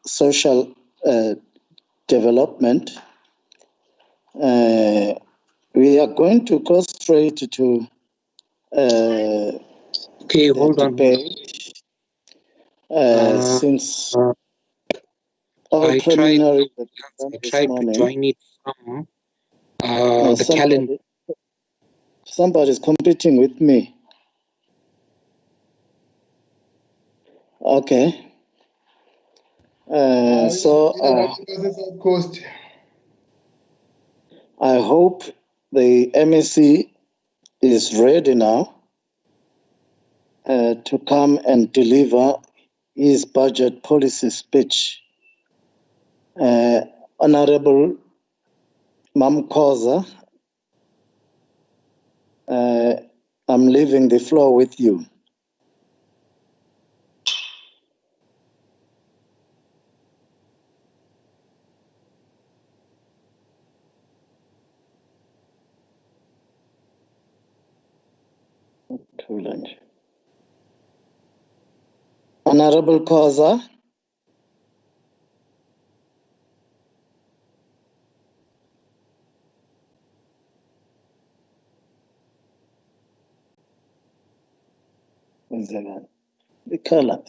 social development. We are going to go straight to Okay, hold on. debate. Since all I preliminaries tried to join it from the calendar. Somebody's competing with me. Okay. I hope the MEC is ready now to come and deliver his budget policy speech. Honorable Mamkoza, I'm leaving the floor with you. Honorable Koza. The color.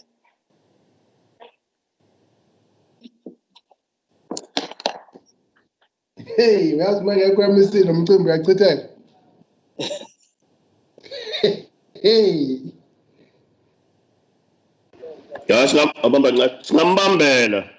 Hey, that's my mistake. I'm going back to that. Hey. Ya singambambela.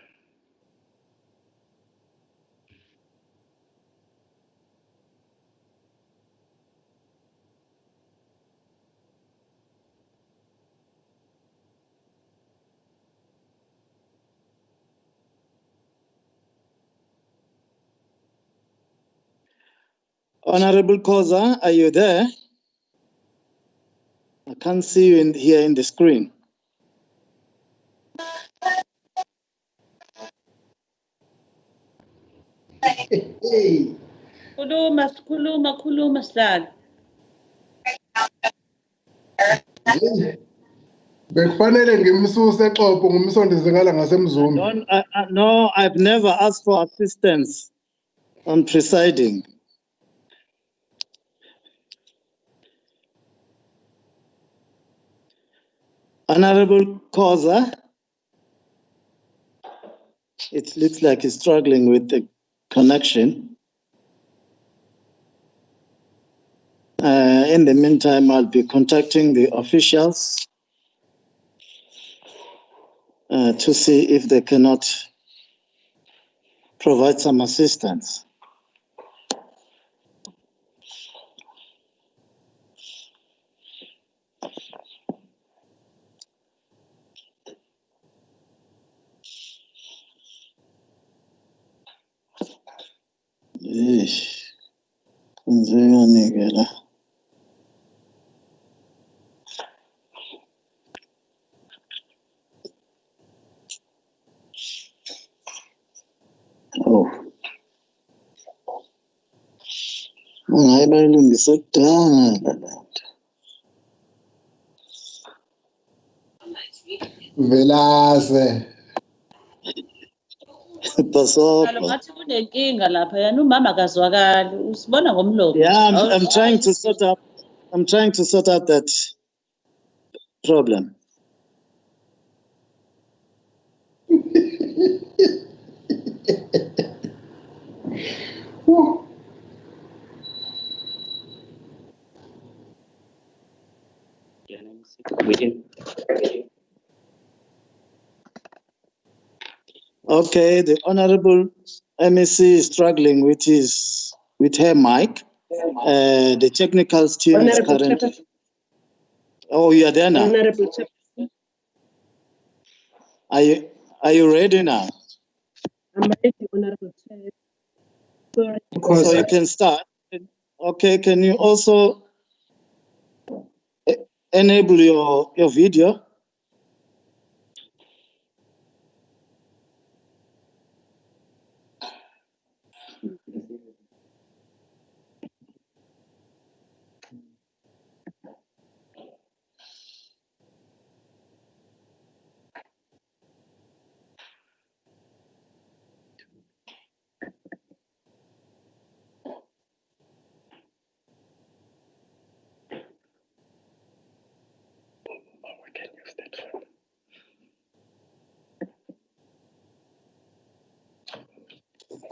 Honorable Koza, are you there? I can't see you here in the screen. Hey. Khuluma Sihlalo. Bekufanele ngimsuse eXhopo ngumsondeze ngala ngasemzumbi. No, I've never asked for assistance on presiding. Honorable Koza, it looks like he's struggling with the connection. In the meantime, I'll be contacting the officials to see if they cannot provide some assistance. Oh. Velase. Ngathi kunenkinga lapha yana umama akazwakali usibona ngomlomo. Yeah, I'm trying to sort out. I'm trying to sort out that problem. Okay, the Honorable MEC is struggling with her mic. The technical team is currently. Oh, you are there now. Are you ready now? I'm ready, Honorable Chair. So you can start. Okay, can you also enable your video?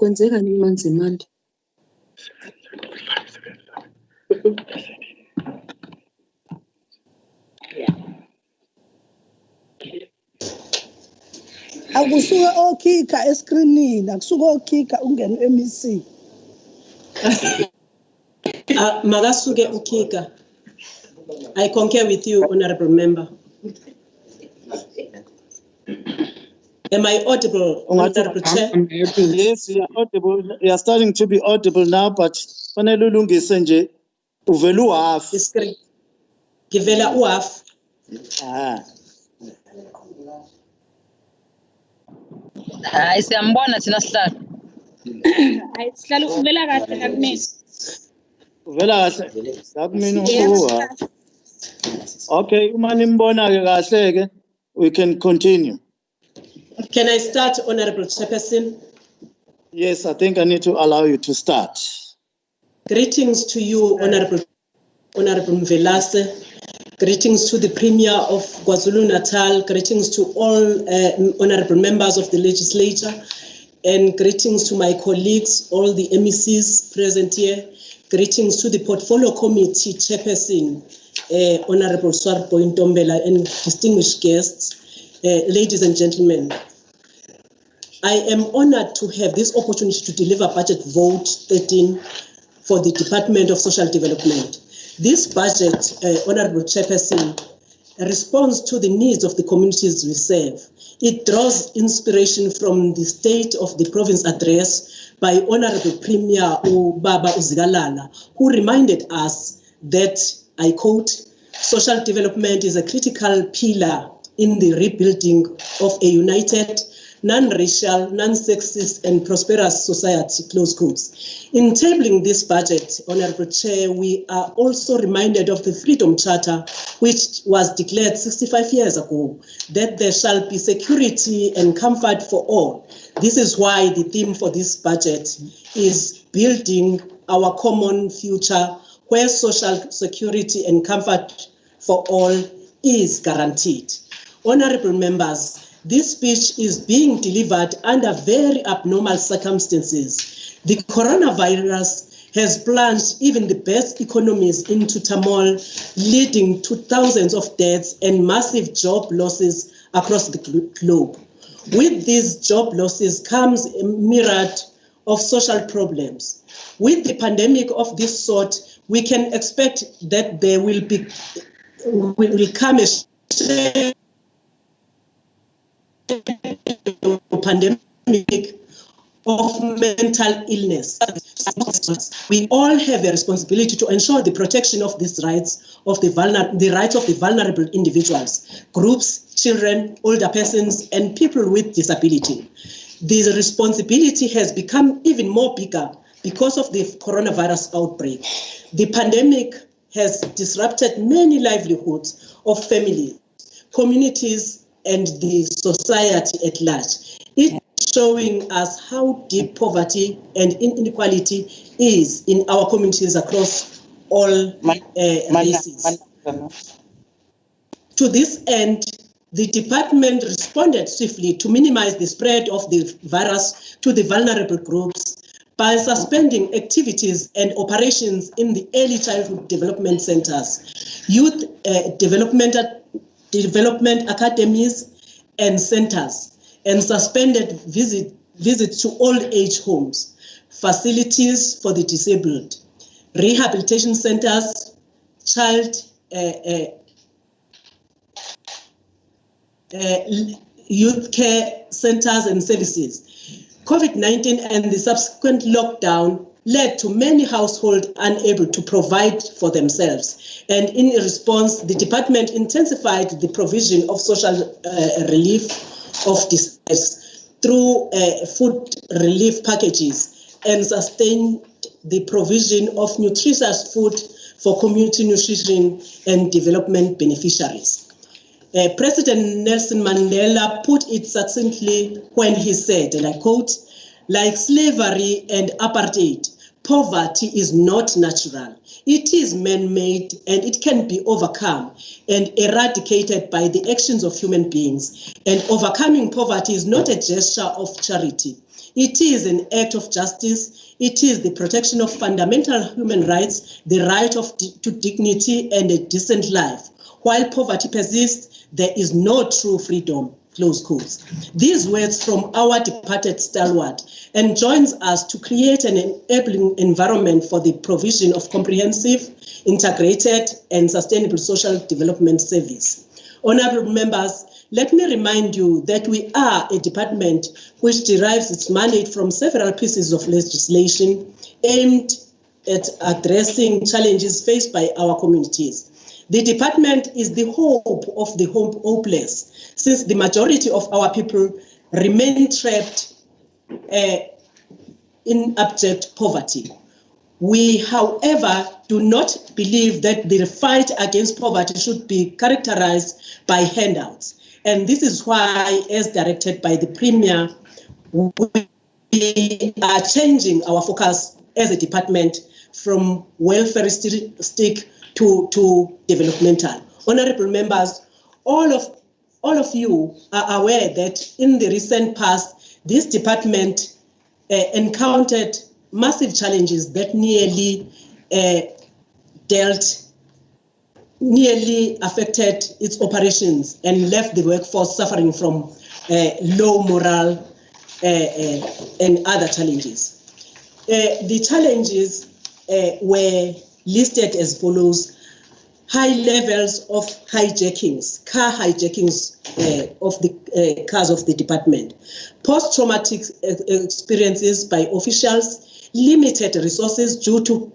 kwenzeka nini manzimande? Akusuke okhika escreenini, akusuke okhika ungena MEC. Magasuke ukika. I concur with you, Honorable Member. Am I audible, Honorable Chair? Yes, you are audible. You are starting to be audible now, but fanele ulungise nje uvela uhalf. Givela uaf. Hayi siyambona thina sihlalo. Hayi sihlala uvela kahle kakumina. Uvela kahle. Kakumina uhalf. Okay, uma nimbona ke kahle ke, we can continue. Can I start, Honorable Chairperson? Yes, I think I need to allow you to start. Greetings to you, Honorable Mvelase. Greetings to the Premier of KwaZulu-Natal. Greetings to all honorable members of the legislature. And greetings to my colleagues, all the MECs present here. Greetings to the Portfolio Committee Chairperson, Honorable Swarpo Ntombela, and distinguished guests, ladies and gentlemen. I am honored to have this opportunity to deliver Budget Vote 13 for the Department of Social Development. This budget, Honorable Chairperson, responds to the needs of the communities we serve. It draws inspiration from the State of the Province address by Honorable Premier Ubaba Uzigalala, who reminded us that, I quote, social development is a critical pillar in the rebuilding of a united, non-racial, non-sexist, and prosperous society, close quotes. In tabling this budget, Honorable Chair, we are also reminded of the Freedom Charter, which was declared 65 years ago, that there shall be security and comfort for all. This is why the theme for this budget is building our common future, where social security and comfort for all is guaranteed. Honorable members, this speech is being delivered under very abnormal circumstances. The coronavirus has plunged even the best economies into turmoil, leading to thousands of deaths and massive job losses across the globe. With these job losses comes a myriad of social problems. With the pandemic of this sort, we can expect that there will come a pandemic of mental illness. We all have a responsibility to ensure the protection of these rights of the rights of the vulnerable individuals, groups, children, older persons, and people with disability. The responsibility has become even more bigger because of the coronavirus outbreak. The pandemic has disrupted many livelihoods of families, communities, and the society at large. It's showing us how deep poverty and inequality is in our communities across all races. To this end, the department responded swiftly to minimize the spread of the virus to the vulnerable groups by suspending activities and operations in the early childhood development centers, youth development academies and centers, and suspended visits to old age homes, facilities for the disabled, rehabilitation centers, child youth care centers and services. COVID-19 and the subsequent lockdown led to many households unable to provide for themselves. And in response, the department intensified the provision of social relief of distress through food relief packages and sustained the provision of nutritious food for community nutrition and development beneficiaries. President Nelson Mandela put it succinctly when he said, and I quote, "Like slavery and apartheid, poverty is not natural. It is man-made and it can be overcome and eradicated by the actions of human beings. And overcoming poverty is not a gesture of charity. It is an act of justice. It is the protection of fundamental human rights, the right to dignity and a decent life. While poverty persists, there is no true freedom. Close quotes. These words from our departed stalwart and joins us to create an enabling environment for the provision of comprehensive, integrated, and sustainable social development service. Honorable members, let me remind you that we are a department which derives its mandate from several pieces of legislation aimed at addressing challenges faced by our communities. The department is the hope of the hopeless, since the majority of our people remain trapped in abject poverty. We, however, do not believe that the fight against poverty should be characterized by handouts. And this is why, as directed by the Premier, we are changing our focus as a department from welfareistic to developmental. Honorable members, all of you are aware that in the recent past, this department encountered massive challenges that nearly affected its operations and left the workforce suffering from low morale and other challenges. The challenges were listed as follows: high levels of hijackings, car hijackings of the cars of the department, post-traumatic experiences by officials, limited resources due to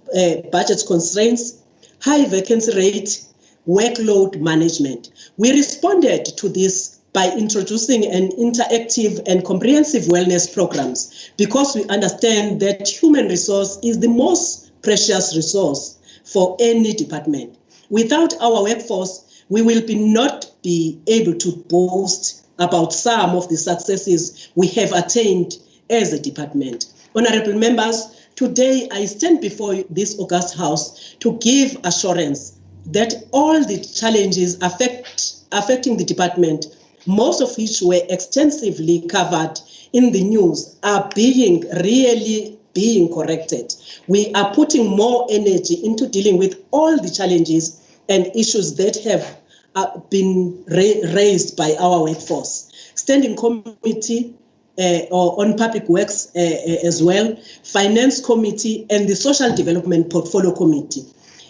budget constraints, high vacancy rate, workload management. We responded to this by introducing an interactive and comprehensive wellness programs because we understand that human resource is the most precious resource for any department. Without our workforce, we will not be able to boast about some of the successes we have attained as a department. Honorable members, today I stand before this august house to give assurance that all the challenges affecting the department, most of which were extensively covered in the news, are being corrected. We are putting more energy into dealing with all the challenges and issues that have been raised by our workforce. Standing Committee on Public Works as well, Finance Committee, and the Social Development Portfolio Committee.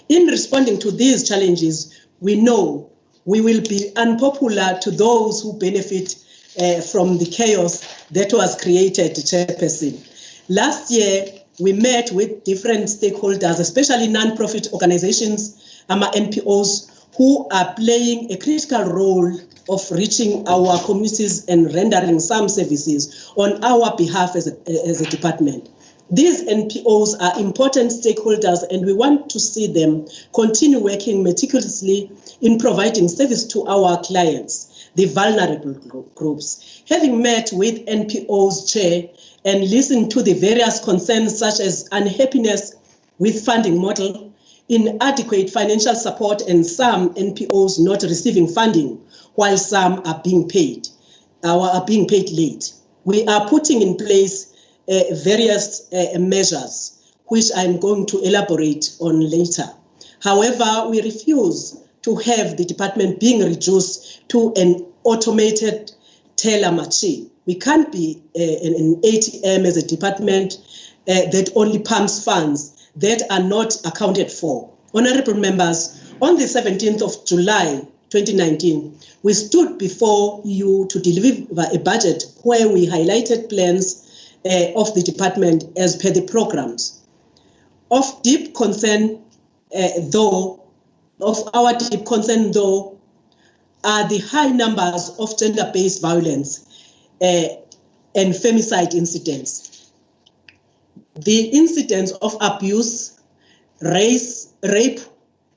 In responding to these challenges, we know we will be unpopular to those who benefit from the chaos that was created, Chairperson. Last year, we met with different stakeholders, especially non-profit organizations, NPOs, who are playing a critical role of reaching our communities and rendering some services on our behalf as a department. These NPOs are important stakeholders, and we want to see them continue working meticulously in providing service to our clients, the vulnerable groups. Having met with NPOs chair and listened to the various concerns such as unhappiness with funding model, inadequate financial support, and some NPOs not receiving funding, while some are being paid late. We are putting in place various measures, which I'm going to elaborate on later. However, we refuse to have the department being reduced to an automated teller machine. We can't be an ATM as a department that only pumps funds that are not accounted for. Honorable members, on the 17th of July 2019, we stood before you to deliver a budget where we highlighted plans of the department as per the programs. Of our deep concern, though, are the high numbers of gender-based violence and femicide incidents. The incidents of abuse, rape,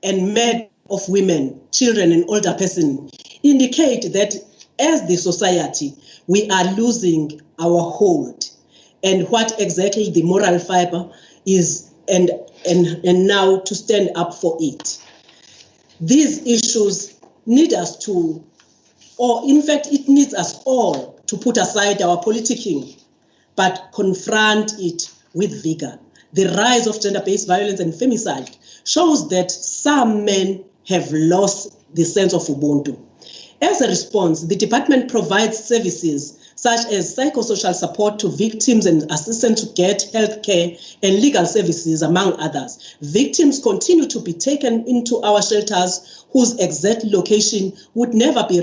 and murder of women, children, and older persons indicate that as the society, we are losing our hold. And what exactly the moral fiber is and now to stand up for it. These issues need us to, or in fact, it needs us all to put aside our politicking, but confront it with vigor. The rise of gender-based violence and femicide shows that some men have lost the sense of Ubuntu. As a response, the department provides services such as psychosocial support to victims and assistance to get health care and legal services, among others. Victims continue to be taken into our shelters whose exact location would never be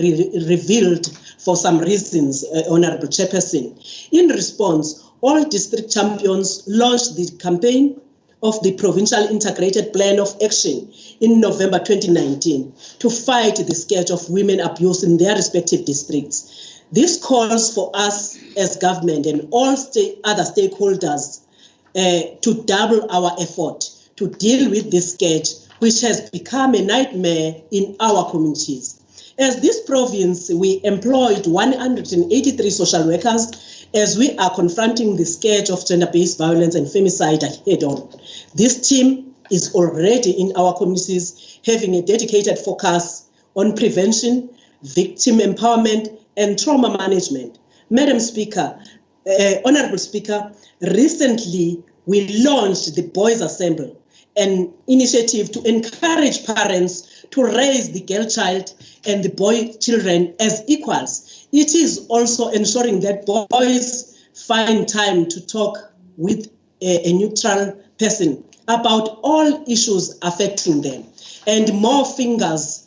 revealed for some reasons, Honorable Chairperson. In response, all district champions launched the campaign of the Provincial Integrated Plan of Action in November 2019 to fight the scourge of women abuse in their respective districts. This calls for us as government and all other stakeholders to double our effort to deal with this scourge, which has become a nightmare in our communities. As this province, we employed 183 social workers as we are confronting the scourge of gender-based violence and femicide head-on. This team is already in our communities having a dedicated focus on prevention, victim empowerment, and trauma management. Madam Speaker, Honorable Speaker, recently we launched the Boys Assembly, an initiative to encourage parents to raise the girl child and the boy children as equals. It is also ensuring that boys find time to talk with a neutral person about all issues affecting them. And more fingers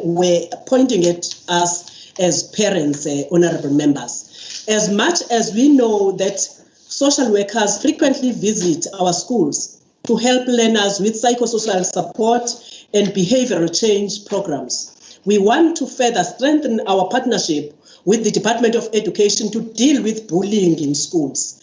were pointing at us as parents, honorable members. As much as we know that social workers frequently visit our schools to help learners with psychosocial support and behavioral change programs, we want to further strengthen our partnership with the Department of Education to deal with bullying in schools.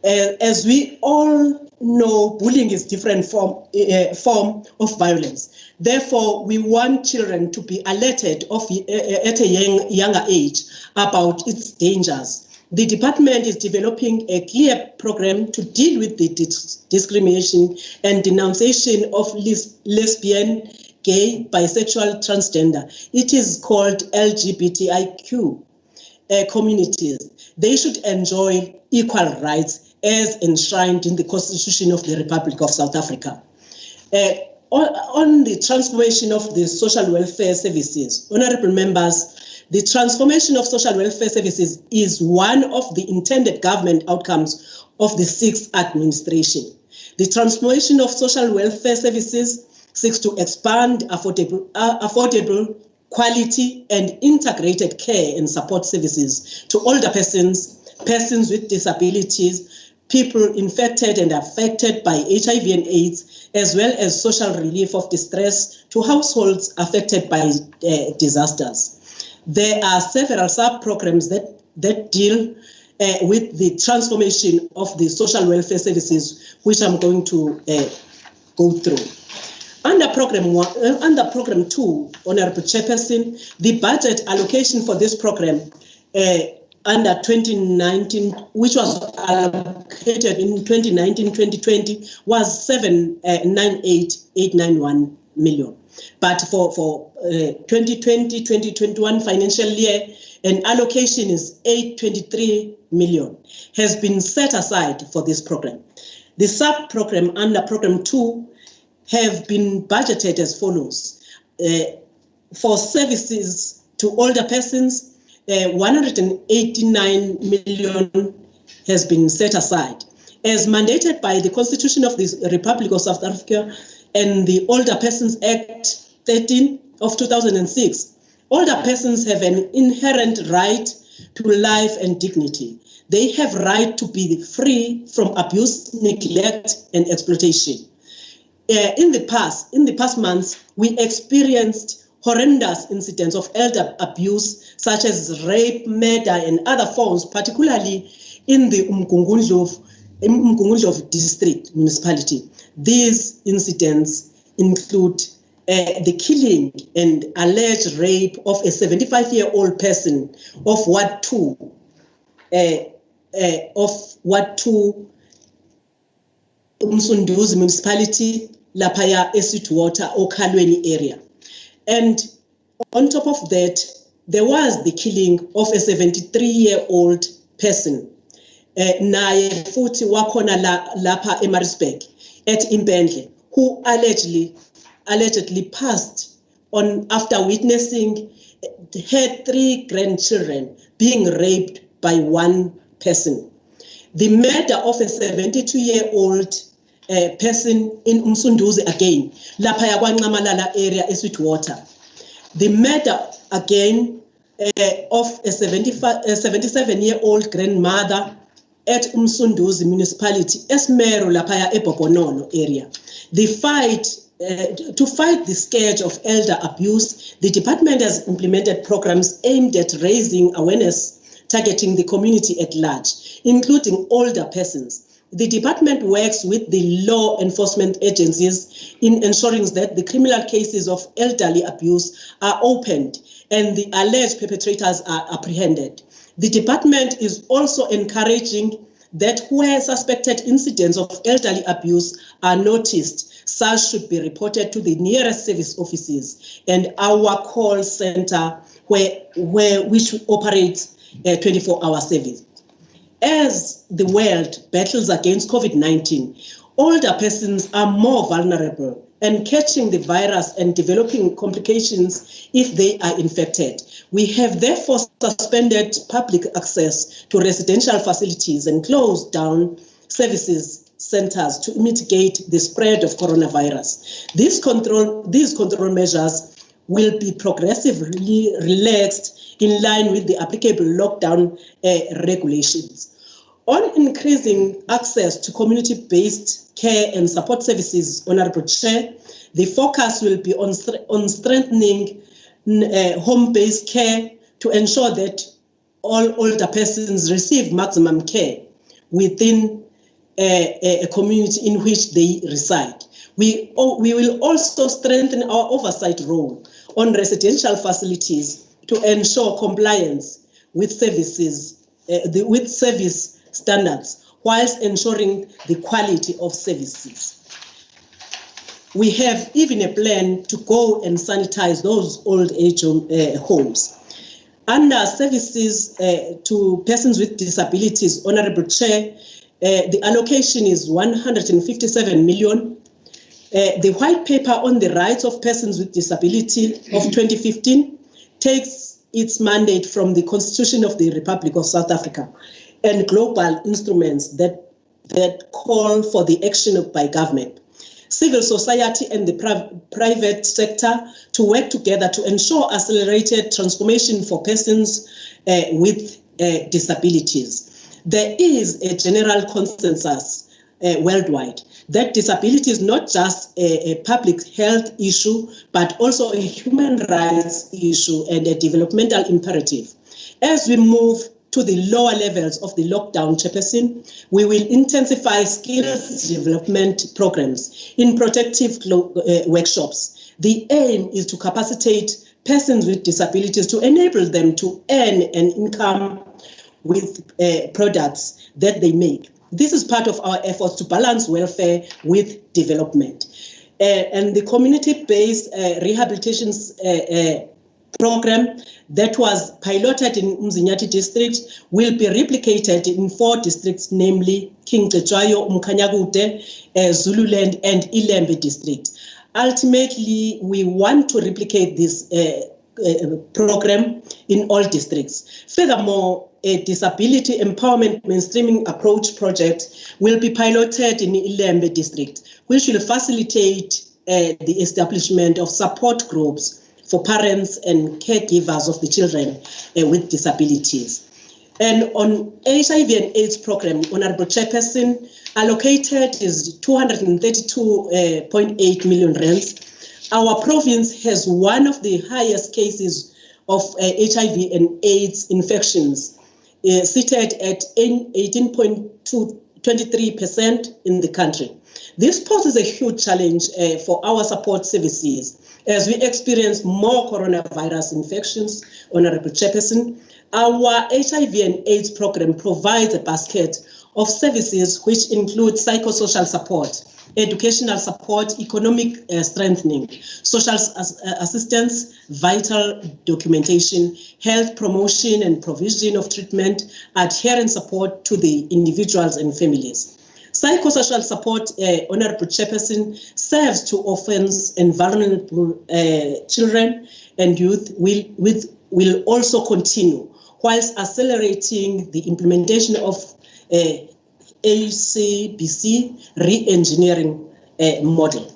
As we all know, bullying is a different form of violence. Therefore, we want children to be alerted at a younger age about its dangers. The department is developing a clear program to deal with the discrimination and denunciation of lesbian, gay, bisexual, transgender. It is called LGBTIQ communities. They should enjoy equal rights as enshrined in the Constitution of the Republic of South Africa. On the transformation of the social welfare services, honorable members, the transformation of social welfare services is one of the intended government outcomes of the sixth administration. The transformation of social welfare services seeks to expand affordable, quality and integrated care and support services to older persons, persons with disabilities, people infected and affected by HIV and AIDS, as well as social relief of distress to households affected by disasters. There are several sub-programs that deal with the transformation of the social welfare services, which I'm going to go through. Under program 2, Honorable Chairperson, the budget allocation for this program under 2019, which was allocated in 2019-2020, was 798,891 million. But for 2020-2021 financial year, an allocation is 823 million, has been set aside for this program. The sub-program under program 2 have been budgeted as follows. For services to older persons, 189 million has been set aside. As mandated by the Constitution of the Republic of South Africa and the Older Persons Act 13 of 2006, older persons have an inherent right to life and dignity. They have right to be free from abuse, neglect, and exploitation. In the past months, we experienced horrendous incidents of elder abuse, such as rape, murder, and other forms, particularly in the Umgungundlovu district municipality. These incidents include the killing and alleged rape of a 75-year-old person of Ward 2, Umsunduzi municipality laphaya eSweetwater Okhalweni area. And on top of that, there was the killing of a 73-year-old person. Naye futhi wakhona lapha eMaritzburg at Impendle, who allegedly passed on after witnessing her 3 grandchildren being raped by one person. The murder of a 72-year-old person in Umsunduzi again, lapha kwaNcamalala area eSweetwater. The murder again of a 77-year-old grandmother at Umsunduzi municipality, Esmero lapha eBobonolo area. The fight to fight the scourge of elder abuse, the department has implemented programs aimed at raising awareness, targeting the community at large, including older persons. The department works with the law enforcement agencies in ensuring that the criminal cases of elderly abuse are opened and the alleged perpetrators are apprehended. The department is also encouraging that where suspected incidents of elderly abuse are noticed, such should be reported to the nearest service offices and our call center which operates 24-hour service. As the world battles against COVID-19, older persons are more vulnerable and catching the virus and developing complications if they are infected. We have therefore suspended public access to residential facilities and closed down services centers to mitigate the spread of coronavirus. These control measures will be progressively relaxed in line with the applicable lockdown regulations. On increasing access to community-based care and support services, Honorable Chair, the focus will be on strengthening home-based care to ensure that all older persons receive maximum care within a community in which they reside. We will also strengthen our oversight role on residential facilities to ensure compliance with service standards, whilst ensuring the quality of services. We have even a plan to go and sanitize those old age homes. Under services to persons with disabilities, Honorable Chair, the allocation is 157 million. The white paper on the rights of persons with disability of 2015 takes its mandate from the Constitution of the Republic of South Africa and global instruments that call for the action by government, civil society and the private sector to work together to ensure accelerated transformation for persons with disabilities. There is a general consensus worldwide that disability is not just a public health issue, but also a human rights issue and a developmental imperative. As we move to the lower levels of the lockdown, Chairperson, we will intensify skills development programs in protective workshops. The aim is to capacitate persons with disabilities to enable them to earn an income with products that they make. This is part of our efforts to balance welfare with development. And the community-based rehabilitation program that was piloted in Umzinyati district will be replicated in 4 districts, namely King Cetshwayo, Umkhanyakude, Zululand, and Ilembe district. Ultimately, we want to replicate this program in all districts. Furthermore, a disability empowerment mainstreaming approach project will be piloted in Ilembe district, which will facilitate the establishment of support groups for parents and caregivers of the children with disabilities. And on HIV and AIDS program, Honorable Chairperson, allocated is 232.8 million rands. Our province has one of the highest cases of HIV and AIDS infections, seated at 18.23% in the country. This poses a huge challenge for our support services as we experience more coronavirus infections, Honorable Chairperson. Our HIV and AIDS program provides a basket of services which include psychosocial support, educational support, economic strengthening, social assistance, vital documentation, health promotion and provision of treatment, adherence support to the individuals and families. Psychosocial support, Honorable Chairperson, serves to orphans and vulnerable children and youth will also continue, whilst accelerating the implementation of ACBC re-engineering model.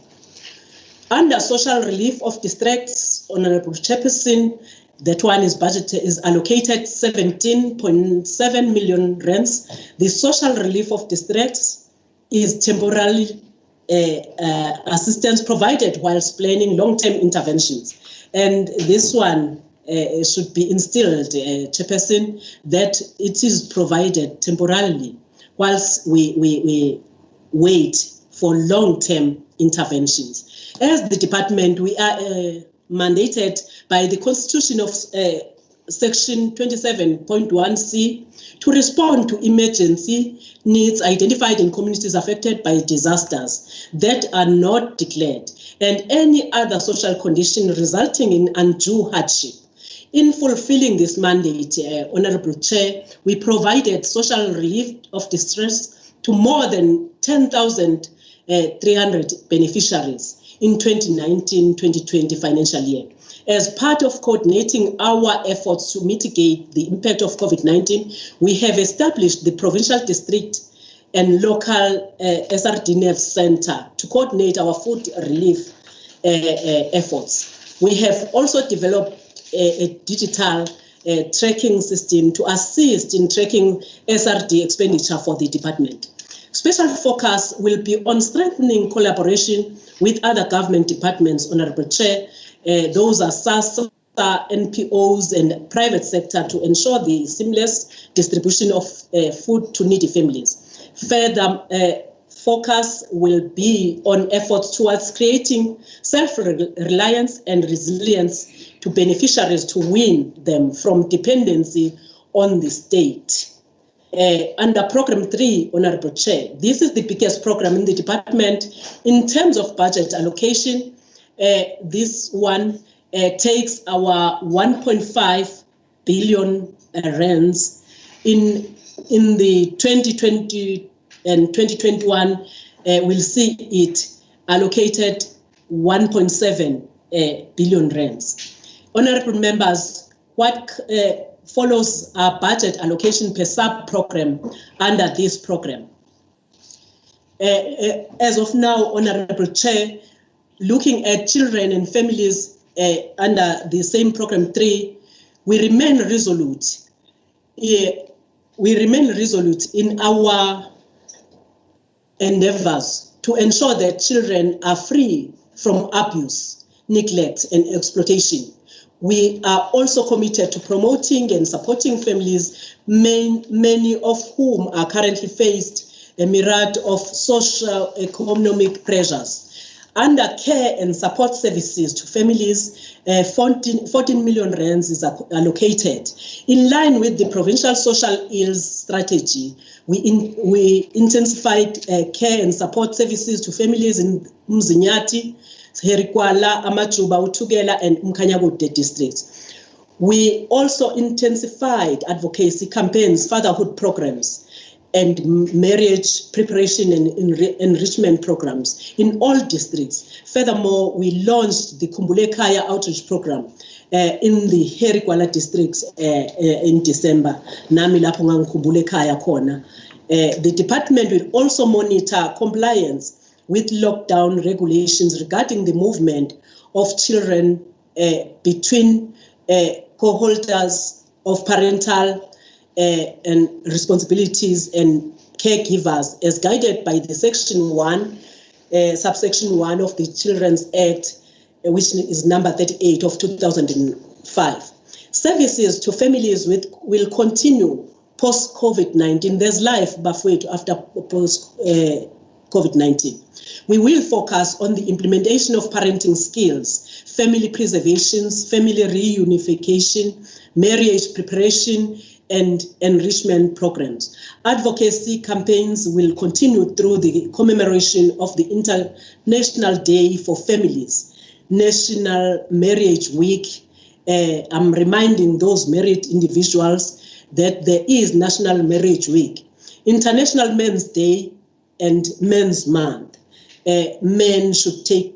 Under social relief of districts, Honorable Chairperson, that one is budgeted, is allocated 17.7 million rands. The social relief of districts is temporary assistance provided whilst planning long-term interventions. And this one should be instilled, Chairperson, that it is provided temporarily whilst we wait for long-term interventions. As the department, we are mandated by the Constitution of Section 27.1c to respond to emergency needs identified in communities affected by disasters that are not declared and any other social condition resulting in undue hardship. In fulfilling this mandate, Honorable Chair, we provided social relief of distress to more than 10,300 beneficiaries in 2019-2020 financial year. As part of coordinating our efforts to mitigate the impact of COVID-19, we have established the provincial district and local SRDNF Center to coordinate our food relief efforts. We have also developed a digital tracking system to assist in tracking SRD expenditure for the department. Special focus will be on strengthening collaboration with other government departments, Honorable Chair. Those are SASSA, NPOs and private sector to ensure the seamless distribution of food to needy families. Further, focus will be on efforts towards creating self-reliance and resilience to beneficiaries to wean them from dependency on the state. Under Program 3, Honorable Chair, this is the biggest program in the department in terms of budget allocation. This one takes our 1.5 billion rands in the 2020 and 2021. We'll see it allocated 1.7 billion rands. Honorable members, what follows our budget allocation per sub-program under this program? As of now, Honorable Chair, looking at children and families under the same Program 3, we remain resolute. We remain resolute in our endeavors to ensure that children are free from abuse, neglect, and exploitation. We are also committed to promoting and supporting families, many of whom are currently faced a myriad of social economic pressures. Under care and support services to families, 14 million rands is allocated. In line with the provincial social ills strategy, we intensified care and support services to families in Mzinyati, Herikwala, Amajuba, Utugela, and Mkanyagode districts. We also intensified advocacy campaigns, fatherhood programs, and marriage preparation and enrichment programs in all districts. Furthermore, we launched the Kumbule Kaya outreach program in the Herikwala districts in December. Nami lapho ngangikhumbule Kaya khona. The department will also monitor compliance with lockdown regulations regarding the movement of children between co-holders of parental and responsibilities and caregivers as guided by the Section 1, subsection 1 of the Children's Act, which is number 38 of 2005. Services to families will continue post-COVID-19. There's life after post-COVID-19. We will focus on the implementation of parenting skills, family preservations, family reunification, marriage preparation, and enrichment programs. Advocacy campaigns will continue through the commemoration of the International Day for Families, National Marriage Week. I'm reminding those married individuals that there is National Marriage Week, International Men's Day, and Men's Month. Men should take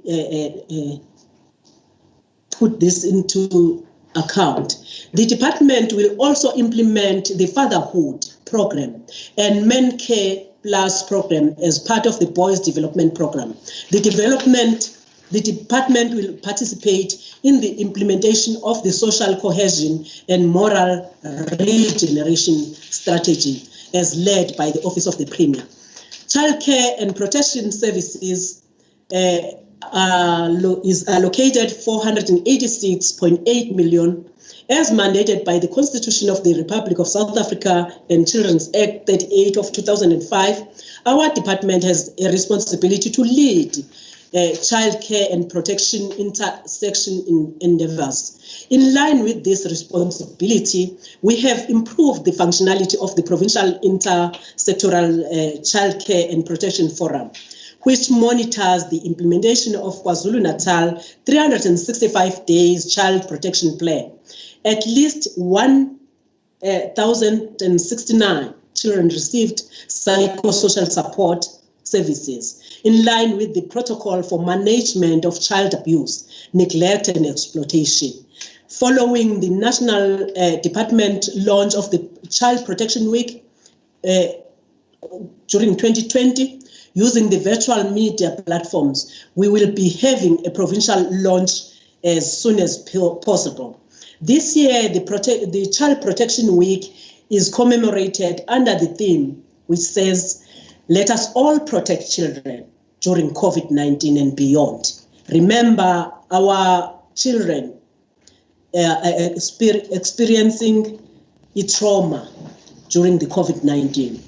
put this into account. The department will also implement the fatherhood program and Men Care Plus program as part of the Boys Development Program. The department will participate in the implementation of the social cohesion and moral regeneration strategy as led by the Office of the Premier. Childcare and protection services is allocated 486.8 million as mandated by the Constitution of the Republic of South Africa and Children's Act 38 of 2005. Our department has a responsibility to lead childcare and protection intersection endeavors. In line with this responsibility, we have improved the functionality of the Provincial Intersectoral Childcare and Protection Forum, which monitors the implementation of KwaZulu-Natal 365 days child protection plan. At least 1,069 children received psychosocial support services in line with the protocol for management of child abuse, neglect and exploitation. Following the National Department launch of the Child Protection Week during 2020, using the virtual media platforms, we will be having a provincial launch as soon as possible. This year, the Child Protection Week is commemorated under the theme which says, "Let us all protect children during COVID-19 and beyond." Remember, our children experiencing a trauma during the COVID-19.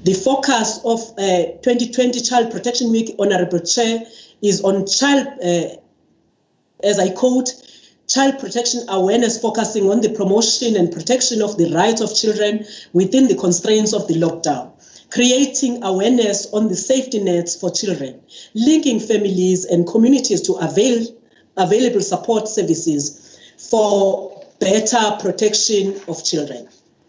The focus of 2020 Child Protection Week, Honorable Chair, is on child, as I quote, child protection awareness focusing on the promotion and protection of the rights of children within the constraints of the lockdown, creating awareness on the safety nets for children, linking families and communities to available support services for better protection of children.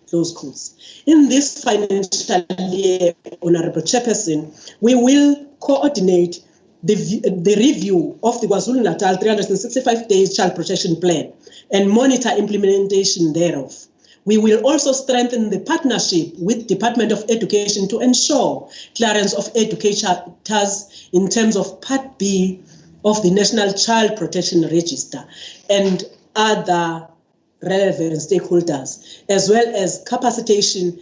Close quotes. In this financial year, Honorable Chairperson, we will coordinate the review of the KwaZulu-Natal 365 days child protection plan and monitor implementation thereof. We will also strengthen the partnership with Department of Education to ensure clearance of educators in terms of Part B of the National Child Protection Register and other relevant stakeholders, as well as capacitating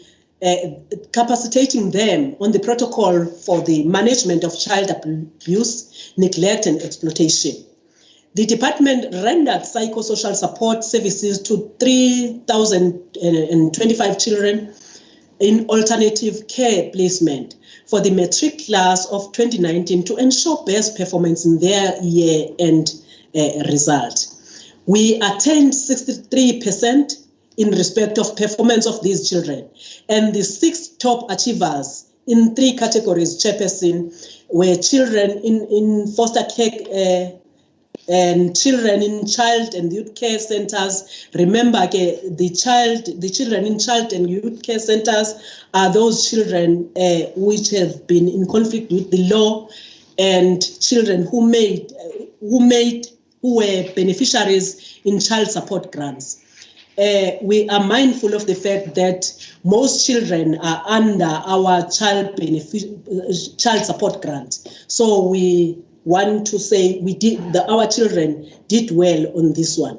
them on the protocol for the management of child abuse, neglect and exploitation. The department rendered psychosocial support services to 3,025 children in alternative care placement for the matric class of 2019 to ensure best performance in their year-end result. We attained 63% in respect of performance of these children, and the 6 top achievers in 3 categories, Chairperson, were children in foster care and children in child and youth care centers. Remember, the children in child and youth care centers are those children which have been in conflict with the law, and children who were beneficiaries in child support grants. We are mindful of the fact that most children are under our child support grant. So we want to say our children did well on this one.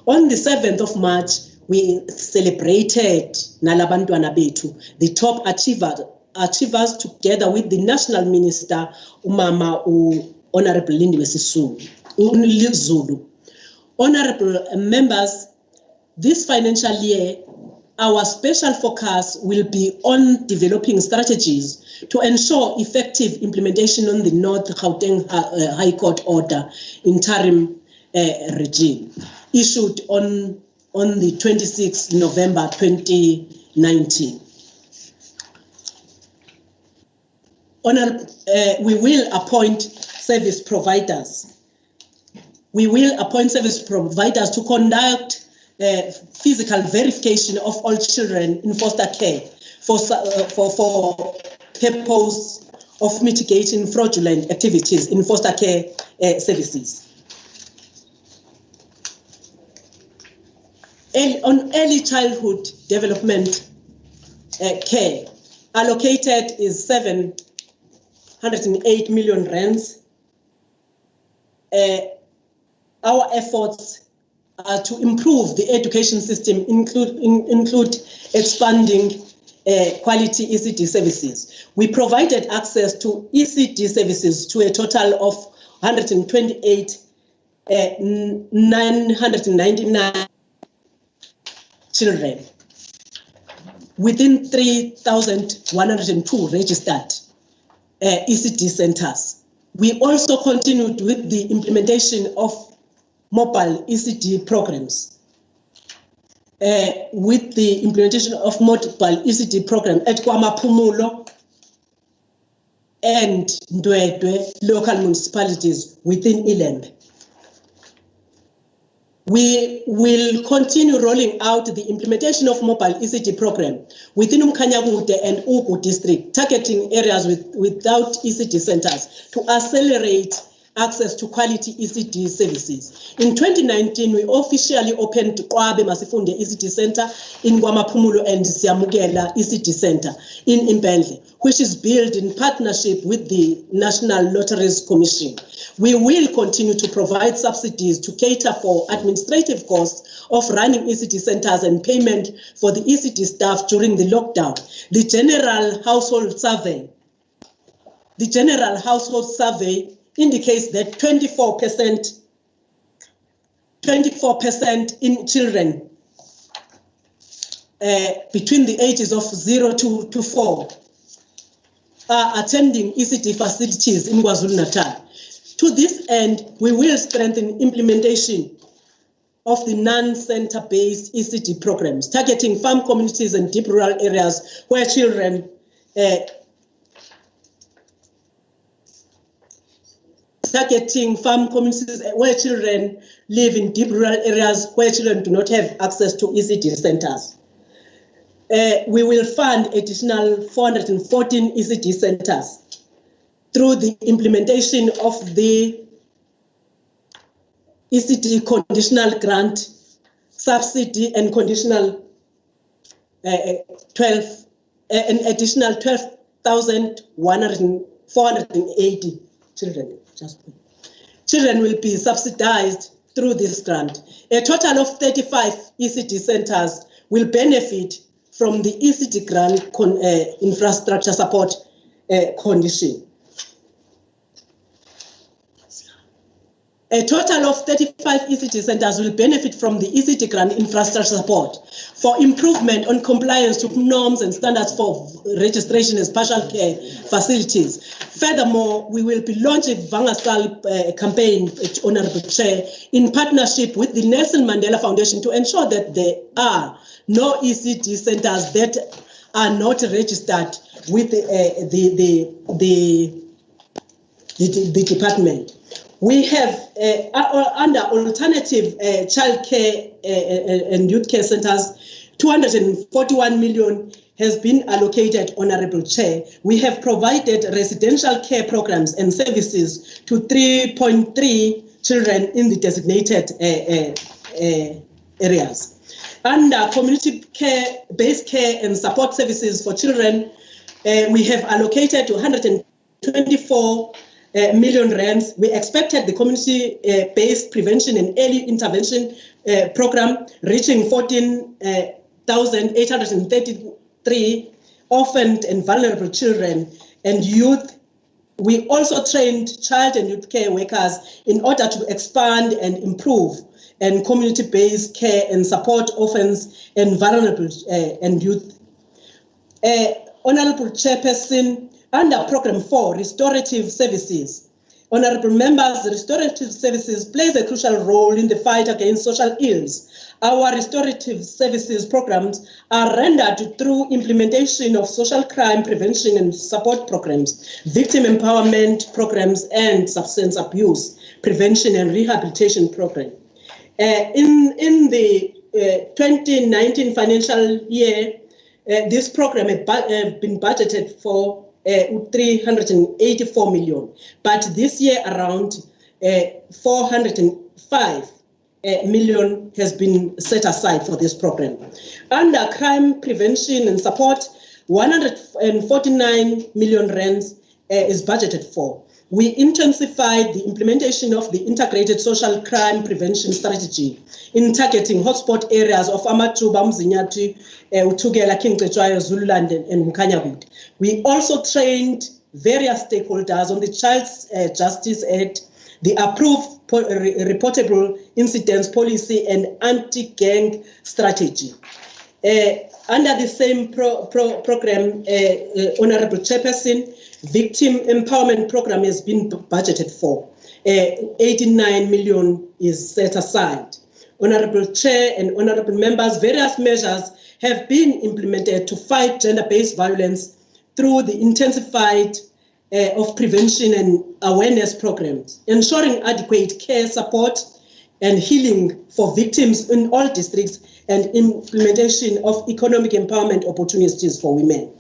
On the 7th of March, we celebrated Nalabantwana Betu, the top achievers together with the National Minister, Umama Honorable Lindiwe Zulu. Honorable members, this financial year, our special focus will be on developing strategies to ensure effective implementation on the North Gauteng High Court order interim regime, issued on the 26th November 2020 COVID-19. We will appoint service providers. We will appoint service providers to conduct physical verification of all children in foster care for purpose of mitigating fraudulent activities in foster care services. On early childhood development care, allocated is 708 million rands. Our efforts are to improve the education system, include expanding quality ECD services. We provided access to ECD services to a total of 128,999 children within 3,102 registered ECD centers. We also continued with the implementation of mobile ECD programs. With the implementation of mobile ECD program at KwaMaphumulo and Ndwedwe local municipalities within Ilembe. We will continue rolling out the implementation of mobile ECD program within Umkhanyakude and Ugu district, targeting areas without ECD centers to accelerate access to quality ECD services. In 2019, we officially opened Kwabe Masifunde ECD Center in KwaMaphumulo and Siamukela ECD Center in Impendle, which is built in partnership with the National Lotteries Commission. We will continue to provide subsidies to cater for administrative costs of running ECD centers and payment for the ECD staff during the lockdown. The General Household Survey indicates that 24% in children between the ages of 0 to 4 are attending ECD facilities in KwaZulu-Natal. To this end, we will strengthen implementation of the non-center-based ECD programs, targeting farm communities and deep rural areas where children live in deep rural areas where children do not have access to ECD centers. We will fund additional 414 ECD centers through the implementation of the ECD conditional grant subsidy and conditional an additional 12,480 children. Children will be subsidized through this grant. A total of 35 ECD centers will benefit from the ECD grant infrastructure support condition. A total of 35 ECD centers will benefit from the ECD grant infrastructure support for improvement on compliance to norms and standards for registration as partial care facilities. Furthermore, we will be launching Vangasal campaign, Honorable Chair, in partnership with the Nelson Mandela Foundation to ensure that there are no ECD centers that are not registered with the department. We have, under alternative child care and youth care centers, 241 million has been allocated, Honorable Chair. We have provided residential care programs and services to 3.3 children in the designated areas. Under community care, based care and support services for children, we have allocated 124 million rands. We expected the community-based prevention and early intervention program reaching 14,833 orphaned and vulnerable children and youth. We also trained child and youth care workers in order to expand and improve and community-based care and support orphans and vulnerable and youth. Honorable Chairperson, under Program 4, Restorative Services, Honourable members, restorative services plays a crucial role in the fight against social ills. Our restorative services programs are rendered through implementation of social crime prevention and support programs, victim empowerment programs, and substance abuse prevention and rehabilitation program. In the 2019 financial year, this program has been budgeted for 384 million, but this year around 405 million has been set aside for this program. Under crime prevention and support, 149 million rands is budgeted for. We intensified the implementation of the integrated social crime prevention strategy in targeting hotspot areas of Amachuba, Mzinyati, Utugela, King Cetshwayo, Zululand, and Mkanyagud. We also trained various stakeholders on the Child Justice Act, the approved reportable incidents policy, and anti-gang strategy. Under the same program, Honourable Chairperson, Victim Empowerment Program has been budgeted for. 89 million is set aside. Honourable Chair and Honourable Members, various measures have been implemented to fight gender-based violence through the intensified of prevention and awareness programs, ensuring adequate care support and healing for victims in all districts, and implementation of economic empowerment opportunities for women.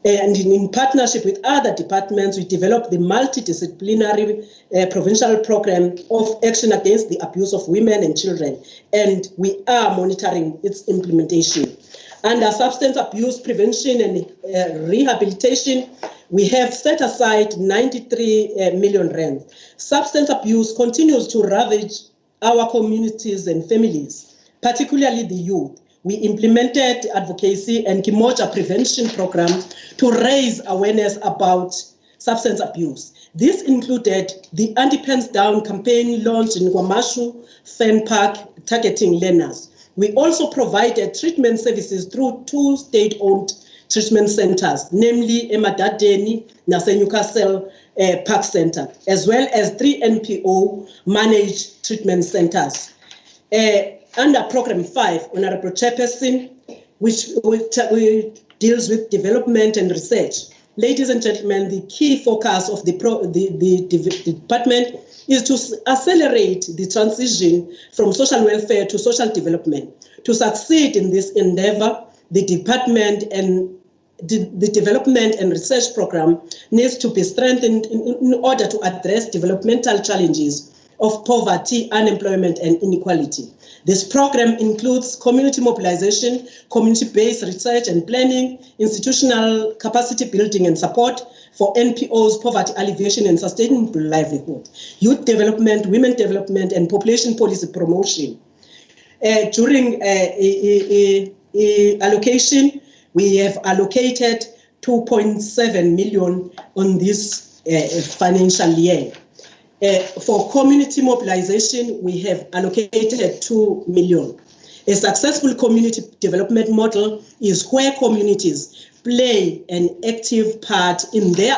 And in partnership with other departments, we developed the multidisciplinary provincial program of action against the abuse of women and children, and we are monitoring its implementation. Under substance abuse prevention and rehabilitation, we have set aside 93 million rand. Substance abuse continues to ravage our communities and families, particularly the youth. We implemented advocacy and Kimoja prevention programs to raise awareness about substance abuse. This included the Anti-Pens Down campaign launched in Kwamashu Fan Park, targeting learners. We also provided treatment services through 2 state-owned treatment centers, namely Emadadeni, Nase Newcastle Park Center, as well as 3 NPO managed treatment centers. Under Program 5, Honourable Chairperson, which deals with development and research. Ladies and gentlemen, the key focus of the department is to accelerate the transition from social welfare to social development. To succeed in this endeavor, the department and the development and research program needs to be strengthened in order to address developmental challenges of poverty, unemployment, and inequality. This program includes community mobilization, community-based research and planning, institutional capacity building and support for NPOs, poverty alleviation and sustainable livelihood, youth development, women development, and population policy promotion. During allocation, we have allocated 2.7 million on this financial year. For community mobilization, we have allocated 2 million. A successful community development model is where communities play an active part in their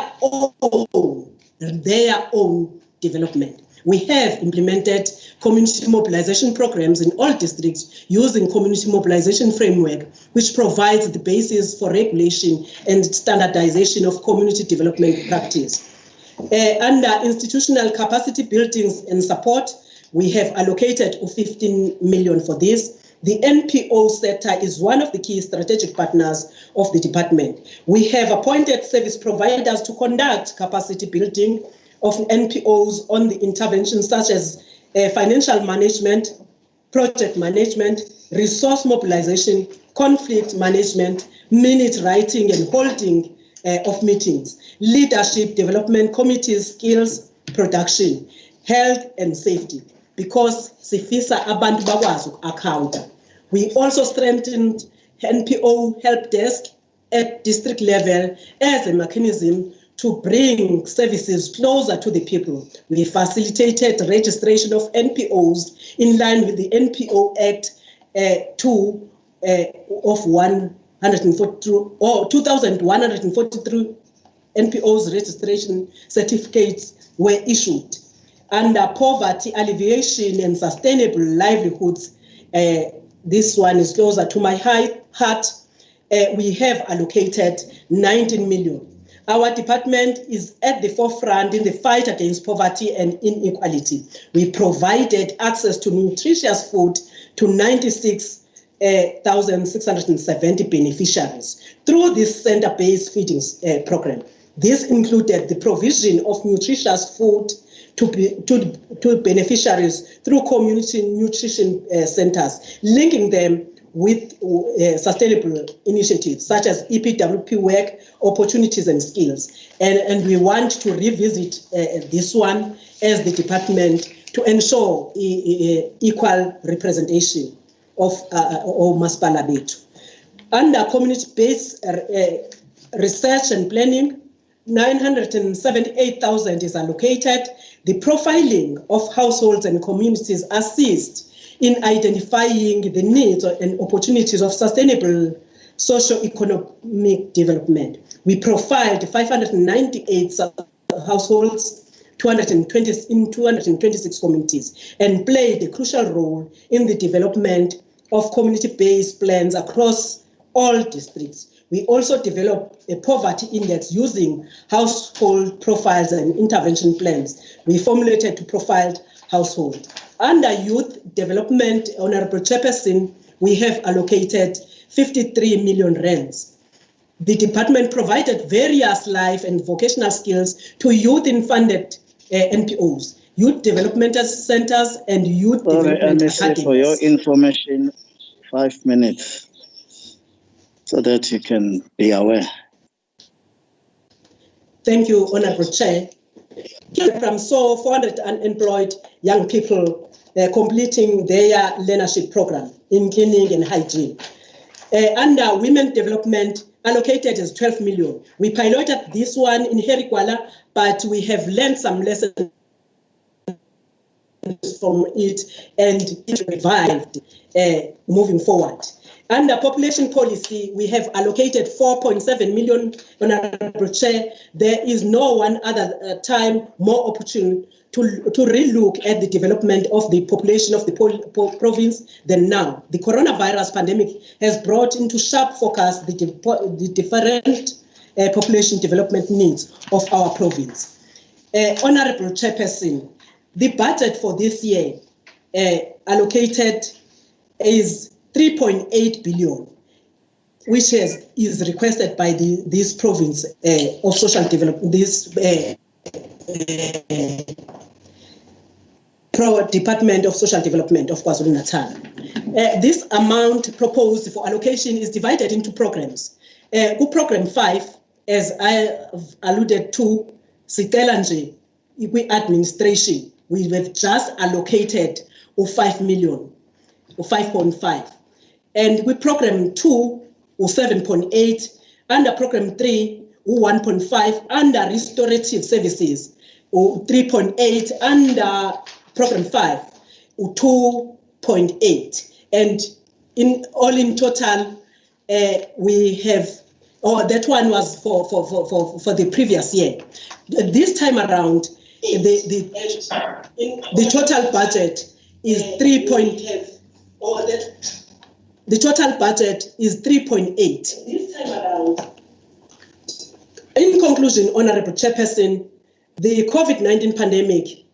own development. We have implemented community mobilization programs in all districts using community mobilization framework, which provides the basis for regulation and standardization of community development practice. Under institutional capacity buildings and support, we have allocated 15 million for this. The NPO sector is one of the key strategic partners of the department. We have appointed service providers to conduct capacity building of NPOs on the interventions such as financial management, project management, resource mobilization, conflict management, minute writing and holding of meetings, leadership development committees, skills, production, health and safety, because sifisa abantu bakwazi uku-accounta. We also strengthened NPO help desk at district level as a mechanism to bring services closer to the people. We facilitated registration of NPOs in line with the NPO Act 2,143 NPOs registration certificates were issued. Under poverty alleviation and sustainable livelihoods, this one is closer to my heart, we have allocated 19 million. Our department is at the forefront in the fight against poverty and inequality. We provided access to nutritious food to 96,670 beneficiaries through this center-based feeding program. This included the provision of nutritious food to beneficiaries through community nutrition centers, linking them with sustainable initiatives such as EPWP work, opportunities and skills. And we want to revisit this one as the department to ensure equal representation of Masipala bethu. Under community-based research and planning, 978,000 is allocated. The profiling of households and communities assist in identifying the needs and opportunities of sustainable socio-economic development. We profiled 598 households, 226 communities, and played a crucial role in the development of community-based plans across all districts. We also developed a poverty index using household profiles and intervention plans. We formulated to profile household. Under youth development, Honorable Chairperson, we have allocated 53 million rands. The department provided various life and vocational skills to youth in funded NPOs, youth development centers, and youth development academies. For your information, 5 minutes, so that you can be aware. Thank you, Honorable Chair. Program saw 400 unemployed young people completing their learnership program in cleaning and hygiene. Under women development, allocated is 12 million. We piloted this one in Herikwala, but we have learned some lessons from it and it revived moving forward. Under population policy, we have allocated 4.7 million, Honorable Chair. There is no one other time more opportune to relook at the development of the population of the province than now. The coronavirus pandemic has brought into sharp focus the different population development needs of our province. Honorable Chairperson, the budget for this year allocated is 3.8 billion, which is requested by this province of social development, this Department of Social Development of KwaZulu-Natal. This amount proposed for allocation is divided into programs. Program 5, as I have alluded to, Sicela nje, administration, we have just allocated 5 million, or 5.5. And with program 2, 7.8, under program 3, 1.5, under restorative services, 3.8, under program 5, 2.8. And in total, we have, that one was for the previous year. This time around, the total budget is 3.8. The total budget is 3.8. This time around. In conclusion, Honorable Chairperson, the COVID-19 pandemic,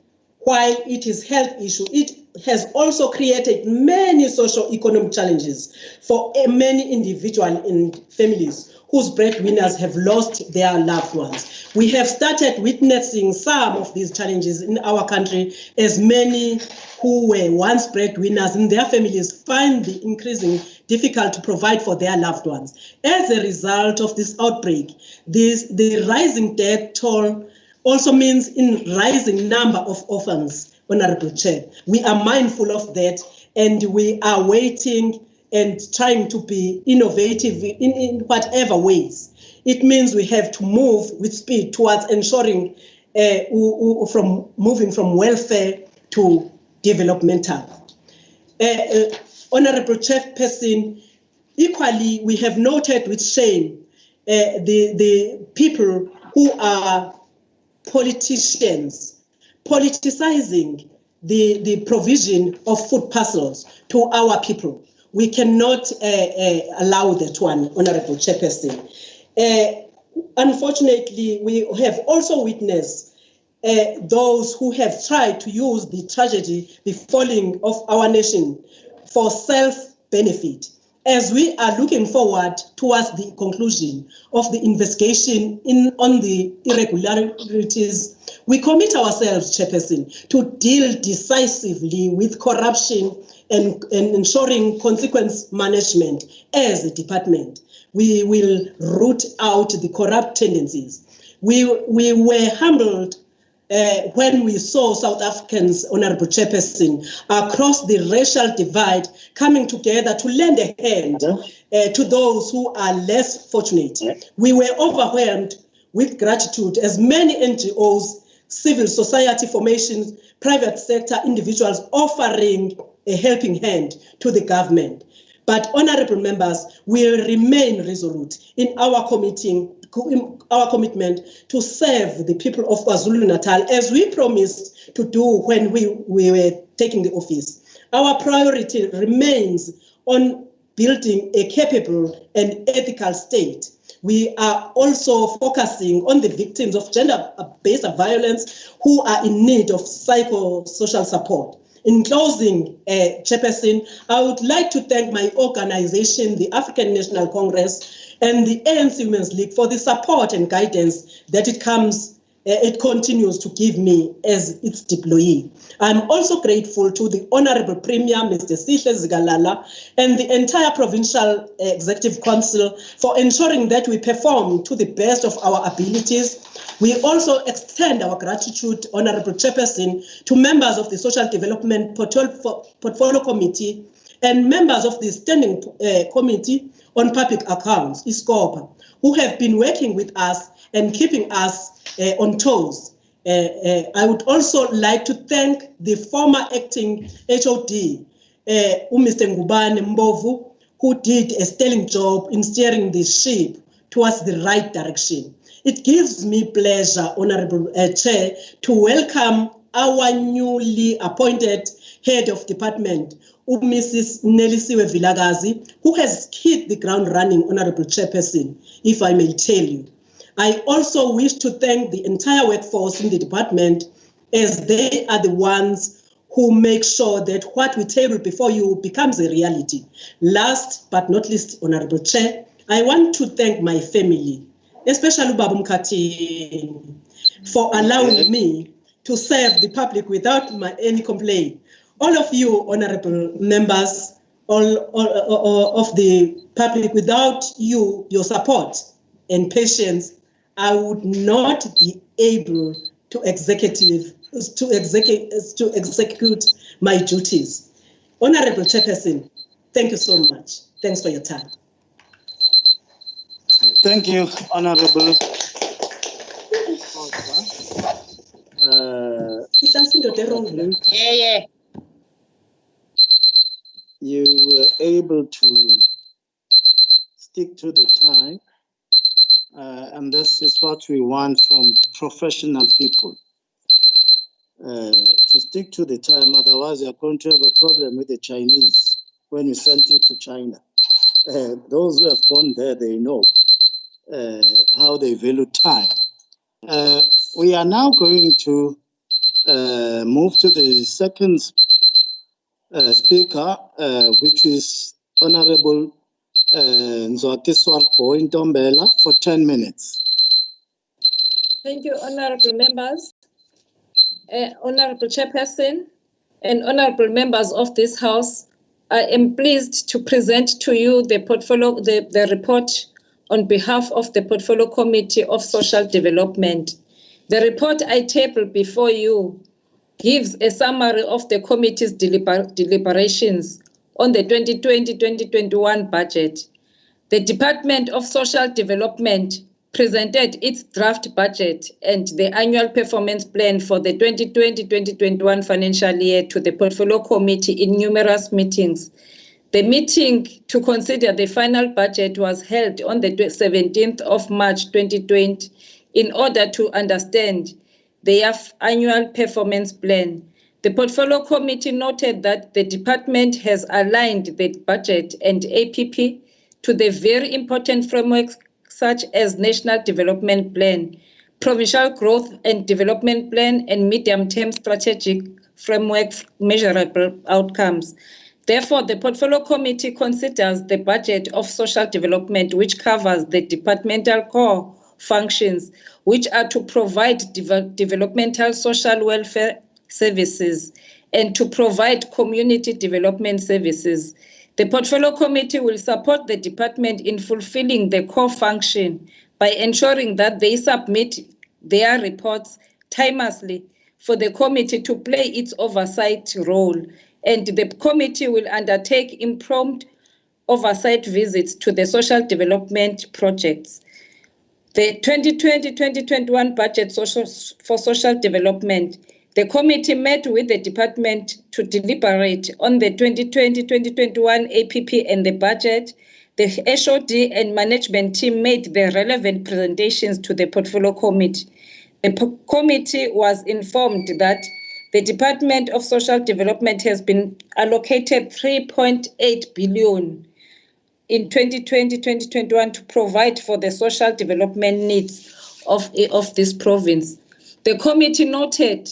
while it is a health issue, it has also created many socio-economic challenges for many individuals and families whose breadwinners have lost their loved ones. We have started witnessing some of these challenges in our country, as many who were once breadwinners in their families find the increasing difficult to provide for their loved ones. As a result of this outbreak, the rising death toll also means in rising number of orphans, Honorable Chair. We are mindful of that, and we are waiting and trying to be innovative in whatever ways. It means we have to move with speed towards ensuring moving from welfare to developmental. Honorable Chairperson, equally, we have noted with shame the people who are politicians politicizing the provision of food parcels to our people. We cannot allow that one, Honorable Chairperson. Unfortunately, we have also witnessed those who have tried to use the tragedy befalling of our nation for self-benefit. As we are looking forward towards the conclusion of the investigation on the irregularities, we commit ourselves, Chairperson, to deal decisively with corruption and ensuring consequence management as a department. We will root out the corrupt tendencies. We were humbled when we saw South Africans, Honorable Chairperson, across the racial divide coming together to lend a hand to those who are less fortunate. We were overwhelmed with gratitude as many NGOs, civil society formations, private sector individuals offering a helping hand to the government. But honorable members, we will remain resolute in our commitment to serve the people of KwaZulu-Natal as we promised to do when we were taking the office. Our priority remains on building a capable and ethical state. We are also focusing on the victims of gender-based violence who are in need of psychosocial support. In closing, Chairperson, I would like to thank my organization, the African National Congress, and the ANC Women's League for the support and guidance that it continues to give me as its deployee. I'm also grateful to the Honorable Premier, Mr. Sihle Zikalala, and the entire Provincial Executive Council for ensuring that we perform to the best of our abilities. We also extend our gratitude, Honorable Chairperson, to members of the Social Development Portfolio Committee and members of the Standing Committee on Public Accounts, ISCOPA, who have been working with us and keeping us on toes. I would also like to thank the former acting HOD, Mr. Ngubane Mbovu, who did a sterling job in steering the ship towards the right direction. It gives me pleasure, Honorable Chair, to welcome our newly appointed head of department, Mrs. Nelisiwe Vilagazi, who has hit the ground running, Honorable Chairperson, if I may tell you. I also wish to thank the entire workforce in the department, as they are the ones who make sure that what we table before you becomes a reality. Last but not least, Honorable Chair, I want to thank my family, especially Babu Mkati, for allowing me to serve the public without any complaint. All of you, honorable members, all of the public, without your support and patience, I would not be able to execute my duties. Honorable Chairperson, thank you so much. Thanks for your time. Thank you, Honorable. You were able to stick to the time, and this is what we want from professional people. To stick to the time, otherwise you're going to have a problem with the Chinese when we send you to China. Those who have gone there, they know how they value time. We are now going to move to the second speaker, which is Honorable Nzwaki Swarpo Ntombela for 10 minutes. Thank you, honorable members, honorable chairperson, and honorable members of this house. I am pleased to present to you the portfolio, the report on behalf of the Portfolio Committee of Social Development. The report I table before you gives a summary of the committee's deliberations on the 2020-2021 budget. The Department of Social Development presented its draft budget and the annual performance plan for the 2020-2021 financial year to the Portfolio Committee in numerous meetings. The meeting to consider the final budget was held on the 17th of March 2020 in order to understand their annual performance plan. The Portfolio Committee noted that the department has aligned the budget and APP to the very important frameworks such as National Development Plan, Provincial Growth and Development Plan, and Medium-Term Strategic Framework measurable outcomes. Therefore, the Portfolio Committee considers the budget of social development, which covers the departmental core functions, which are to provide developmental social welfare services and to provide community development services. The Portfolio Committee will support the department in fulfilling the core function by ensuring that they submit their reports timelessly for the committee to play its oversight role, and the committee will undertake impromptu oversight visits to the social development projects. The 2020-2021 budget for social development. The committee met with the department to deliberate on the 2020-2021 APP and the budget. The HOD and management team made the relevant presentations to the Portfolio Committee. The committee was informed that the Department of Social Development has been allocated 3.8 billion in 2020-2021 to provide for the social development needs of this province. The committee noted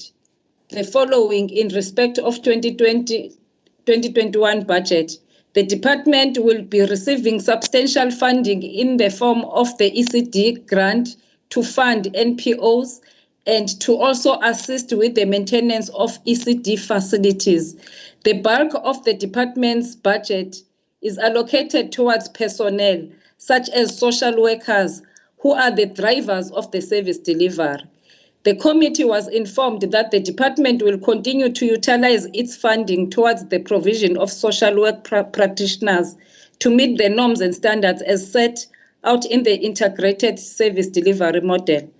the following in respect of 2020-2021 budget. The department will be receiving substantial funding in the form of the ECD grant to fund NPOs and to also assist with the maintenance of ECD facilities. The bulk of the department's budget is allocated towards personnel, such as social workers, who are the drivers of the service delivery. The committee was informed that the department will continue to utilize its funding towards the provision of social work practitioners to meet the norms and standards as set out in the integrated service delivery model.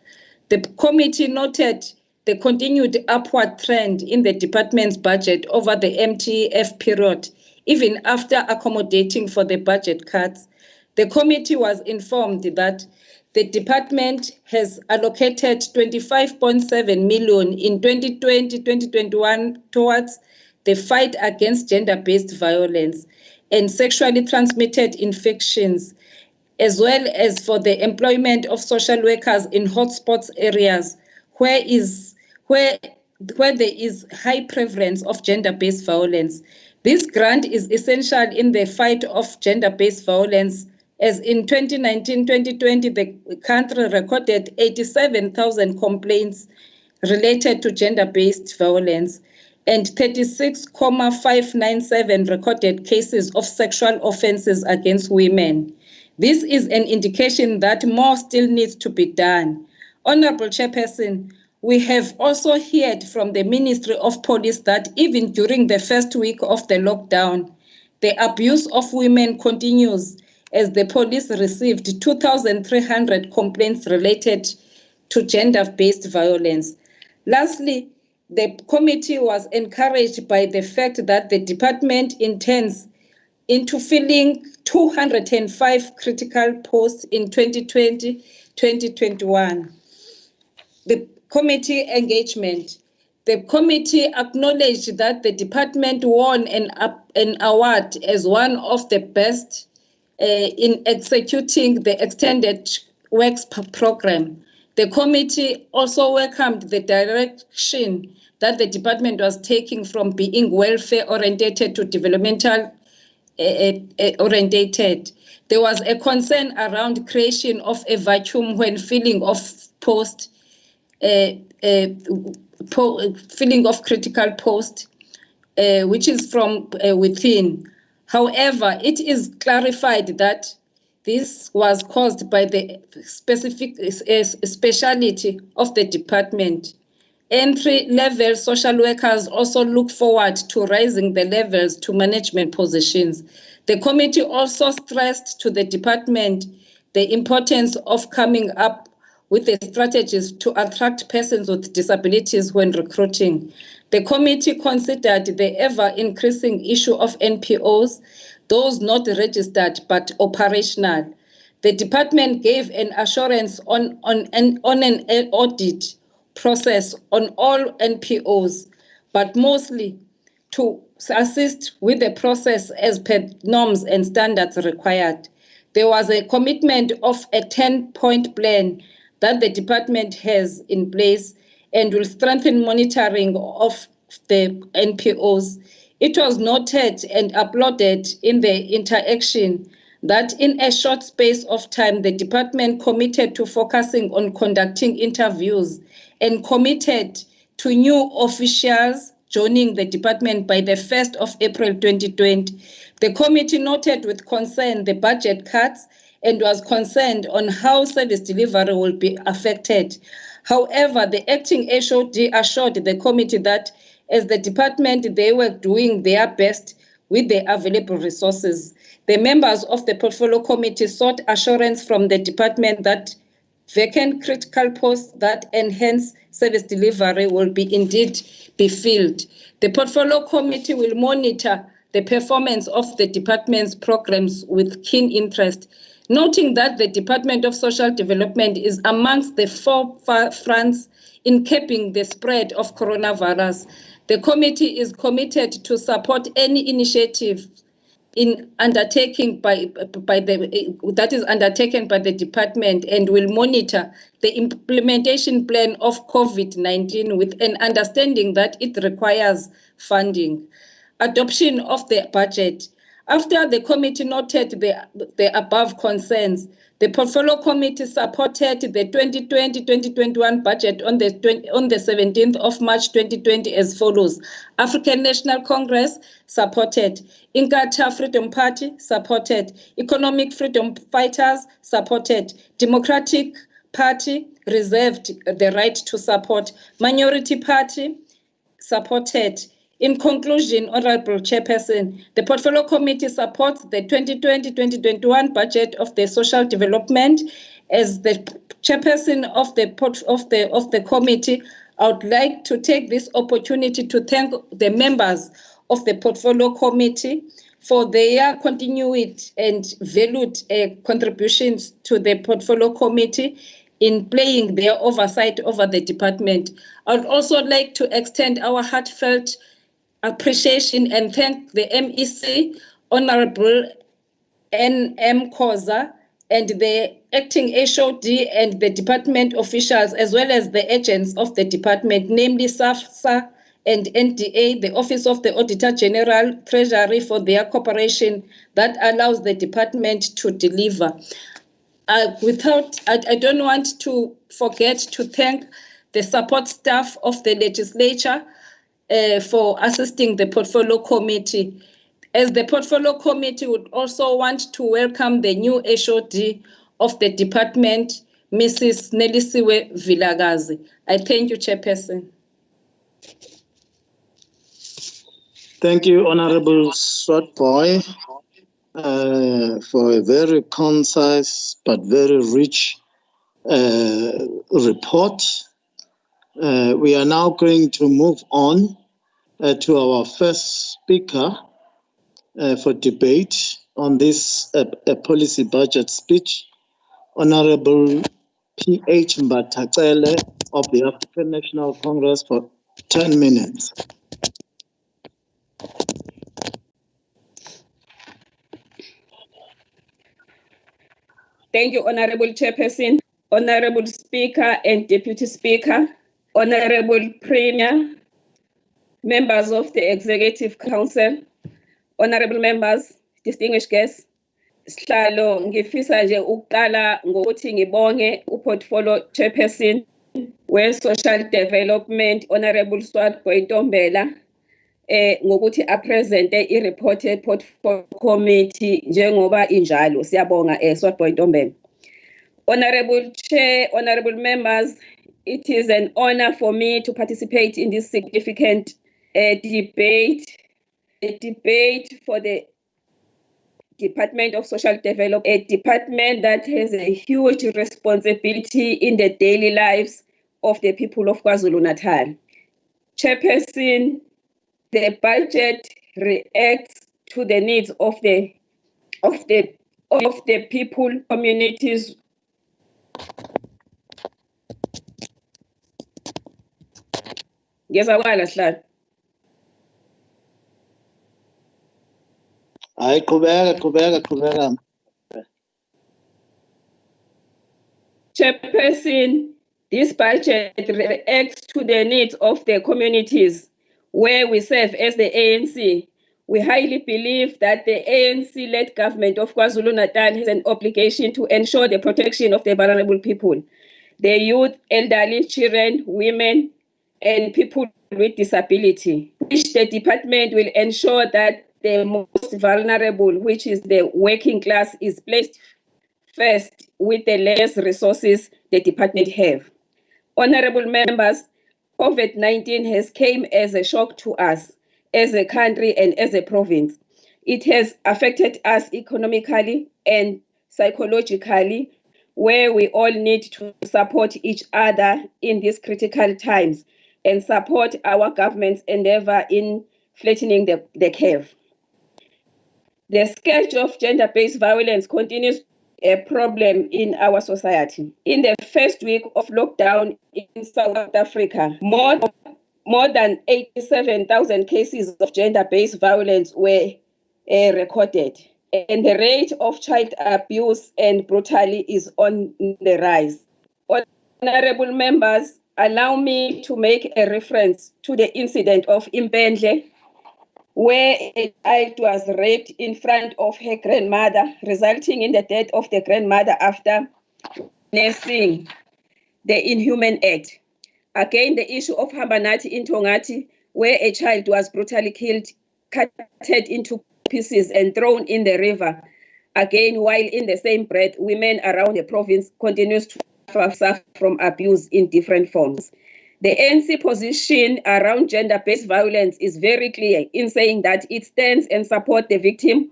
The committee noted the continued upward trend in the department's budget over the MTEF period, even after accommodating for the budget cuts. The committee was informed that the department has allocated 25.7 million in 2020-2021 towards the fight against gender-based violence and sexually transmitted infections, as well as for the employment of social workers in hotspots areas where there is high prevalence of gender-based violence. This grant is essential in the fight of gender-based violence, as in 2019-2020, the country recorded 87,000 complaints related to gender-based violence and 36,597 recorded cases of sexual offenses against women. This is an indication that more still needs to be done. Honorable Chairperson, we have also heard from the Ministry of Police that even during the first week of the lockdown, the abuse of women continues, as the police received 2,300 complaints related to gender-based violence. Lastly, the committee was encouraged by the fact that the department intends into filling 205 critical posts in 2020-2021. The committee engagement. The committee acknowledged that the department won an award as one of the best in executing the extended works program. The committee also welcomed the direction that the department was taking from being welfare-oriented to developmental orientated. There was a concern around creation of a vacuum when filling of filling of critical post, which is from within. However, it is clarified that this was caused by the specific speciality of the department. Entry-level social workers also look forward to raising the levels to management positions. The committee also stressed to the department the importance of coming up with the strategies to attract persons with disabilities when recruiting. The committee considered the ever-increasing issue of NPOs, those not registered but operational. The department gave an assurance on an audit process on all NPOs, but mostly to assist with the process as per norms and standards required. There was a commitment of a 10-point plan that the department has in place and will strengthen monitoring of the NPOs. It was noted and uploaded in the interaction that in a short space of time, the department committed to focusing on conducting interviews and committed to new officials joining the department by the 1st of April 2020. The committee noted with concern the budget cuts and was concerned on how service delivery will be affected. However, the acting HOD assured the committee that as the department, they were doing their best with the available resources. The members of the portfolio committee sought assurance from the department that vacant critical posts that enhance service delivery will be indeed be filled. The portfolio committee will monitor the performance of the department's programs with keen interest, noting that the Department of Social Development is amongst the forefronts in capping the spread of coronavirus. The committee is committed to support any initiative undertaken by the department and will monitor the implementation plan of COVID-19 with an understanding that it requires funding. Adoption of the budget. After the committee noted the above concerns, the portfolio committee supported the 2020-2021 budget on the 17th of March 2020 as follows. African National Congress supported. Inkatha Freedom Party supported. Economic Freedom Fighters supported. Democratic Party reserved the right to support. Minority Party supported. In conclusion, Honorable Chairperson, the Portfolio Committee supports the 2020-2021 budget of the Social Development. As the Chairperson of the committee, I would like to take this opportunity to thank the members of the Portfolio Committee for their continued and valued contributions to the Portfolio Committee in playing their oversight over the department. I would also like to extend our heartfelt appreciation and thank the MEC, Honorable N.M. Khoza, and the acting HOD and the department officials, as well as the agents of the department, namely SAFSA and NDA, the Office of the Auditor General, Treasury, for their cooperation that allows the department to deliver. I don't want to forget to thank the support staff of the legislature for assisting the Portfolio Committee. As the Portfolio Committee would also want to welcome the new HOD of the department, Mrs. Nelisiwe Vilakazi. I thank you, Chairperson. Thank you, Honorable Swatboy, for a very concise but very rich report. We are now going to move on to our first speaker for debate on this policy budget speech, Honorable P.H. Mbatacele of the African National Congress for 10 minutes. Thank you, Honorable Chairperson, Honorable Speaker and Deputy Speaker, Honorable Premier, members of the Executive Council, honorable members, distinguished guests. Sihlalo ngifisa nje ukuqala ngokuthi ngibonge uPortfolio Chairperson we-Social Development, Honorable Swatboy Ntombela, ngokuthi apresente i-report ye-Portfolio Committee njengoba injalo. Siyabonga Swatboy Ntombela. Honorable Chair, honorable members, it is an honor for me to participate in this significant debate for the Department of Social Development, a department that has a huge responsibility in the daily lives of the people of KwaZulu-Natal. Chairperson, the budget reacts to the needs of the people, communities Ngiyazwakala Sihlalo. Hayi qhubeka. Chairperson, this budget reacts to the needs of the communities where we serve as the ANC. We highly believe that the ANC-led government of KwaZulu-Natal has an obligation to ensure the protection of the vulnerable people, the youth, elderly, children, women, and people with disability, which the department will ensure that the most vulnerable, which is the working class, is placed first with the less resources the department have. Honorable members, COVID-19 has come as a shock to us as a country and as a province. It has affected us economically and psychologically, where we all need to support each other in these critical times and support our government's endeavor in flattening the curve. The scourge of gender-based violence continues a problem in our society. In the first week of lockdown in South Africa, more than 87,000 cases of gender-based violence were recorded. And the rate of child abuse and brutality is on the rise. Honorable members, allow me to make a reference to the incident of Impendle, where a child was raped in front of her grandmother, resulting in the death of the grandmother after nursing the inhuman act. Again, the issue of Hambanati in Tongati, where a child was brutally killed, cut into pieces and thrown in the river. Again, while in the same breath, women around the province continues to suffer from abuse in different forms. The ANC position around gender-based violence is very clear in saying that it stands and supports the victim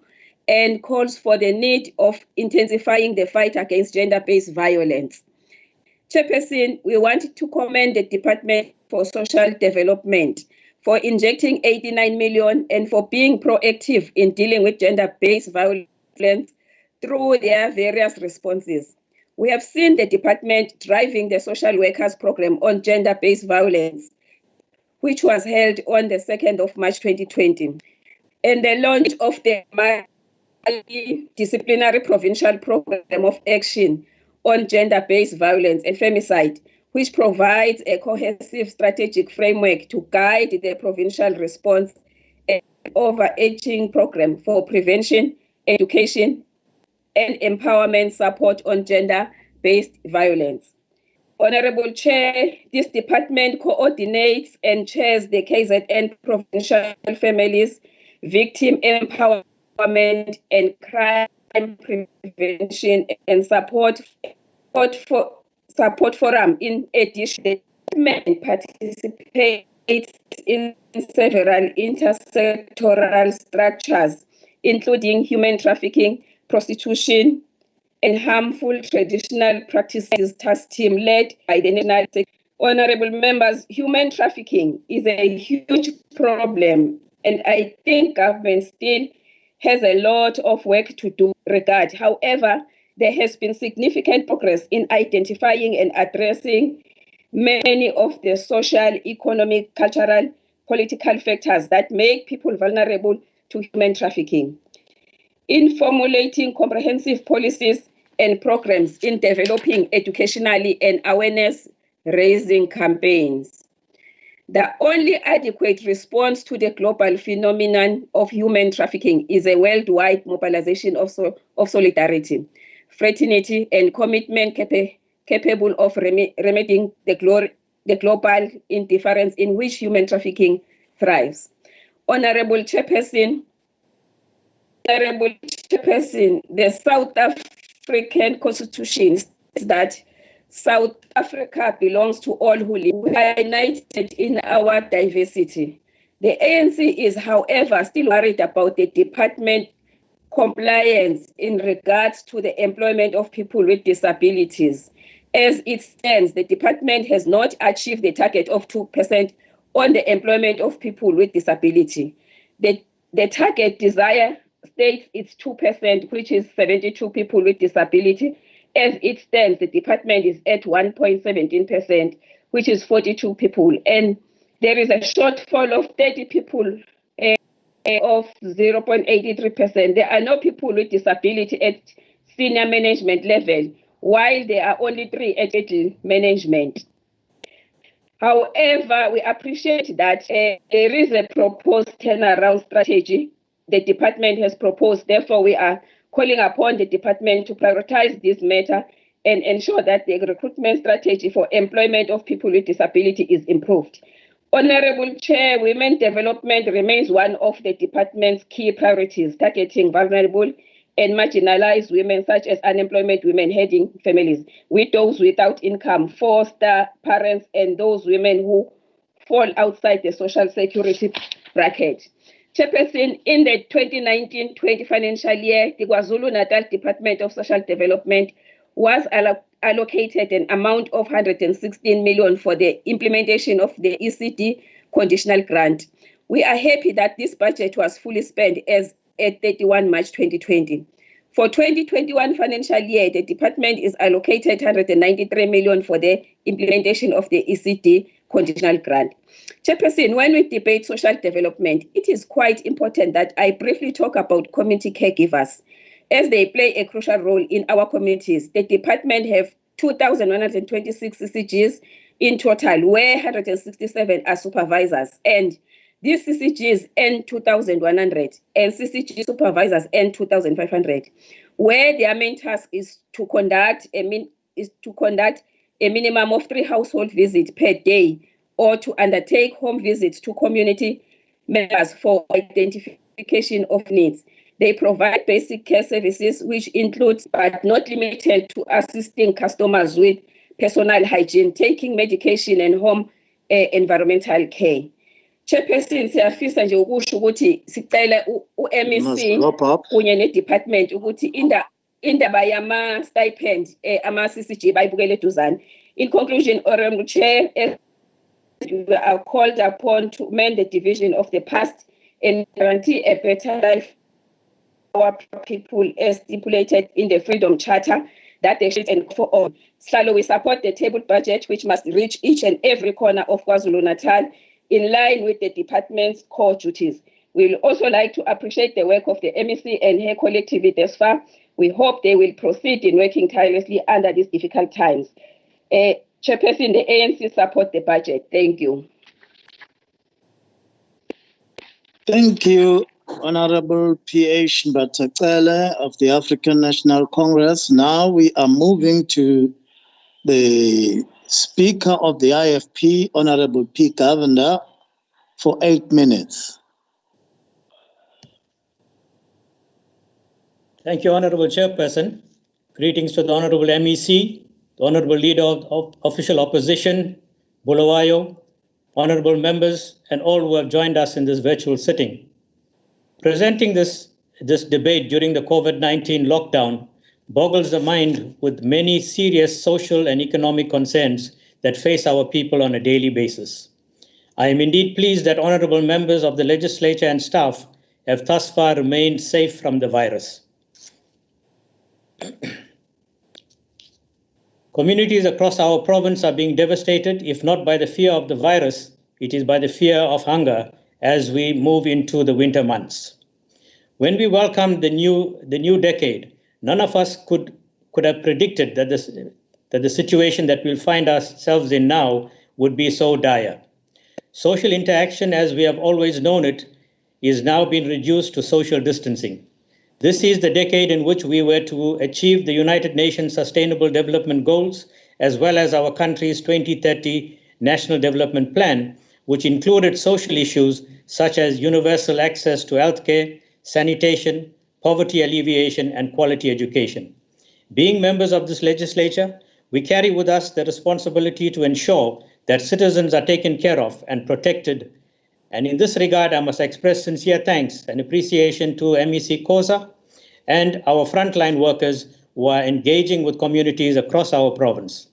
and calls for the need of intensifying the fight against gender-based violence. Chairperson, we want to commend the Department for Social Development for injecting 89 million and for being proactive in dealing with gender-based violence through their various responses. We have seen the department driving the social workers program on gender-based violence, which was held on the 2nd of March 2020, and the launch of the disciplinary provincial program of action on gender-based violence and femicide, which provides a cohesive strategic framework to guide the provincial response and overarching program for prevention, education, and empowerment support on gender-based violence. Honorable Chair, this department coordinates and chairs the KZN Provincial Families, Victim Empowerment and Crime Prevention and Support Forum. In addition, the department participates in several intersectoral structures, including human trafficking, prostitution, and harmful traditional practices task team led by the National Secretary. Honorable members, human trafficking is a huge problem, and I think government still has a lot of work to do in regard. However, there has been significant progress in identifying and addressing many of the social, economic, cultural, political factors that make people vulnerable to human trafficking. In formulating comprehensive policies and programs in developing educationally and awareness-raising campaigns. The only adequate response to the global phenomenon of human trafficking is a worldwide mobilization of solidarity, fraternity, and commitment capable of remedying the global indifference in which human trafficking thrives. Honorable Chairperson, the South African Constitution says that South Africa belongs to all who live. We are united in our diversity. The ANC is, however, still worried about the department compliance in regards to the employment of people with disabilities. As it stands, the department has not achieved the target of 2% on the employment of people with disability. The target desire states it's 2%, which is 72 people with disability. As it stands, the department is at 1.17%, which is 42 people. And there is a shortfall of 30 people of 0.83%. There are no people with disability at senior management level, while there are only 3 at middle management. However, we appreciate that there is a proposed turnaround strategy the department has proposed. Therefore, we are calling upon the department to prioritize this matter and ensure that the recruitment strategy for employment of people with disability is improved. Honorable Chair, women development remains one of the department's key priorities, targeting vulnerable and marginalized women such as unemployment women heading families, widows without income, foster parents, and those women who fall outside the social security bracket. Chairperson, in the 2019-20 financial year, the KwaZulu-Natal Department of Social Development was allocated an amount of 116 million for the implementation of the ECD conditional grant. We are happy that this budget was fully spent as at 31 March 2020. For 2021 financial year, the department is allocated 193 million for the implementation of the ECD conditional grant. Chairperson, when we debate social development, it is quite important that I briefly talk about community caregivers, as they play a crucial role in our communities. The department have 2,126 CCGs in total, where 167 are supervisors, and these CCGs earn 2,100 and CCG supervisors earn 2,500, where their main task is to conduct a minimum of 3 household visits per day, or to undertake home visits to community members for identification of needs. They provide basic care services, which includes but not limited to assisting customers with personal hygiene, taking medication, and home environmental care. Chairperson, siyafisa nje ukusho ukuthi sicela u-MEC kunye ne-department ukuthi indaba yama-stipend ama-CCG bayibukele eduzane. In conclusion, Honorable Chair, we are called upon to amend the division of the past and guarantee a better life for our people as stipulated in the Freedom Charter that they should and for all. So we support the table budget, which must reach each and every corner of KwaZulu-Natal in line with the department's core duties. We will also like to appreciate the work of the MEC and her collectively thus far. We hope they will proceed in working tirelessly under these difficult times. Chairperson, the ANC support the budget. Thank you. Thank you, Honorable P.H. Mbatacele of the African National Congress. Now we are moving to the Speaker of the IFP, Honorable P. Governor, for 8 minutes. Thank you, Honorable Chairperson. Greetings to the Honorable MEC, the Honorable Leader of Official Opposition, Bulawayo, Honorable members, and all who have joined us in this virtual sitting. Presenting this debate during the COVID-19 lockdown boggles the mind with many serious social and economic concerns that face our people on a daily basis. I am indeed pleased that honorable members of the legislature and staff have thus far remained safe from the virus. Communities across our province are being devastated, if not by the fear of the virus, it is by the fear of hunger as we move into the winter months. When we welcomed the new decade, none of us could have predicted that the situation that we'll find ourselves in now would be so dire. Social interaction, as we have always known it, is now being reduced to social distancing. This is the decade in which we were to achieve the United Nations Sustainable Development Goals, as well as our country's 2030 National Development Plan, which included social issues such as universal access to healthcare, sanitation, poverty alleviation, and quality education. Being members of this legislature, we carry with us the responsibility to ensure that citizens are taken care of and protected. And in this regard, I must express sincere thanks and appreciation to MEC Khoza and our frontline workers who are engaging with communities across our province.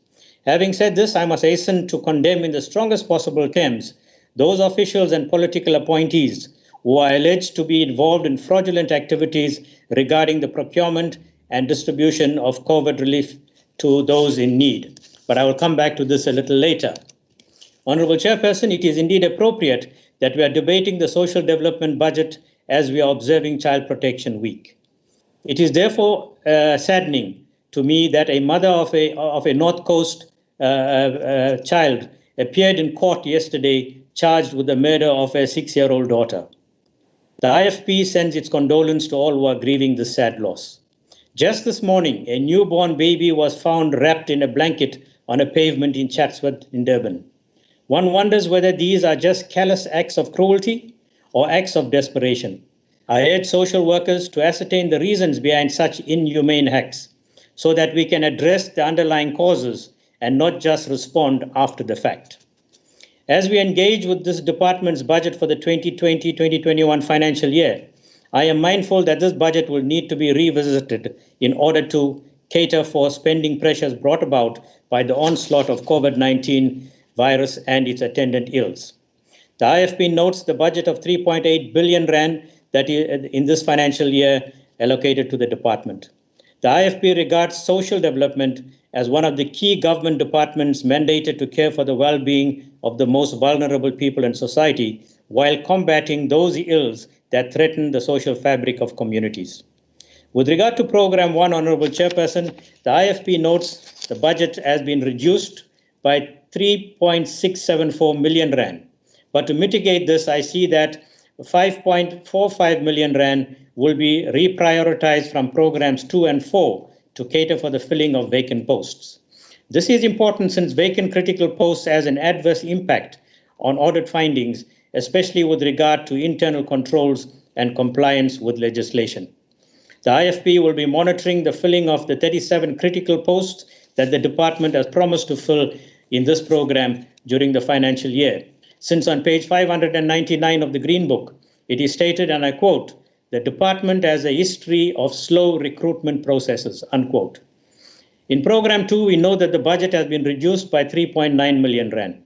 Having said this, I must hasten to condemn in the strongest possible terms those officials and political appointees who are alleged to be involved in fraudulent activities regarding the procurement and distribution of COVID relief to those in need. But I will come back to this a little later. Honourable Chairperson, it is indeed appropriate that we are debating the social development budget as we are observing Child Protection Week. It is therefore saddening to me that a mother of a North Coast child appeared in court yesterday charged with the murder of a 6-year-old daughter. The IFP sends its condolence to all who are grieving this sad loss. Just this morning, a newborn baby was found wrapped in a blanket on a pavement in Chatsworth in Durban. One wonders whether these are just callous acts of cruelty or acts of desperation. I urge social workers to ascertain the reasons behind such inhumane acts so that we can address the underlying causes and not just respond after the fact. As we engage with this department's budget for the 2020-2021 financial year, I am mindful that this budget will need to be revisited in order to cater for spending pressures brought about by the onslaught of COVID-19 virus and its attendant ills. The IFP notes the budget of 3.8 billion rand that is in this financial year allocated to the department. The IFP regards social development as one of the key government departments mandated to care for the well-being of the most vulnerable people in society while combating those ills that threaten the social fabric of communities. With regard to Program 1, Honourable Chairperson, the IFP notes the budget has been reduced by 3.674 million rand. But to mitigate this, I see that 5.45 million rand will be reprioritized from programs 2 and 4 to cater for the filling of vacant posts. This is important since vacant critical posts has an adverse impact on audit findings, especially with regard to internal controls and compliance with legislation. The IFP will be monitoring the filling of the 37 critical posts that the department has promised to fill in this program during the financial year. Since on page 599 of the Green Book, it is stated, and I quote, "The department has a history of slow recruitment processes," unquote. In Program 2, we know that the budget has been reduced by 3.9 million rand.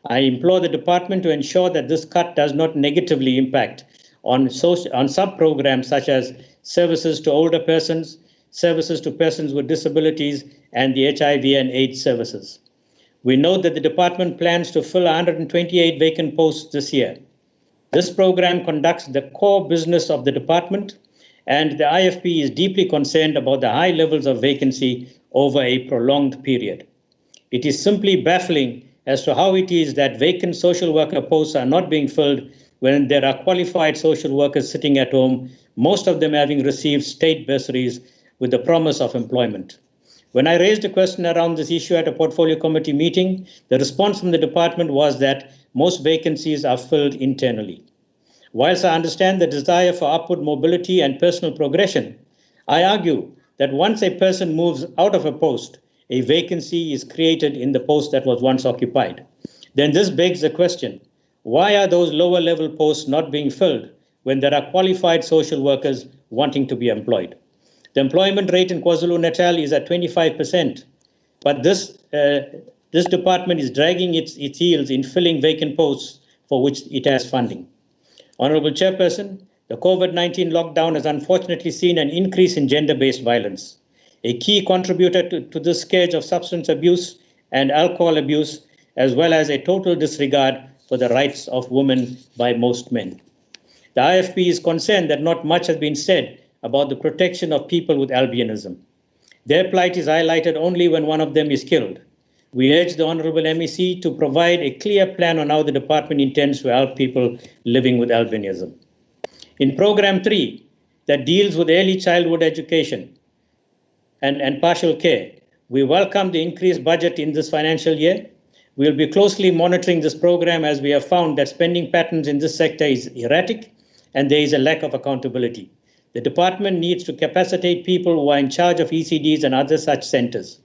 I implore the department to ensure that this cut does not negatively impact on sub-programs such as services to older persons, services to persons with disabilities, and the HIV and AIDS services. We note that the department plans to fill 128 vacant posts this year. This program conducts the core business of the department, and the IFP is deeply concerned about the high levels of vacancy over a prolonged period. It is simply baffling as to how it is that vacant social worker posts are not being filled when there are qualified social workers sitting at home, most of them having received state bursaries with the promise of employment. When I raised a question around this issue at a portfolio committee meeting, the response from the department was that most vacancies are filled internally. Whilst I understand the desire for upward mobility and personal progression, I argue that once a person moves out of a post, a vacancy is created in the post that was once occupied. Then this begs the question, why are those lower level posts not being filled when there are qualified social workers wanting to be employed? The employment rate in KwaZulu-Natal is at 25%, but this department is dragging its heels in filling vacant posts for which it has funding. Honourable Chairperson, the COVID-19 lockdown has unfortunately seen an increase in gender-based violence. A key contributor to this scourge of substance abuse and alcohol abuse, as well as a total disregard for the rights of women by most men. The IFP is concerned that not much has been said about the protection of people with albinism. Their plight is highlighted only when one of them is killed. We urge the Honourable MEC to provide a clear plan on how the department intends to help people living with albinism. In Program 3, that deals with early childhood education and partial care, we welcome the increased budget in this financial year. We will be closely monitoring this program as we have found that spending patterns in this sector is erratic and there is a lack of accountability. The department needs to capacitate people who are in charge of ECDs and other such centers.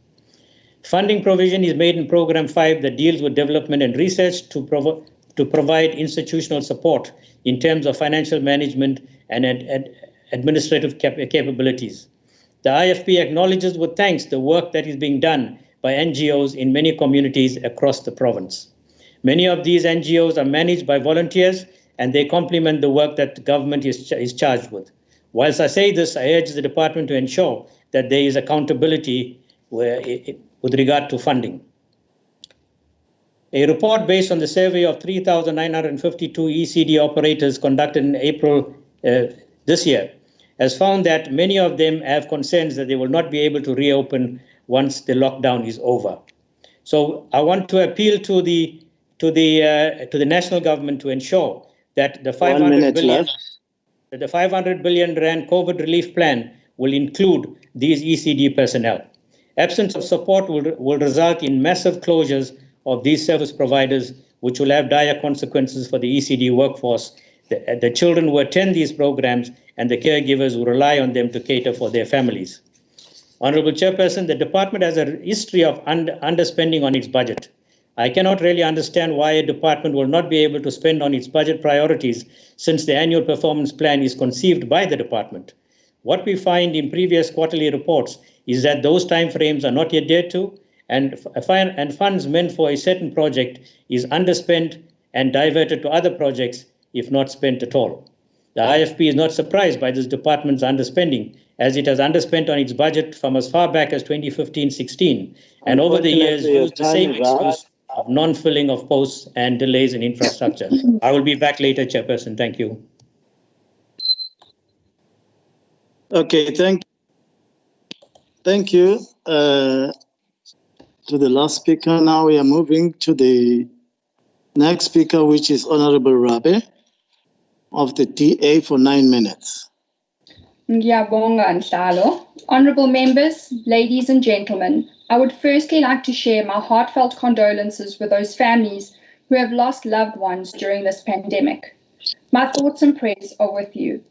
Funding provision is made in Program 5 that deals with development and research to provide institutional support in terms of financial management and administrative capabilities. The IFP acknowledges with thanks the work that is being done by NGOs in many communities across the province. Many of these NGOs are managed by volunteers and they complement the work that the government is charged with. Whilst I say this, I urge the department to ensure that there is accountability with regard to funding. A report based on the survey of 3,952 ECD operators conducted in April this year has found that many of them have concerns that they will not be able to reopen once the lockdown is over. So I want to appeal to the national government to ensure that the 500 billion rand COVID relief plan will include these ECD personnel. Absence of support will result in massive closures of these service providers, which will have dire consequences for the ECD workforce, the children who attend these programs, and the caregivers who rely on them to cater for their families. Honorable Chairperson, the department has a history of underspending on its budget. I cannot really understand why a department will not be able to spend on its budget priorities since the annual performance plan is conceived by the department. What we find in previous quarterly reports is that those timeframes are not yet adhered to, and funds meant for a certain project is underspent and diverted to other projects if not spent at all. The IFP is not surprised by this department's underspending, as it has underspent on its budget from as far back as 2015-16, and over the years used the same excuse of non-filling of posts and delays in infrastructure. I will be back later, Chairperson. Thank you. Okay, thank you to the last speaker. Now we are moving to the next speaker, which is Honorable Rabe of the DA for 9 minutes. Ngiyabonga Nhlalo. Honourable members, ladies and gentlemen, I would firstly like to share my heartfelt condolences with those families who have lost loved ones during this pandemic. My thoughts and prayers are with you.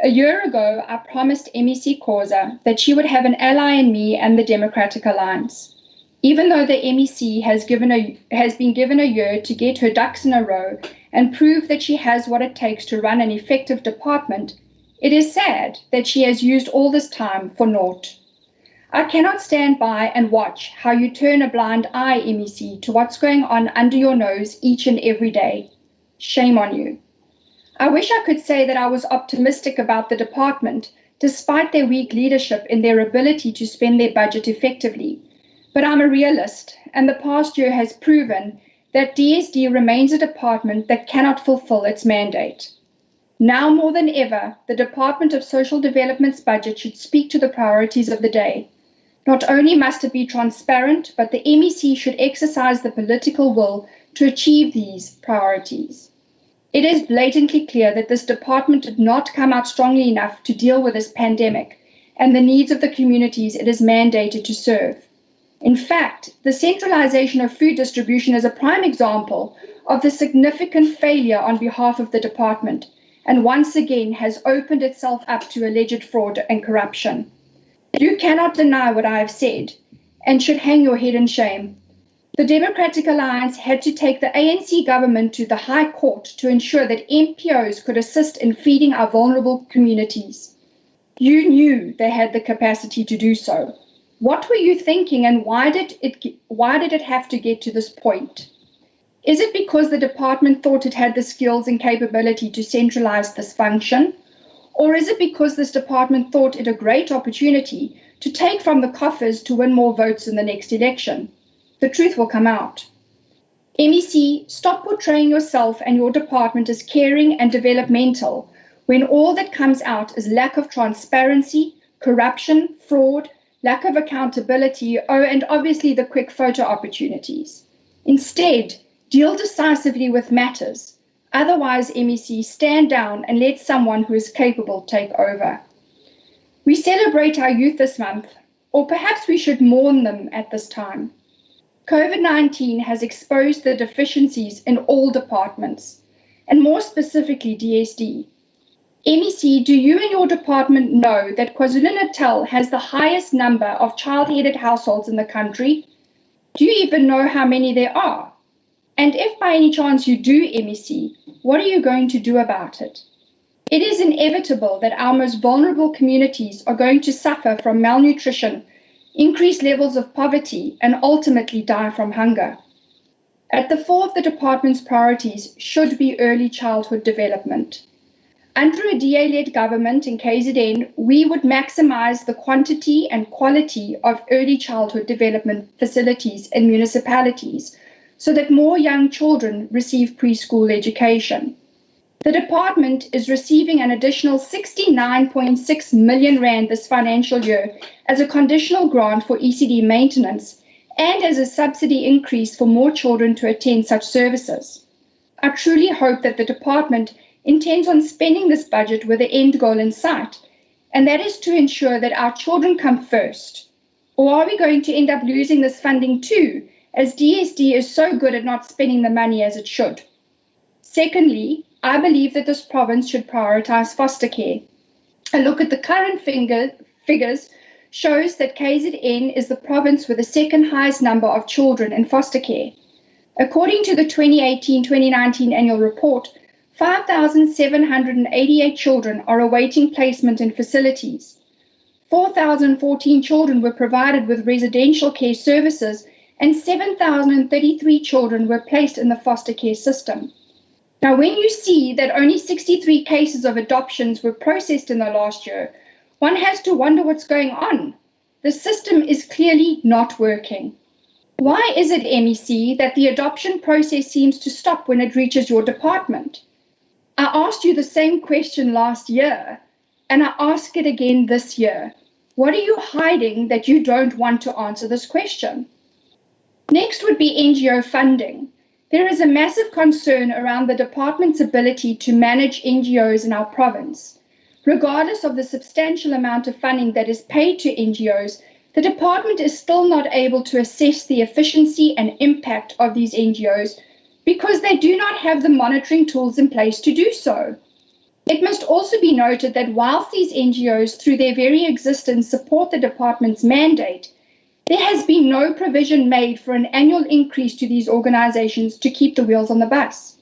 A year ago, I promised MEC Khoza that she would have an ally in me and the Democratic Alliance. Even though the MEC has been given a year to get her ducks in a row and prove that she has what it takes to run an effective department, it is sad that she has used all this time for naught. I cannot stand by and watch how you turn a blind eye, MEC, to what's going on under your nose each and every day. Shame on you. I wish I could say that I was optimistic about the department, despite their weak leadership in their ability to spend their budget effectively. But I'm a realist, and the past year has proven that DSD remains a department that cannot fulfill its mandate. Now more than ever, the Department of Social Development's budget should speak to the priorities of the day. Not only must it be transparent, but the MEC should exercise the political will to achieve these priorities. It is blatantly clear that this department did not come out strongly enough to deal with this pandemic and the needs of the communities it is mandated to serve. In fact, the centralization of food distribution is a prime example of the significant failure on behalf of the department, and once again has opened itself up to alleged fraud and corruption. You cannot deny what I have said, and should hang your head in shame. The Democratic Alliance had to take the ANC government to the High Court to ensure that MPOs could assist in feeding our vulnerable communities. You knew they had the capacity to do so. What were you thinking, and why did it have to get to this point? Is it because the department thought it had the skills and capability to centralize this function? Or is it because this department thought it a great opportunity to take from the coffers to win more votes in the next election? The truth will come out. MEC, stop portraying yourself and your department as caring and developmental when all that comes out is lack of transparency, corruption, fraud, lack of accountability, and obviously the quick photo opportunities. Instead, deal decisively with matters. Otherwise, MEC, stand down and let someone who is capable take over. We celebrate our youth this month, or perhaps we should mourn them at this time. COVID-19 has exposed the deficiencies in all departments, and more specifically DSD. MEC, do you and your department know that KwaZulu-Natal has the highest number of child-headed households in the country? Do you even know how many there are? And if by any chance you do, MEC, what are you going to do about it? It is inevitable that our most vulnerable communities are going to suffer from malnutrition, increased levels of poverty, and ultimately die from hunger. At the fore of the department's priorities should be early childhood development. Under a DA-led government in KZN, we would maximize the quantity and quality of early childhood development facilities in municipalities so that more young children receive preschool education. The department is receiving an additional 69.6 million rand this financial year as a conditional grant for ECD maintenance and as a subsidy increase for more children to attend such services. I truly hope that the department intends on spending this budget with the end goal in sight, and that is to ensure that our children come first. Or are we going to end up losing this funding too, as DSD is so good at not spending the money as it should? Secondly, I believe that this province should prioritise foster care. A look at the current figures shows that KZN is the province with the second highest number of children in foster care. According to the 2018-2019 annual report, 5,788 children are awaiting placement in facilities. 4,014 children were provided with residential care services and 7,033 children were placed in the foster care system. Now, when you see that only 63 cases of adoptions were processed in the last year, one has to wonder what's going on. The system is clearly not working. Why is it, MEC, that the adoption process seems to stop when it reaches your department? I asked you the same question last year, and I ask it again this year. What are you hiding that you don't want to answer this question? Next would be NGO funding. There is a massive concern around the department's ability to manage NGOs in our province. Regardless of the substantial amount of funding that is paid to NGOs, the department is still not able to assess the efficiency and impact of these NGOs because they do not have the monitoring tools in place to do so. It must also be noted that whilst these NGOs, through their very existence, support the department's mandate, there has been no provision made for an annual increase to these organizations to keep the wheels on the bus.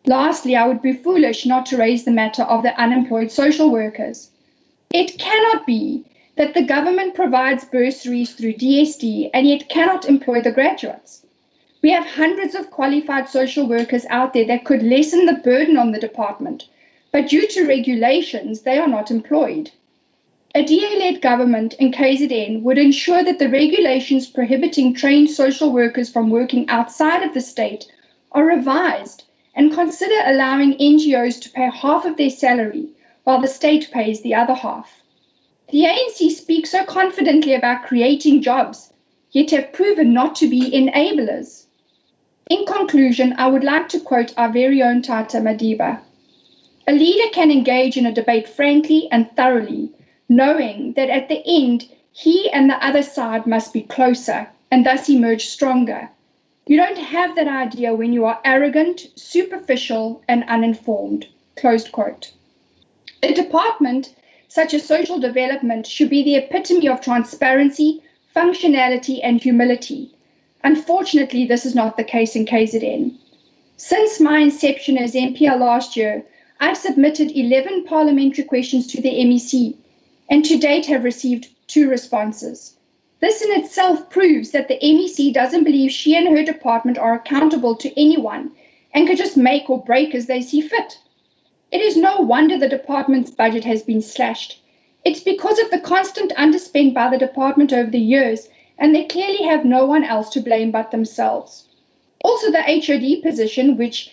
Lastly, I would be foolish not to raise the matter of the unemployed social workers. It cannot be that the government provides bursaries through DSD and yet cannot employ the graduates. We have hundreds of qualified social workers out there that could lessen the burden on the department, but due to regulations, they are not employed. A DA-led government in KZN would ensure that the regulations prohibiting trained social workers from working outside of the state are revised and consider allowing NGOs to pay half of their salary while the state pays the other half. The ANC speaks so confidently about creating jobs, yet have proven not to be enablers. In conclusion, I would like to quote our very own Tata Madiba. A leader can engage in a debate frankly and thoroughly, knowing that at the end, he and the other side must be closer and thus emerge stronger. You don't have that idea when you are arrogant, superficial, and uninformed. Closed quote. A department such as social development should be the epitome of transparency, functionality, and humility. Unfortunately, this is not the case in KZN. Since my inception as MPL last year, I've submitted 11 parliamentary questions to the MEC, and to date have received 2 responses. This in itself proves that the MEC doesn't believe she and her department are accountable to anyone and can just make or break as they see fit. It is no wonder the department's budget has been slashed. It's because of the constant underspend by the department over the years, and they clearly have no one else to blame but themselves. Also, the HOD position, which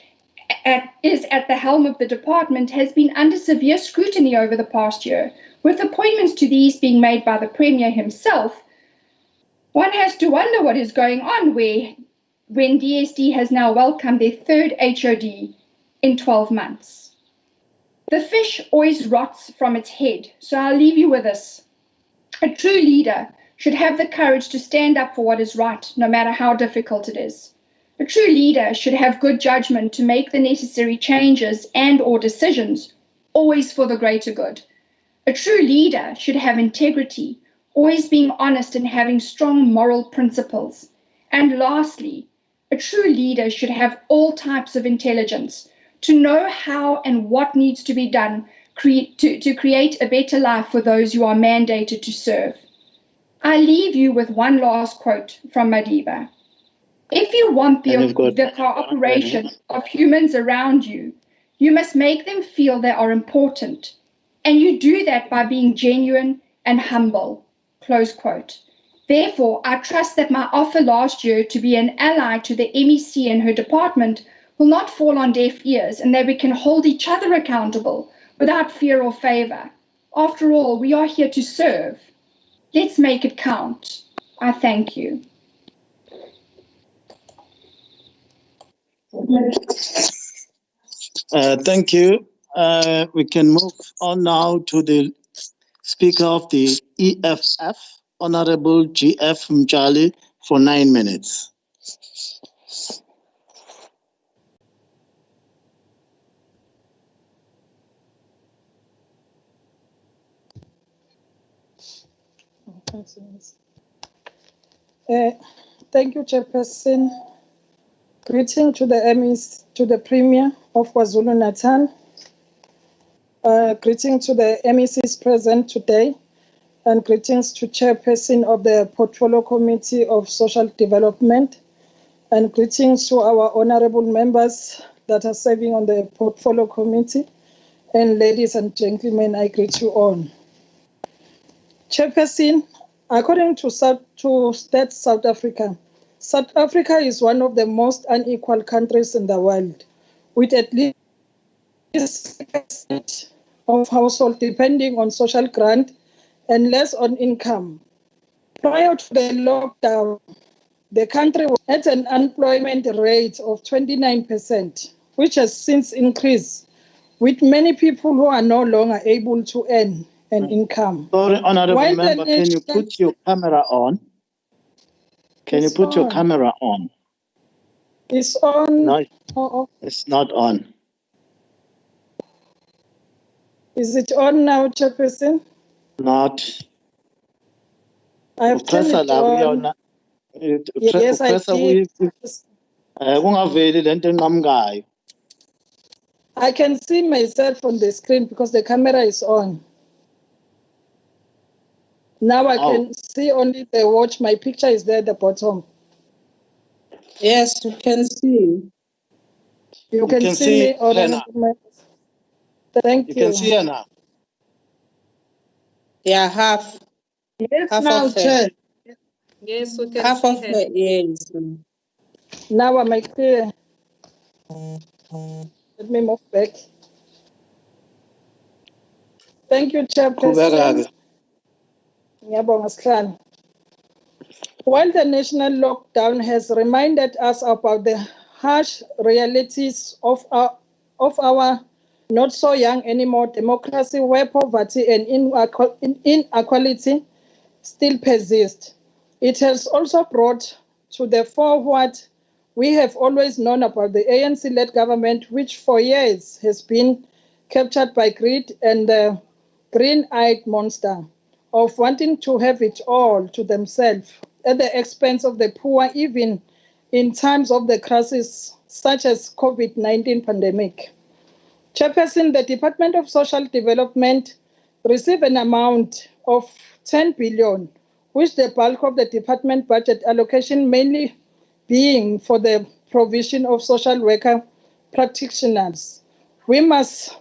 is at the helm of the department, has been under severe scrutiny over the past year, with appointments to these being made by the Premier himself. One has to wonder what is going on when DSD has now welcomed their 3rd HOD in 12 months. The fish always rots from its head, so I'll leave you with this. A true leader should have the courage to stand up for what is right, no matter how difficult it is. A true leader should have good judgment to make the necessary changes and/or decisions, always for the greater good. A true leader should have integrity, always being honest and having strong moral principles. And lastly, a true leader should have all types of intelligence to know how and what needs to be done to create a better life for those you are mandated to serve. I leave you with one last quote from Madiba. If you want the cooperation of humans around you, you must make them feel they are important. And you do that by being genuine and humble. Close quote. Therefore, I trust that my offer last year to be an ally to the MEC and her department will not fall on deaf ears and that we can hold each other accountable without fear or favor. After all, we are here to serve. Let's make it count. I thank you. Thank you. We can move on now to the Speaker of the EFF, Honorable GF Mjali, for 9 minutes. Thank you, Chairperson. Greeting to the MEC, to the Premier of KwaZulu-Natal. Greeting to the MECs present today, and greetings to Chairperson of the Portfolio Committee of Social Development, and greetings to our honorable members that are serving on the Portfolio Committee, and ladies and gentlemen, I greet you all. Chairperson, according to Stats South Africa, South Africa is one of the most unequal countries in the world, with at least 6% of households depending on social grant and less on income. Prior to the lockdown, the country was at an unemployment rate of 29%, which has since increased, with many people who are no longer able to earn an income. Sorry, Honorable Member, can you put your camera on? Can you put your camera on? It's on. No, it's not on. Is it on now, Chairperson? Not. I have turned it on. Yes, I did. I can see myself on the screen because the camera is on. Now I can see only the watch. My picture is there at the bottom. Yes, you can see. You can see me. Thank you. You can see her now. Yeah, half. Yes, half now, of her. Chair. Yes, we can Half see of her. her, yes. Now am I clear? Let me move back. Thank you, Chairperson. Ngiyabonga, Sihlalo. While the national lockdown has reminded us about the harsh realities of our not so young anymore democracy, where poverty and inequality still persist, it has also brought to the fore what we have always known about the ANC-led government, which for years has been captured by greed and the green-eyed monster of wanting to have it all to themselves at the expense of the poor, even in times of the crisis such as COVID-19 pandemic. Chairperson, the Department of Social Development received an amount of 10 billion, which the bulk of the department budget allocation mainly being for the provision of social worker practitioners. We must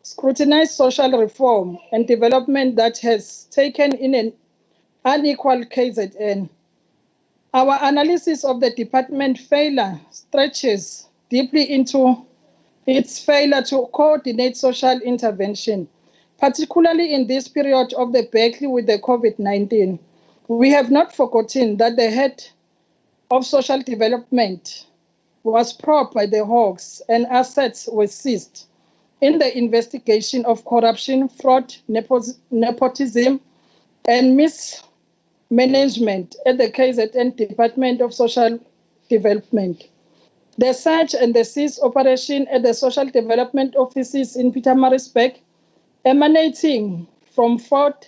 scrutinize social reform and development that has taken in an unequal KZN. Our analysis of the department failure stretches deeply into its failure to coordinate social intervention, particularly in this period of the battle with the COVID-19. We have not forgotten that the head of social development was probed by the Hawks and assets were seized in the investigation of corruption, fraud, nepotism, and mismanagement at the KZN Department of Social Development. The search and the seize operation at the social development offices in Pietermaritzburg, emanating from fraud,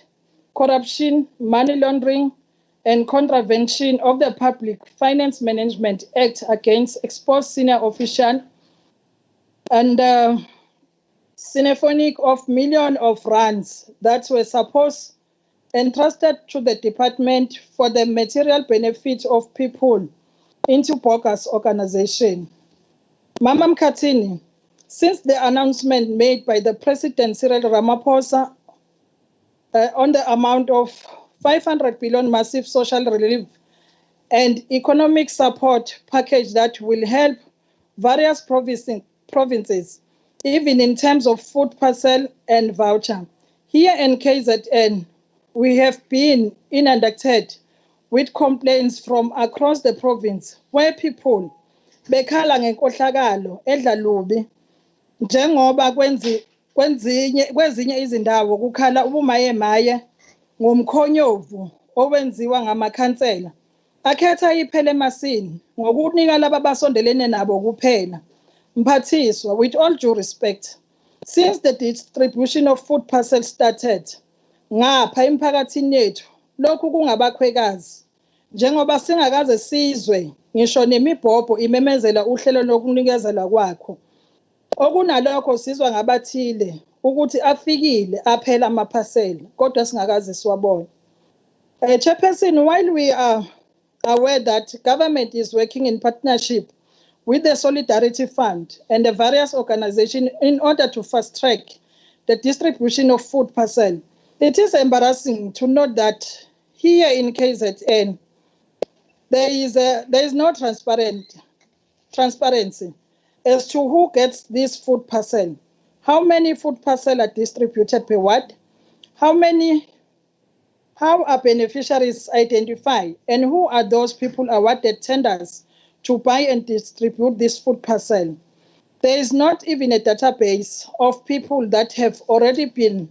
corruption, money laundering, and contravention of the Public Finance Management Act against exposed senior officials, and symphonic of millions of rands that were supposed entrusted to the department for the material benefit of people into bogus organization. Mama Mkhatini, since the announcement made by the President Cyril Ramaphosa on the amount of 500 billion massive social relief and economic support package that will help various provinces, even in terms of food parcel and voucher. Here in KZN, we have been inundated with complaints from across the province where people bekhala ngenkohlakalo edla lubi njengoba kwezinye izindawo kukhala ubumayemaye ngomkhonyovu owenziwa ngamakhansela akhetha iphele emasini ngokunika laba basondelene nabo kuphela. Mphathiswa, with all due respect, since the distribution of food parcels started ngapha emphakathini yethu lokhu kungabakhwekazi njengoba singakaze sizwe ngisho nemibhobho imemezela uhlelo lokunikezelwa kwakho. Okunalokho sizwa ngabathile ukuthi afikile aphela amaphasela kodwa singakaze siwabone. Chairperson, while we are aware that government is working in partnership with the Solidarity Fund and the various organizations in order to fast track the distribution of food parcel, it is embarrassing to note that here in KZN, there is no transparency as to who gets this food parcel. How many food parcels are distributed per ward? How are beneficiaries identified? And who are those people awarded tenders to buy and distribute this food parcel? There is not even a database of people that have already been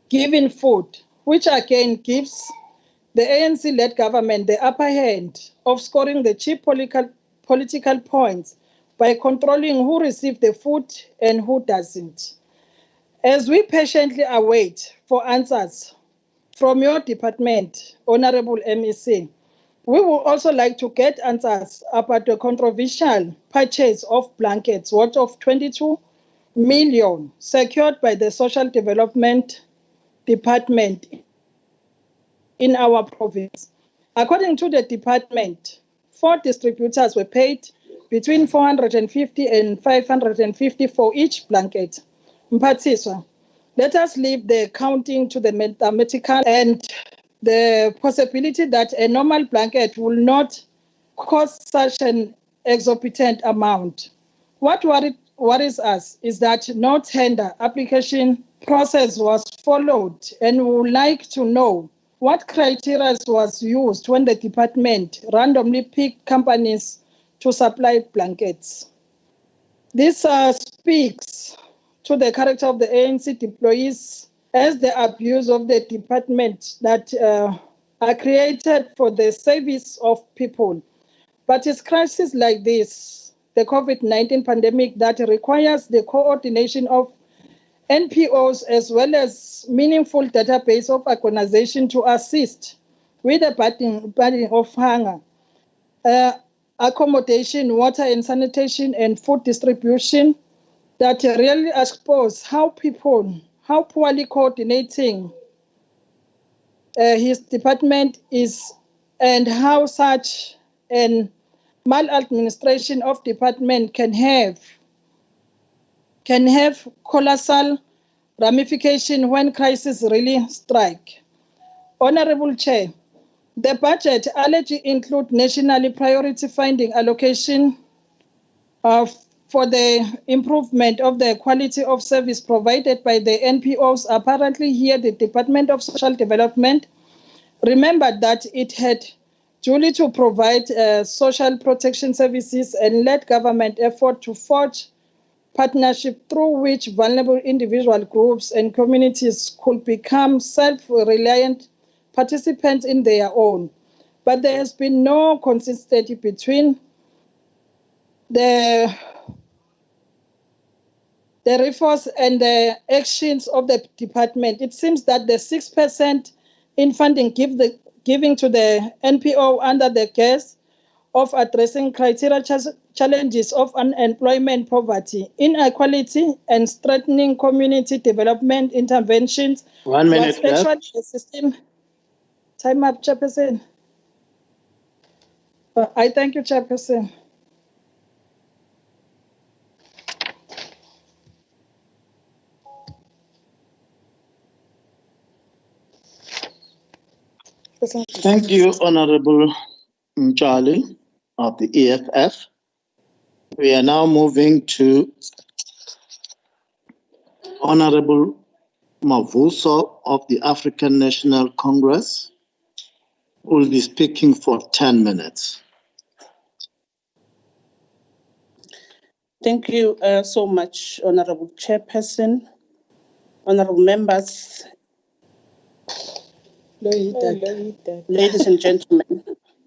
given food, which again gives the ANC-led government the upper hand of scoring the cheap political points by controlling who received the food and who doesn't. As we patiently await for answers from your department, Honorable MEC, we would also like to get answers about the controversial purchase of blankets worth of 22 million secured by the Social Development Department in our province. According to the department, 4 distributors were paid between 450 and 550 for each blanket. Mphathiswa, let us leave the counting to the mathematical and the possibility that a normal blanket will not cost such an exorbitant amount. What worries us is that no tender application process was followed, and we would like to know what criteria was used when the department randomly picked companies to supply blankets. This speaks to the character of the ANC employees as the abuse of the department that are created for the service of people. But it's crisis like this, the COVID-19 pandemic, that requires the coordination of NPOs as well as meaningful database of organization to assist with the burden of hunger, accommodation, water and sanitation, and food distribution that really expose how poorly coordinating his department is, and how such an maladministration of department can have colossal ramification when crisis really strike. Honorable Chair, the budget allegedly include nationally priority funding allocation for the improvement of the quality of service provided by the NPOs. Apparently here the Department of Social Development remembered that it had duly to provide social protection services and led government effort to forge partnership through which vulnerable individual groups and communities could become self-reliant participants in their own. But there has been no consistency between the reforms and the actions of the department. It seems that the 6% in funding giving to the NPO under the guise of addressing criteria challenges of unemployment, poverty, inequality, and strengthening community development interventions. 1 minute was actually a system. Time up, Chairperson. I thank you, Chairperson. Thank you, Honorable Mjali of the EFF. We are now moving to Honorable Mavuso of the African National Congress, who will be speaking for 10 minutes. Thank you so much, Honorable Chairperson, honorable members, ladies and gentlemen.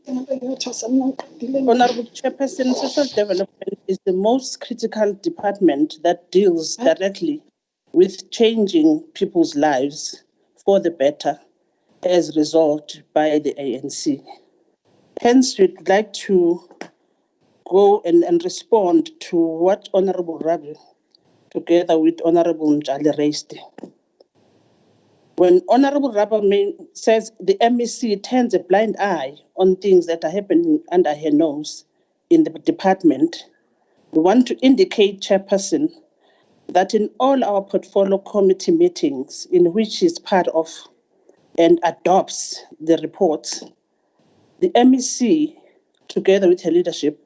Honorable Chairperson, social development is the most critical department that deals directly with changing people's lives for the better as resolved by the ANC. Hence, we'd like to go and respond to what Honorable Rabi, together with Honorable Mjali, raised. When Honorable Rabi says the MEC turns a blind eye on things that are happening under her nose in the department, we want to indicate, Chairperson, that in all our portfolio committee meetings in which she's part of and adopts the reports, the MEC, together with her leadership,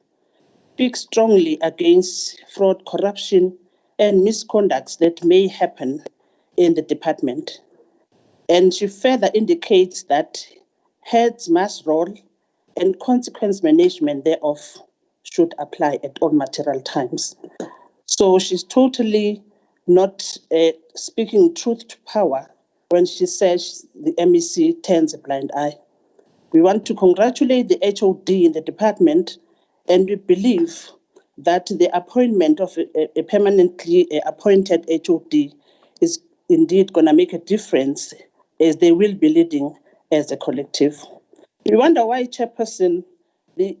speaks strongly against fraud, corruption, and misconducts that may happen in the department. And she further indicates that heads must roll and consequence management thereof should apply at all material times. So she's totally not speaking truth to power when she says the MEC turns a blind eye. We want to congratulate the HOD in the department, and we believe that the appointment of a permanently appointed HOD is indeed going to make a difference, as they will be leading as a collective. We wonder why, Chairperson, the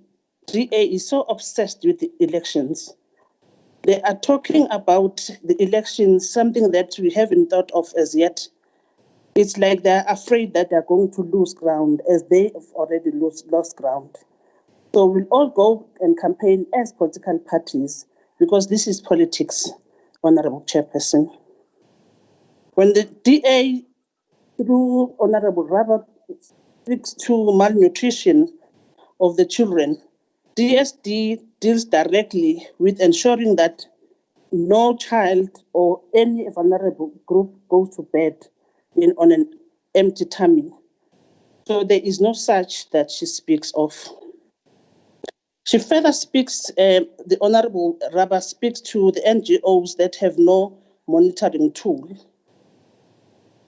DA is so obsessed with the elections. They are talking about the elections, something that we haven't thought of as yet. It's like they're afraid that they're going to lose ground, as they have already lost ground. So we'll all go and campaign as political parties, because this is politics, Honorable Chairperson. When the DA, through Honorable Robert, speaks to malnutrition of the children, DSD deals directly with ensuring that no child or any vulnerable group goes to bed on an empty tummy. So there is no such that she speaks of. She further speaks, the Honorable Rabba speaks to the NGOs that have no monitoring tool.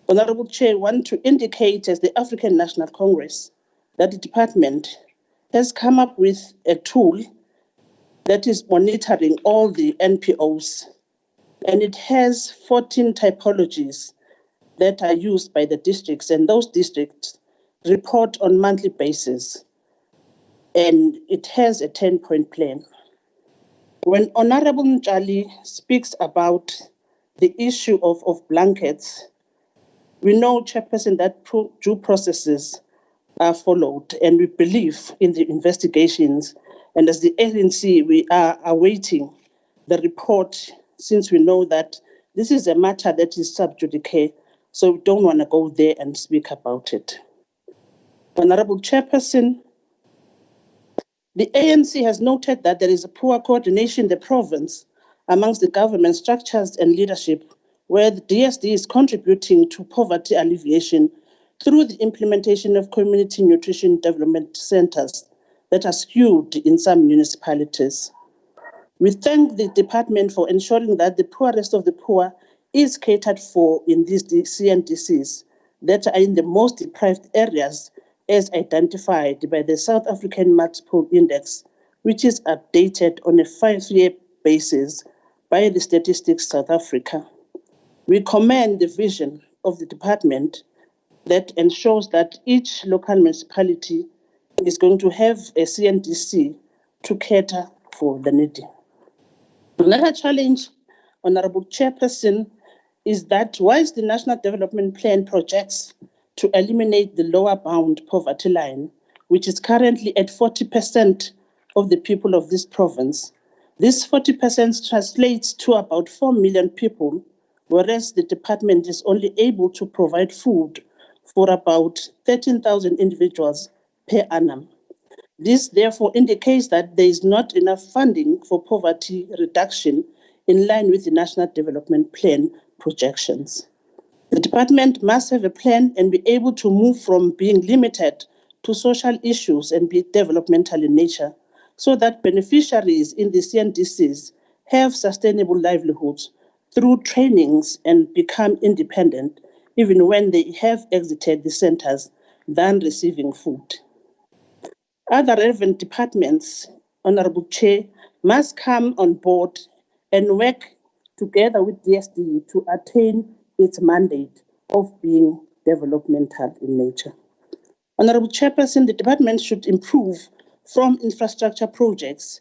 Honorable Chair, I want to indicate as the African National Congress that the department has come up with a tool that is monitoring all the NPOs, and it has 14 typologies that are used by the districts, and those districts report on monthly basis, and it has a 10-point plan. When Honorable Mjali speaks about the issue of blankets, we know, Chairperson, that due processes are followed, and we believe in the investigations. And as the ANC, we are awaiting the report, since we know that this is a matter that is sub judice, so we don't want to go there and speak about it. Honorable Chairperson, the ANC has noted that there is a poor coordination in the province amongst the government structures and leadership, where the DSD is contributing to poverty alleviation through the implementation of community nutrition development centers that are skewed in some municipalities. We thank the department for ensuring that the poorest of the poor is catered for in these CNDCs that are in the most deprived areas, as identified by the South African Multiple Index, which is updated on a 5-year basis by the Statistics South Africa. We commend the vision of the department that ensures that each local municipality is going to have a CNDC to cater for the needy. Another challenge, Honorable Chairperson, is that whilst the National Development Plan projects to eliminate the lower bound poverty line, which is currently at 40% of the people of this province, this 40% translates to about 4 million people, whereas the department is only able to provide food for about 13,000 individuals per annum. This therefore indicates that there is not enough funding for poverty reduction in line with the National Development Plan projections. The department must have a plan and be able to move from being limited to social issues and be developmental in nature, so that beneficiaries in the CNDCs have sustainable livelihoods through trainings and become independent, even when they have exited the centers, than receiving food. Other relevant departments, Honorable Chair, must come on board and work together with DSD to attain its mandate of being developmental in nature. Honorable Chairperson, the department should improve from infrastructure projects,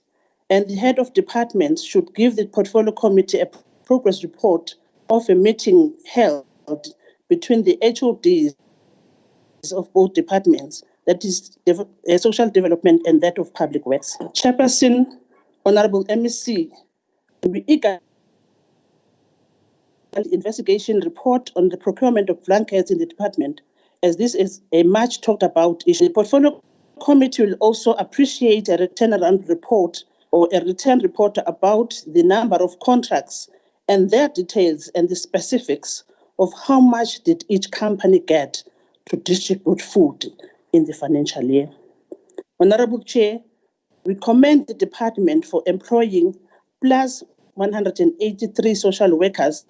and the head of department should give the portfolio committee a progress report of a meeting held between the HODs of both departments, that is social development and that of public works. Chairperson, Honorable MEC, we eager investigation report on the procurement of blankets in the department, as this is a much talked about issue. The portfolio committee will also appreciate a turnaround report or a return report about the number of contracts and their details and the specifics of how much did each company get to distribute food in the financial year. Honorable Chair, we commend the department for employing plus 183 social workers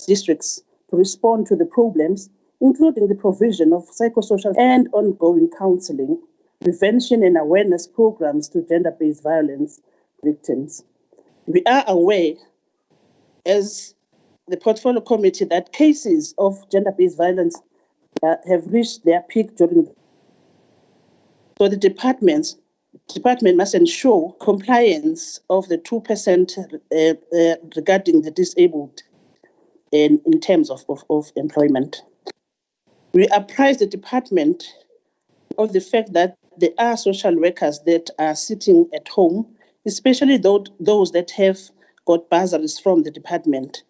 districts to respond to the problems, including the provision of psychosocial and ongoing counseling, prevention and awareness programs to gender-based violence victims. We are aware, as the portfolio committee, that cases of gender-based violence have reached their peak during. So the department must ensure compliance of the 2% regarding the disabled in terms of employment. We apprise the department of the fact that there are social workers that are sitting at home, especially those that have got bursaries from the department.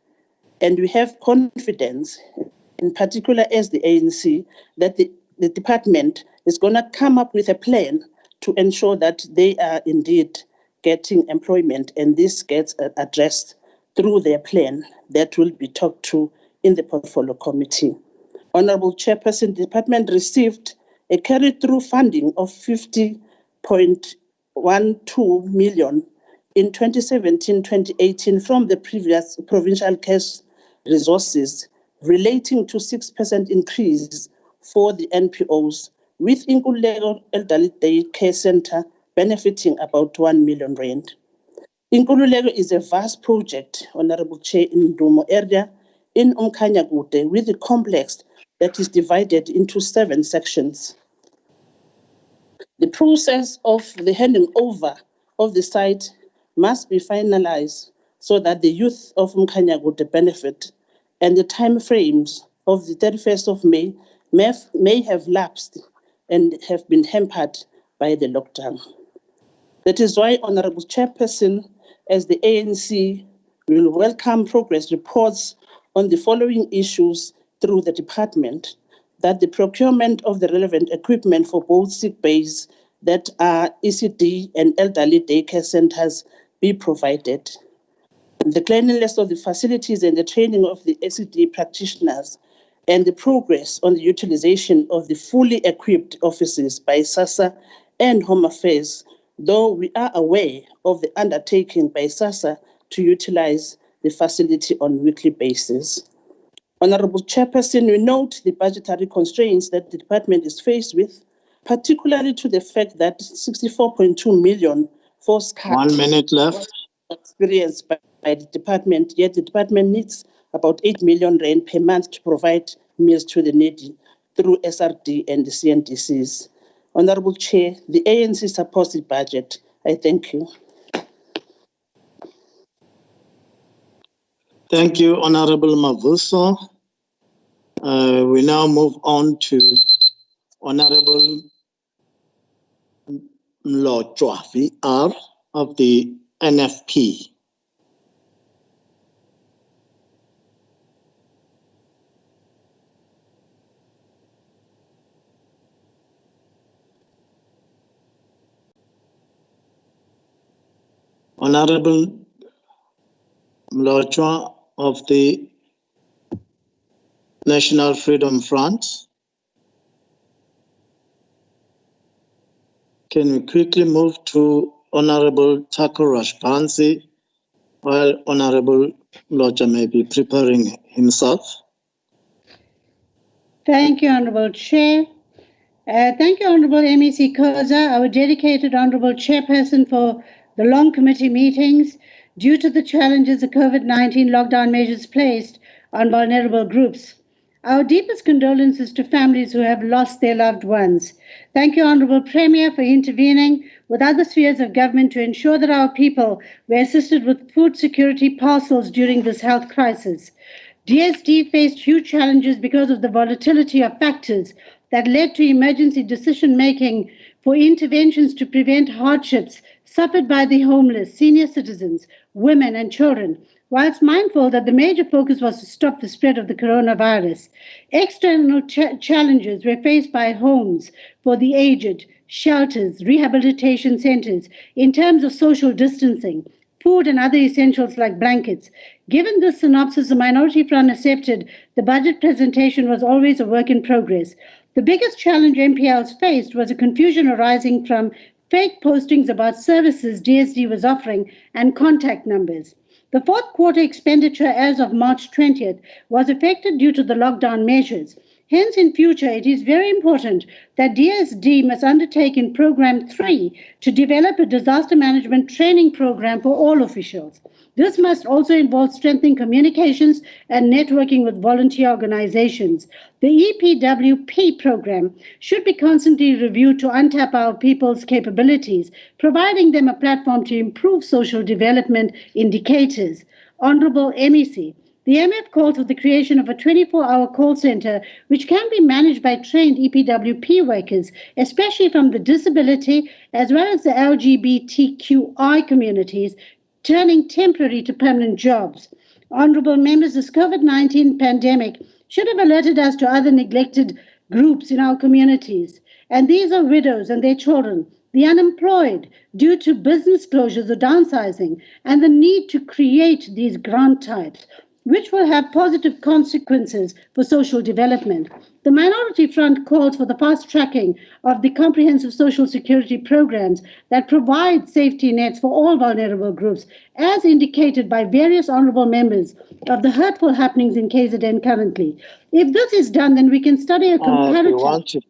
And we have confidence, in particular as the ANC, that the department is going to come up with a plan to ensure that they are indeed getting employment, and this gets addressed through their plan that will be talked to in the portfolio committee. Honorable Chairperson, the department received a carry-through funding of 50.12 million in 2017-2018 from the previous provincial cash resources relating to 6% increase for the NPOs, with Inkululeko Elderly Day Care Center benefiting about 1 million rand. Inkululeko is a vast project, Honorable Chair, in Ndumo area in Umkhanyakude, with a complex that is divided into 7 sections. The process of the handing over of the site must be finalized so that the youth of Umkhanyakude benefit, and the time frames of the 31st of May may have lapsed and have been hampered by the lockdown. That is why, Honorable Chairperson, as the ANC, will welcome progress reports on the following issues through the department: that the procurement of the relevant equipment for both sick bays that are ECD and elderly daycare centers be provided, the cleanliness of the facilities and the training of the ECD practitioners, and the progress on the utilization of the fully equipped offices by SASSA and Home Affairs, though we are aware of the undertaking by SASSA to utilize the facility on a weekly basis. Honorable Chairperson, we note the budgetary constraints that the department is faced with, particularly to the fact that 64.2 million force cuts 1 minute left experienced by the department, yet the department needs about 8 million rand per month to provide meals to the needy through SRD and the CNDCs. Honorable Chair, the ANC supports the budget. I thank you. Thank you, Honorable Mavuso. We now move on to Honorable Mlotshwa VR of the NFP. Honorable Mlotshwa of the National Freedom Front. Can we quickly move to Honorable Takurash Pansi while Honorable Mlotshwa may be preparing himself? Thank you, Honorable Chair. Thank you, Honorable MEC Khoza, our dedicated Honorable Chairperson for the long committee meetings. Due to the challenges the COVID-19 lockdown measures placed on vulnerable groups, our deepest condolences to families who have lost their loved ones. Thank you, Honorable Premier, for intervening with other spheres of government to ensure that our people were assisted with food security parcels during this health crisis. DSD faced huge challenges because of the volatility of factors that led to emergency decision-making for interventions to prevent hardships suffered by the homeless, senior citizens, women and children, whilst mindful that the major focus was to stop the spread of the coronavirus. External challenges were faced by homes for the aged, shelters, rehabilitation centers, in terms of social distancing, food and other essentials like blankets. Given this synopsis, the Minority Front accepted the budget presentation was always a work in progress. The biggest challenge MPLs faced was a confusion arising from fake postings about services DSD was offering and contact numbers. The fourth quarter expenditure as of March 20th was affected due to the lockdown measures. Hence, in future, it is very important that DSD must undertake in Program 3 to develop a disaster management training program for all officials. This must also involve strengthening communications and networking with volunteer organizations. The EPWP program should be constantly reviewed to untap our people's capabilities, providing them a platform to improve social development indicators. Honorable MEC, the MF called for the creation of a 24-hour call center which can be managed by trained EPWP workers, especially from the disability as well as the LGBTQI communities, turning temporary to permanent jobs. Honorable members, this COVID-19 pandemic should have alerted us to other neglected groups in our communities, and these are widows and their children, the unemployed due to business closures or downsizing, and the need to create these grant types, which will have positive consequences for social development. The Minority Front calls for the fast tracking of the comprehensive social security programs that provide safety nets for all vulnerable groups, as indicated by various honorable members of the hurtful happenings in KZN currently. If this is done, then we can study a comparative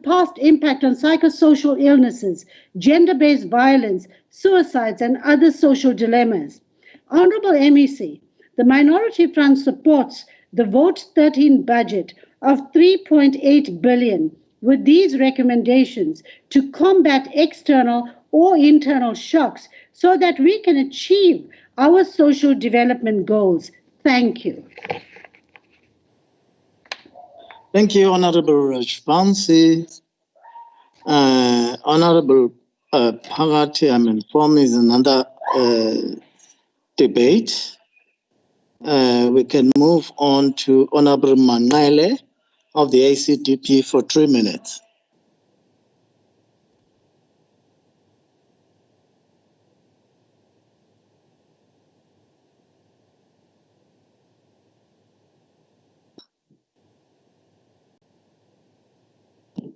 past impact on psychosocial illnesses, gender-based violence, suicides, and other social dilemmas. Honorable MEC, the Minority Front supports the Vote 13 budget of 3.8 billion with these recommendations to combat external or internal shocks so that we can achieve our social development goals. Thank you. Thank you, Honorable Rashpansi. Honorable Phakathi, I'm informed, is another debate. We can move on to Honorable Manale of the ACDP for 3 minutes.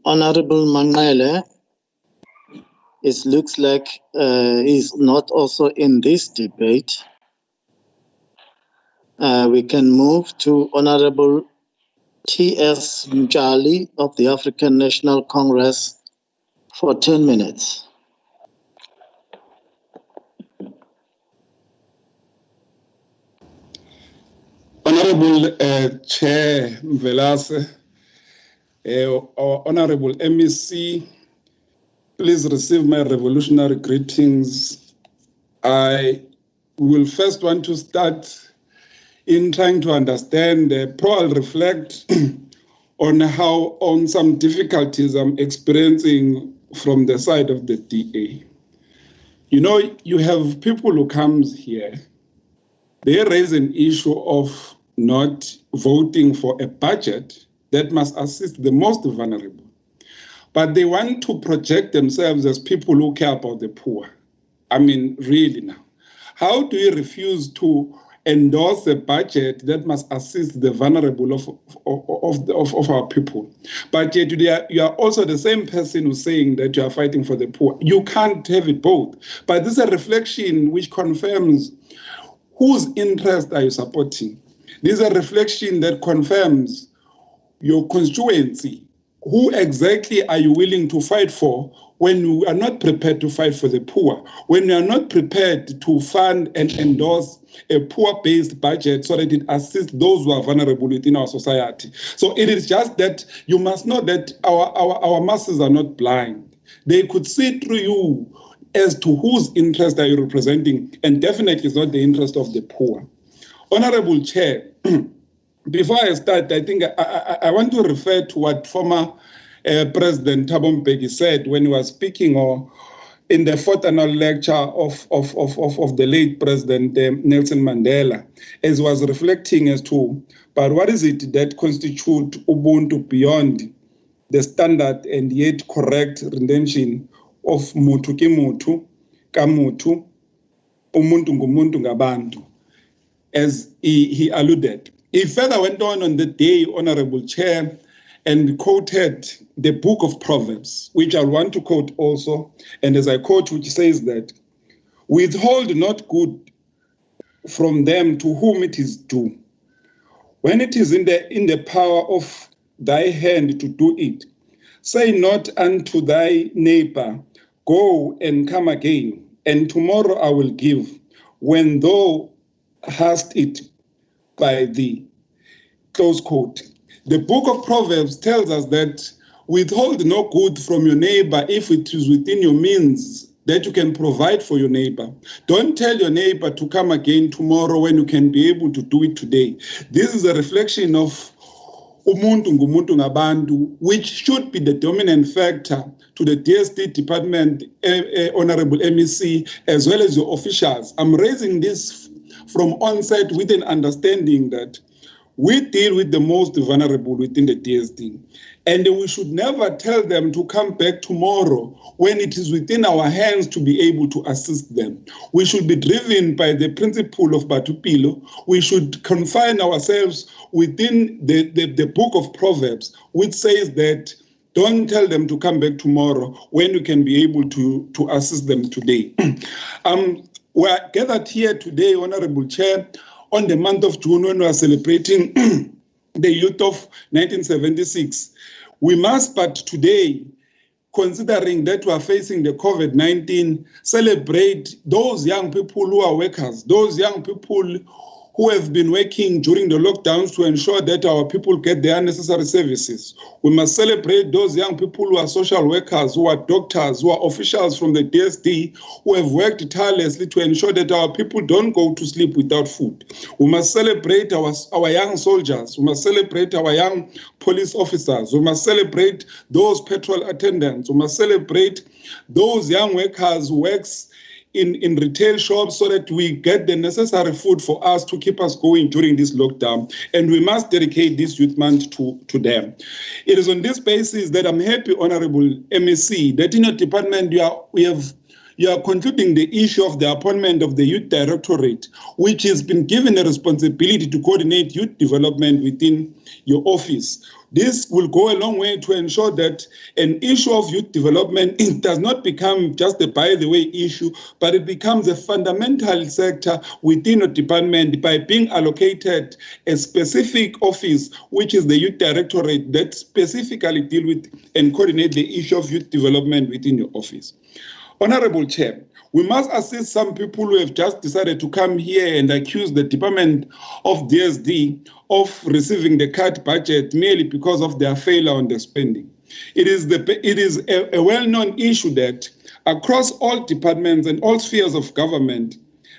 Honorable Manale, it looks like he's not also in this debate. We can move to Honorable T.S. Mjali of the African National Congress for 10 minutes. Honorable Chair Mvelase, Honorable MEC, please receive my revolutionary greetings. I will first want to start in trying to understand, I'll reflect on some difficulties I'm experiencing from the side of the DA. You know, you have people who comes here, they raise an issue of not voting for a budget that must assist the most vulnerable. but they want to project themselves as people who care about the poor. I mean, really now. How do you refuse to endorse a budget that must assist the vulnerable of our people? But yet you are also the same person who's saying that you are fighting for the poor. You can't have it both. But this is a reflection which confirms whose interest are you supporting. This is a reflection that confirms your constituency. Who exactly are you willing to fight for when you are not prepared to fight for the poor, when you are not prepared to fund and endorse a poor-based budget so that it assists those who are vulnerable within our society? So it is just that you must know that our masses are not blind. They could see through you as to whose interest are you representing, and definitely it's not the interest of the poor. Honorable Chair, before I start, I think I want to refer to what former President Thabo Mbeki said when he was speaking in the fourth annual lecture of the late President Nelson Mandela, as he was reflecting as to, but what is it that constitutes Ubuntu beyond the standard and yet correct rendition of mutu ki mutu, ka mutu, umuntu ngumuntu ngabantu, as he alluded. He further went on the day, Honorable Chair, and quoted the book of Proverbs, which I want to quote also, and as I quote, which says that, withhold not good from them to whom it is due. When it is in the power of thy hand to do it, say not unto thy neighbor, go and come again, and tomorrow I will give, when thou hast it by thee. Close quote. The book of Proverbs tells us that withhold no good from your neighbor if it is within your means that you can provide for your neighbor. Don't tell your neighbor to come again tomorrow when you can be able to do it today. This is a reflection of umuntu ngumuntu ngabantu, which should be the dominant factor to the DSD department, Honorable MEC, as well as your officials. I'm raising this from onset with an understanding that we deal with the most vulnerable within the DSD. And we should never tell them to come back tomorrow when it is within our hands to be able to assist them. We should be driven by the principle of Batupilo. We should confine ourselves within the book of Proverbs, which says that don't tell them to come back tomorrow when you can be able to assist them today. We are gathered here today, Honorable Chair, on the month of June when we are celebrating the youth of 1976. We must, but today, considering that we are facing the COVID-19, celebrate those young people who are workers, those young people who have been working during the lockdowns to ensure that our people get their necessary services. We must celebrate those young people who are social workers, who are doctors, who are officials from the DSD, who have worked tirelessly to ensure that our people don't go to sleep without food. We must celebrate our young soldiers. We must celebrate our young police officers. We must celebrate those petrol attendants. We must celebrate those young workers who work in retail shops so that we get the necessary food for us to keep us going during this lockdown. And we must dedicate this youth month to them. It is on this basis that I'm happy, Honorable MEC, that in your department you are concluding the issue of the appointment of the Youth Directorate, which has been given a responsibility to coordinate youth development within your office. This will go a long way to ensure that an issue of youth development does not become just a by-the-way issue, but it becomes a fundamental sector within a department by being allocated a specific office, which is the Youth Directorate, that specifically deal with and coordinate the issue of youth development within your office. Honorable Chair, we must assist some people who have just decided to come here and accuse the Department of DSD of receiving the cut budget merely because of their failure on the spending. It is a well-known issue that across all departments and all spheres of government,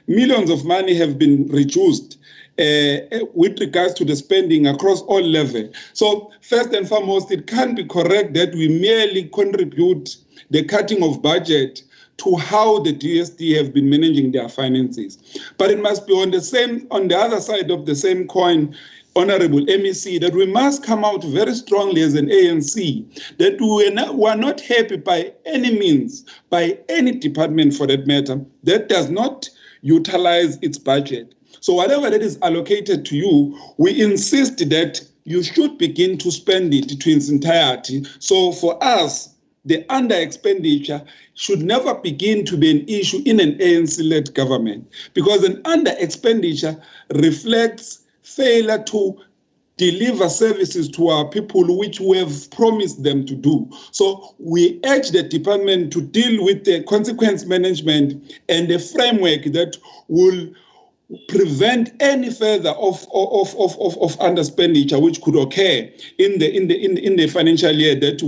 millions of money have been reduced with regards to the spending across all levels. So first and foremost, it can't be correct that we merely contribute the cutting of budget to how the DSD have been managing their finances. But it must be on the other side of the same coin, Honorable MEC, that we must come out very strongly as an ANC, that we are not happy by any means, by any department for that matter, that does not utilize its budget. So whatever that is allocated to you, we insist that you should begin to spend it to its entirety. So for us, the under expenditure should never begin to be an issue in an ANC-led government, because an under expenditure reflects failure to deliver services to our people which we have promised them to do. So we urge the department to deal with the consequence management and the framework that will prevent any further of underexpenditure which could occur in the financial year that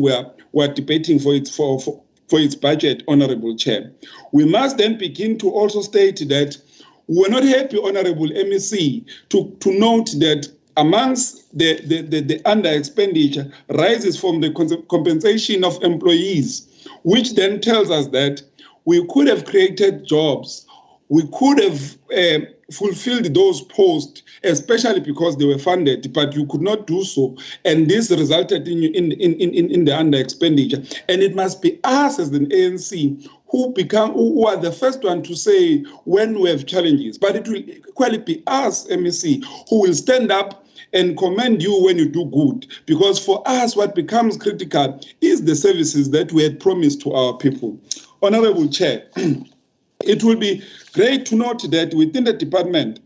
we're debating for its budget, Honorable Chair. We must then begin to also state that we're not happy, Honorable MEC, to note that amongst the under expenditure rises from the compensation of employees, which then tells us that we could have created jobs, we could have fulfilled those posts, especially because they were funded, but you could not do so, and this resulted in the under expenditure. And it must be us as an ANC who are the first one to say when we have challenges, but it will equally be us, MEC, who will stand up and commend you when you do good, because for us what becomes critical is the services that we had promised to our people. Honorable Chair, it will be great to note that within the department,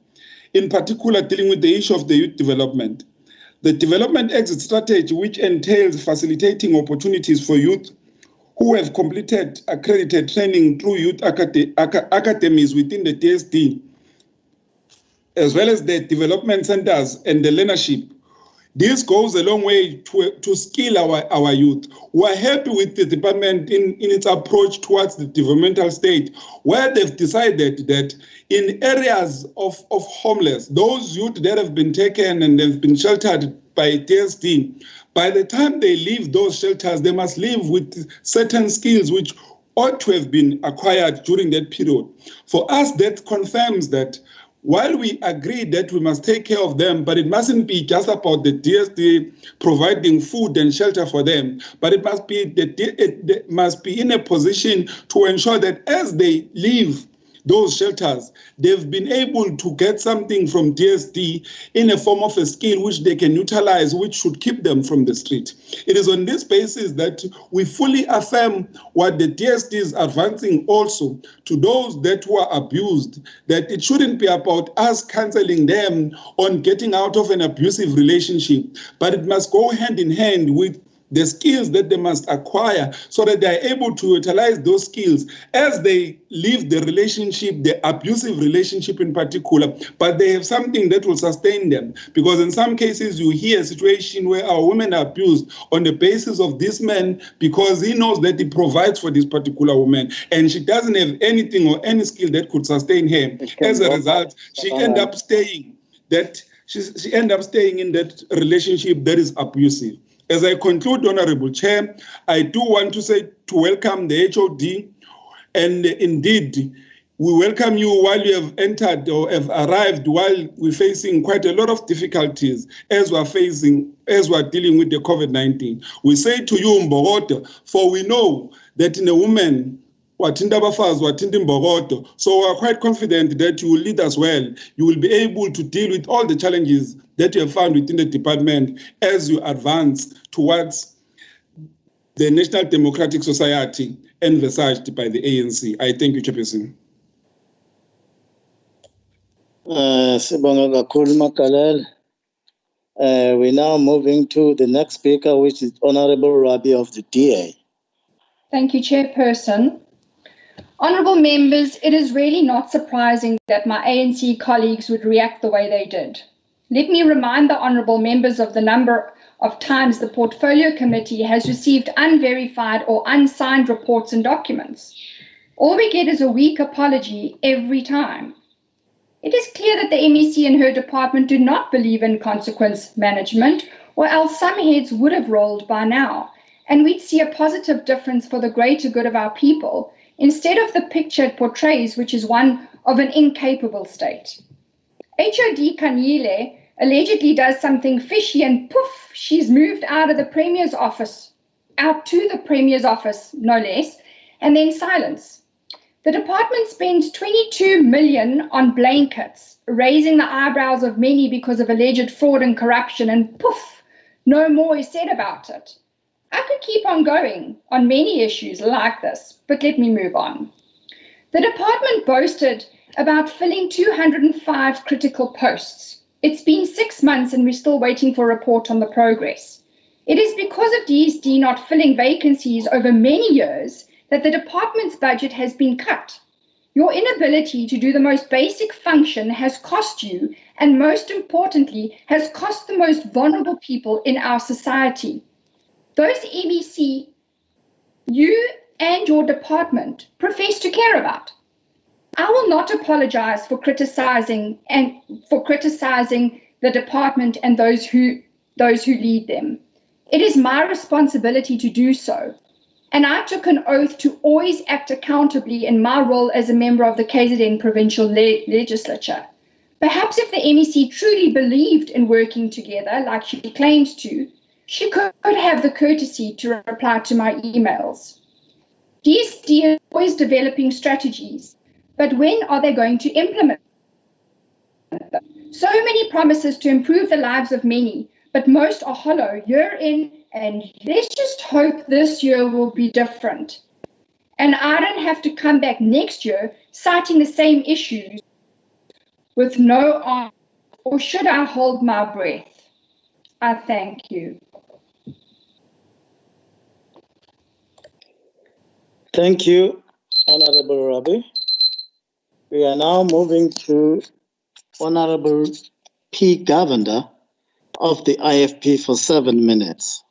in particular dealing with the issue of the youth development, the development exit strategy, which entails facilitating opportunities for youth who have completed accredited training through youth academies within the DSD, as well as the development centers and the learnership. This goes a long way to skill our youth. We're happy with the department in its approach towards the developmental state, where they've decided that in areas of homeless, those youth that have been taken and have been sheltered by DSD, by the time they leave those shelters, they must live with certain skills which ought to have been acquired during that period. For us, that confirms that while we agree that we must take care of them, but it mustn't be just about the DSD providing food and shelter for them, but it must be it must be in a position to ensure that as they leave those shelters, they've been able to get something from DSD in a form of a skill which they can utilize, which should keep them from the street. It is on this basis that we fully affirm what the DSD is advancing also to those that were abused, that it shouldn't be about us counseling them on getting out of an abusive relationship, but it must go hand in hand with the skills that they must acquire so that they are able to utilize those skills as they leave the relationship, the abusive relationship in particular, but they have something that will sustain them. Because in some cases you hear a situation where our women are abused on the basis of this man because he knows that he provides for this particular woman and she doesn't have anything or any skill that could sustain him. As a result, she ends up staying in that relationship that is abusive. As I conclude, Honorable Chair, I do want to say to welcome the HOD, and indeed, we welcome you while you have entered or have arrived while we're facing quite a lot of difficulties as we're dealing with the COVID-19. We say to you, Mbogoto, for we know that in a woman, so we're quite confident that you will lead us well. You will be able to deal with all the challenges that you have found within the department as you advance towards the National Democratic Society envisaged by the ANC. I thank you, Chairperson. We're now moving to the next speaker, which is Honorable Rabi of the DA. Thank you, Chairperson. Honourable members, it is really not surprising that my ANC colleagues would react the way they did. Let me remind the honourable members of the number of times the Portfolio Committee has received unverified or unsigned reports and documents. All we get is a weak apology every time. It is clear that the MEC and her department do not believe in consequence management, or else some heads would have rolled by now, and we'd see a positive difference for the greater good of our people, instead of the picture it portrays, which is one of an incapable state. HOD Kanyile allegedly does something fishy and poof, she's moved out of the Premier's office, out to the Premier's office, no less, and then silence. The department spends 22 million on blankets, raising the eyebrows of many because of alleged fraud and corruption, and poof, no more is said about it. I could keep on going on many issues like this, but let me move on. The department boasted about filling 205 critical posts. It's been 6 months and we're still waiting for a report on the progress. It is because of DSD not filling vacancies over many years that the department's budget has been cut. Your inability to do the most basic function has cost you, and most importantly, has cost the most vulnerable people in our society. Those MEC you and your department profess to care about. I will not apologize for criticizing the department and those who lead them. It is my responsibility to do so. And I took an oath to always act accountably in my role as a member of the KZN provincial legislature. Perhaps if the MEC truly believed in working together like she claims to, she could have the courtesy to reply to my emails. DSD is always developing strategies, but when are they going to implement them? So many promises to improve the lives of many, but most are hollow year in, and let's just hope this year will be different. And I don't have to come back next year citing the same issues with no answer, or should I hold my breath? I thank you. Thank you, Honorable Rabi. We are now moving to Honorable P. Governor of the IFP for 7 minutes.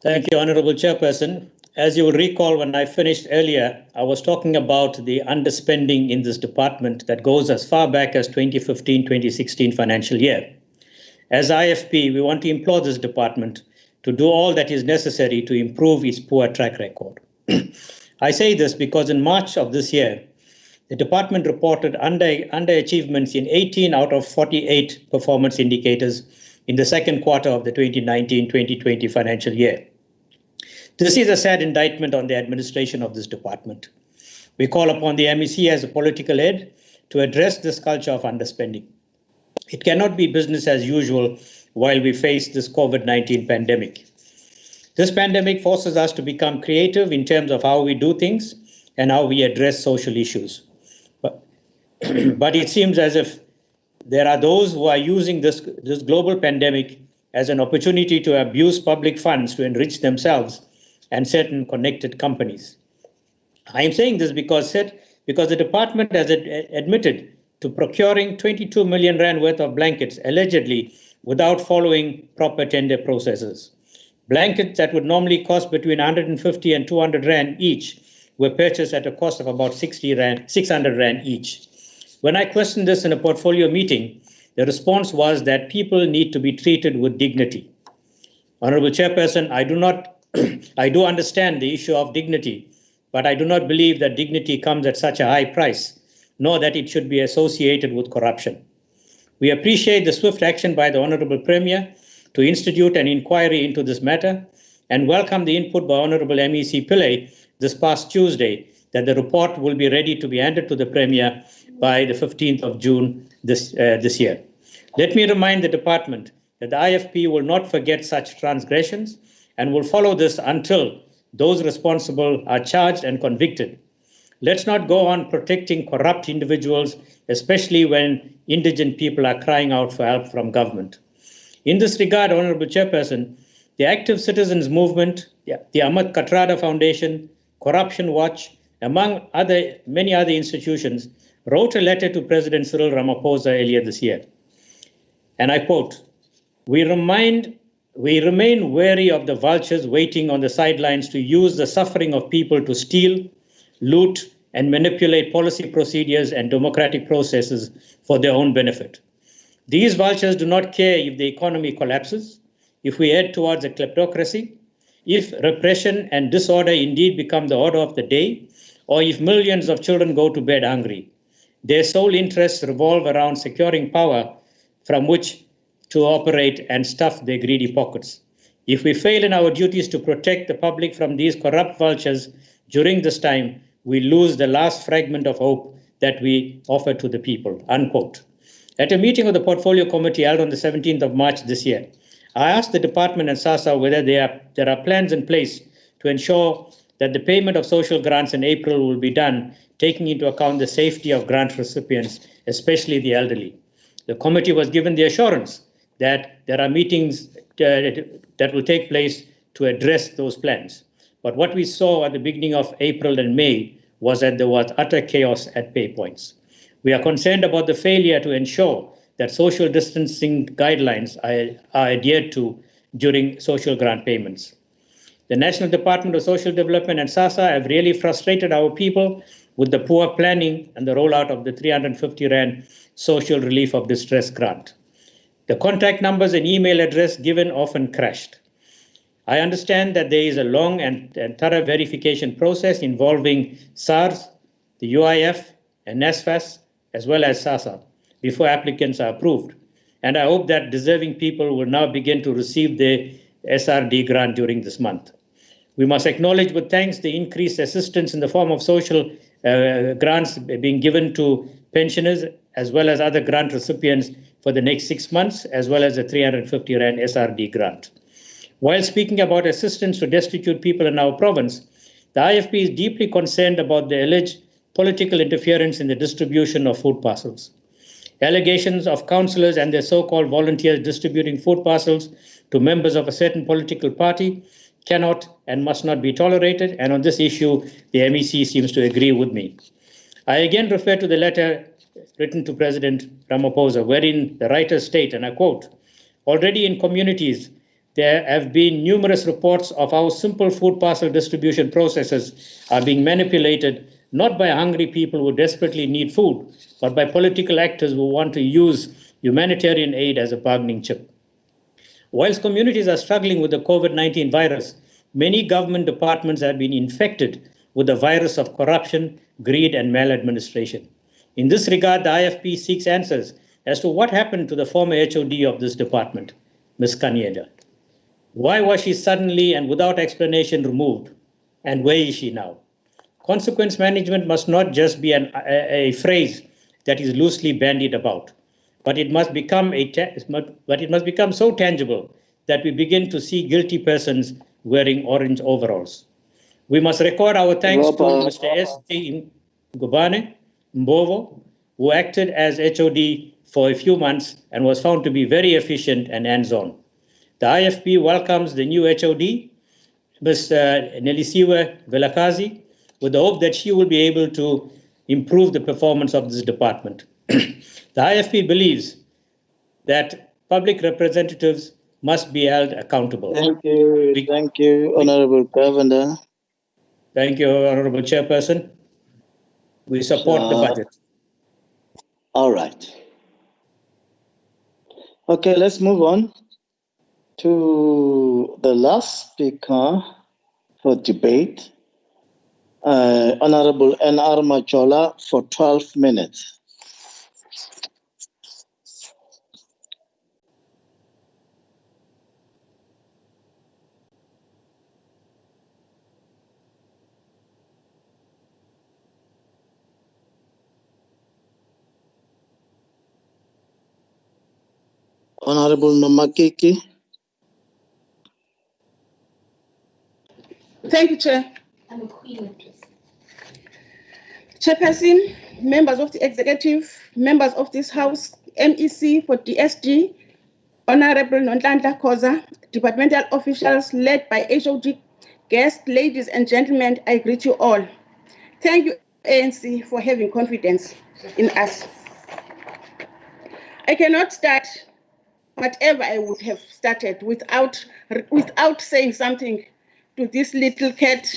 Thank you, Honorable Chairperson. As you will recall, when I finished earlier, I was talking about the underspending in this department that goes as far back as 2015-2016 financial year. As IFP, we want to implore this department to do all that is necessary to improve its poor track record. I say this because in March of this year, the department reported underachievements in 18 out of 48 performance indicators in the second quarter of the 2019-2020 financial year. This is a sad indictment on the administration of this department. We call upon the MEC as a political head to address this culture of underspending. It cannot be business as usual while we face this COVID-19 pandemic. This pandemic forces us to become creative in terms of how we do things and how we address social issues. But it seems as if there are those who are using this global pandemic as an opportunity to abuse public funds to enrich themselves and certain connected companies. I am saying this because the department has admitted to procuring 22 million rand worth of blankets, allegedly without following proper tender processes. Blankets that would normally cost between 150 and 200 rand each were purchased at a cost of about 600 rand each. When I questioned this in a portfolio meeting, the response was that people need to be treated with dignity. Honorable Chairperson, I do understand the issue of dignity, but I do not believe that dignity comes at such a high price, nor that it should be associated with corruption. We appreciate the swift action by the Honorable Premier to institute an inquiry into this matter and welcome the input by Honorable MEC Pillay this past Tuesday that the report will be ready to be handed to the Premier by the 15th of June this year. Let me remind the department that the IFP will not forget such transgressions and will follow this until those responsible are charged and convicted. Let's not go on protecting corrupt individuals, especially when indigent people are crying out for help from government. In this regard, Honorable Chairperson, the Active Citizens Movement, the Ahmed Katrada Foundation, Corruption Watch, among many other institutions, wrote a letter to President Cyril Ramaphosa earlier this year. And I quote, we remain wary of the vultures waiting on the sidelines to use the suffering of people to steal, loot, and manipulate policy procedures and democratic processes for their own benefit. These vultures do not care if the economy collapses, if we head towards a kleptocracy, if repression and disorder indeed become the order of the day, or if millions of children go to bed hungry. Their sole interests revolve around securing power from which to operate and stuff their greedy pockets. If we fail in our duties to protect the public from these corrupt vultures during this time, we lose the last fragment of hope that we offer to the people, unquote. At a meeting of the Portfolio Committee held on the 17th of March this year, I asked the department and SASA whether there are plans in place to ensure that the payment of social grants in April will be done, taking into account the safety of grant recipients, especially the elderly. The committee was given the assurance that there are meetings that will take place to address those plans. But what we saw at the beginning of April and May was that there was utter chaos at pay points. We are concerned about the failure to ensure that social distancing guidelines are adhered to during social grant payments. The National Department of Social Development and SASA have really frustrated our people with the poor planning and the rollout of the 350 Rand Social Relief of Distress grant. The contact numbers and email address given often crashed. I understand that there is a long and thorough verification process involving SARS, the UIF, and NSFAS, as well as SASA, before applicants are approved. And I hope that deserving people will now begin to receive their SRD grant during this month. We must acknowledge with thanks the increased assistance in the form of social grants being given to pensioners as well as other grant recipients for the next 6 months, as well as the 350 Rand SRD grant. While speaking about assistance to destitute people in our province, the IFP is deeply concerned about the alleged political interference in the distribution of food parcels. Allegations of councillors and their so-called volunteers distributing food parcels to members of a certain political party cannot and must not be tolerated, and on this issue, the MEC seems to agree with me. I again refer to the letter written to President Ramaphosa, wherein the writers state, and I quote, "Already in communities, there have been numerous reports of how simple food parcel distribution processes are being manipulated, not by hungry people who desperately need food, but by political actors who want to use humanitarian aid as a bargaining chip." Whilst communities are struggling with the COVID-19 virus, many government departments have been infected with the virus of corruption, greed, and maladministration. In this regard, the IFP seeks answers as to what happened to the former HOD of this department, Ms. Kanyeda. Why was she suddenly and without explanation removed? And where is she now? Consequence management must not just be a phrase that is loosely bandied about, but it must become so tangible that we begin to see guilty persons wearing orange overalls. We must record our thanks to Mr. S.T. Ngubane Mbovo, who acted as HOD for a few months and was found to be very efficient and hands-on. The IFP welcomes the new HOD, Ms. Nelisiwe Velakazi, with the hope that she will be able to improve the performance of this department. The IFP believes that public representatives must be held accountable. Thank you, Honorable Governor. Thank you, Honorable Chairperson. We support the budget. All right. Okay, let's move on to the last speaker for debate, Honorable N.R. Majola, for 12 minutes. Honorable Nomakiki. Thank you, Chair. Chairperson, members of the executive, members of this House, MEC for DSG, Honorable Nonhlanhla Khoza, departmental officials led by HOD, guests, ladies and gentlemen, I greet you all. Thank you, ANC, for having confidence in us. I cannot start whatever I would have started without saying something to this little cat.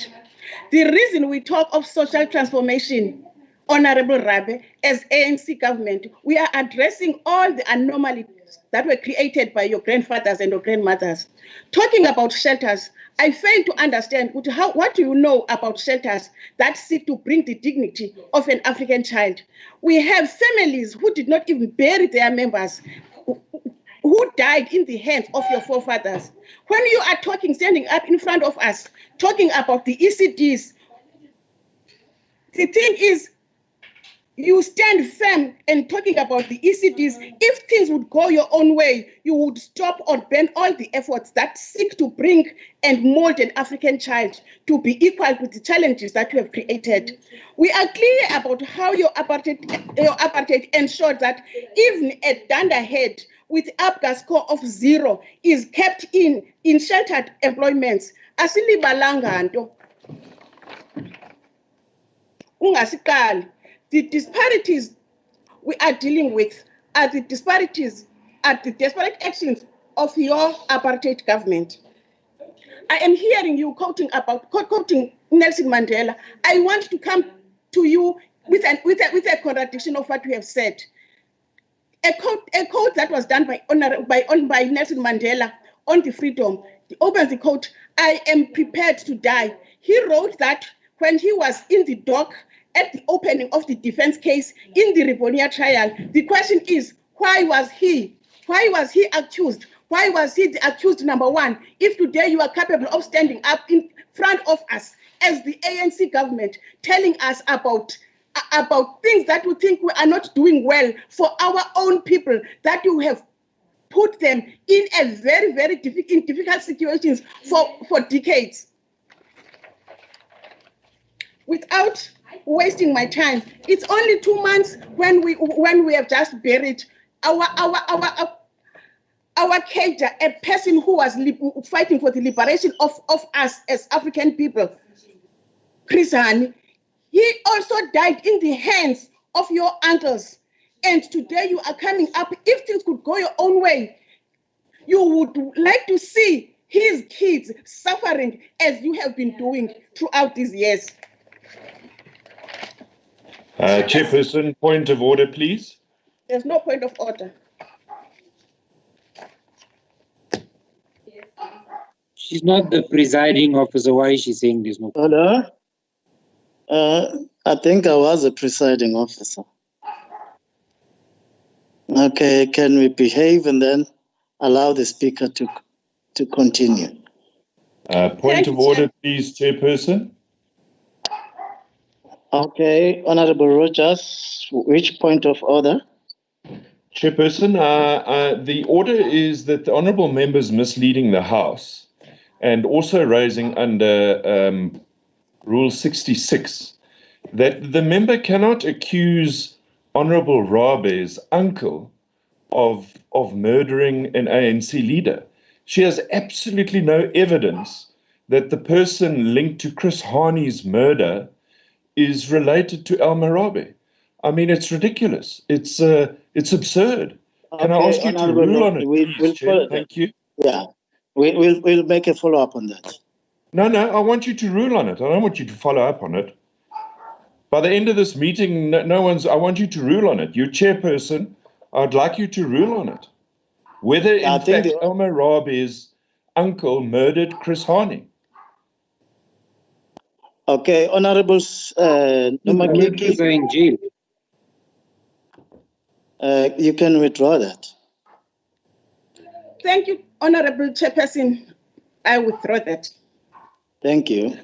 The reason we talk of social transformation, Honorable Rabe, as ANC government, we are addressing all the anomalies that were created by your grandfathers and your grandmothers. Talking about shelters, I fail to understand what do you know about shelters that seek to bring the dignity of an African child. We have families who did not even bury their members, who died in the hands of your forefathers. When you are talking, standing up in front of us, talking about the ECDs, the thing is, you stand firm and talking about the ECDs. If things would go your own way, you would stop or ban all the efforts that seek to bring and mold an African child to be equal to the challenges that you have created. We are clear about how your apartheid ensured that even a dunderhead with ABGA score of 0 is kept in sheltered employments. Asilibalanga nto. Ungasiqali. The disparities we are dealing with are the disparate actions of your apartheid government. I am hearing you quoting Nelson Mandela. I want to come to you with a contradiction of what you have said. A quote that was done by Nelson Mandela on the freedom. He opens the quote, "I am prepared to die." He wrote that when he was in the dock at the opening of the defense case in the Rivonia trial. The question is, why was he accused? Why was he the accused number one? If today you are capable of standing up in front of us as the ANC government, telling us about things that we think we are not doing well for our own people, that you have put them in a very, very difficult situations for decades. Without wasting my time, it's only 2 months when we have just buried our cadre, a person who was fighting for the liberation of us as African people, Chris Hani. He also died in the hands of your uncles. And today you are coming up. If things could go your own way, you would like to see his kids suffering as you have been doing throughout these years. Chairperson, point of order, please. There's no point of order. She's not the presiding officer. Why is she saying there's no? Hello? I think I was a presiding officer. Okay, can we behave and then allow the speaker to continue? Point of order, please, Chairperson. Okay, Honorable Rogers, which point of order? Chairperson, the order is that the honourable member is misleading the House and also raising under Rule 66 that the member cannot accuse Honourable Rabe's uncle of murdering an ANC leader. She has absolutely no evidence that the person linked to Chris Hani's murder is related to Elmer Rabe. I mean, it's ridiculous. It's absurd. Can I ask you to rule on it, please, Chair? Thank you. Yeah, we'll make a follow-up on that. No, I want you to rule on it. I don't want you to follow up on it. By the end of this meeting, I want you to rule on it. You're chairperson. I'd like you to rule on it. Whether, in fact, Elmer Rabe's uncle murdered Chris Hani. Okay, Honourables, He's in jail. You can withdraw that. Thank you, Honourable Chairperson. I withdraw that. Thank you.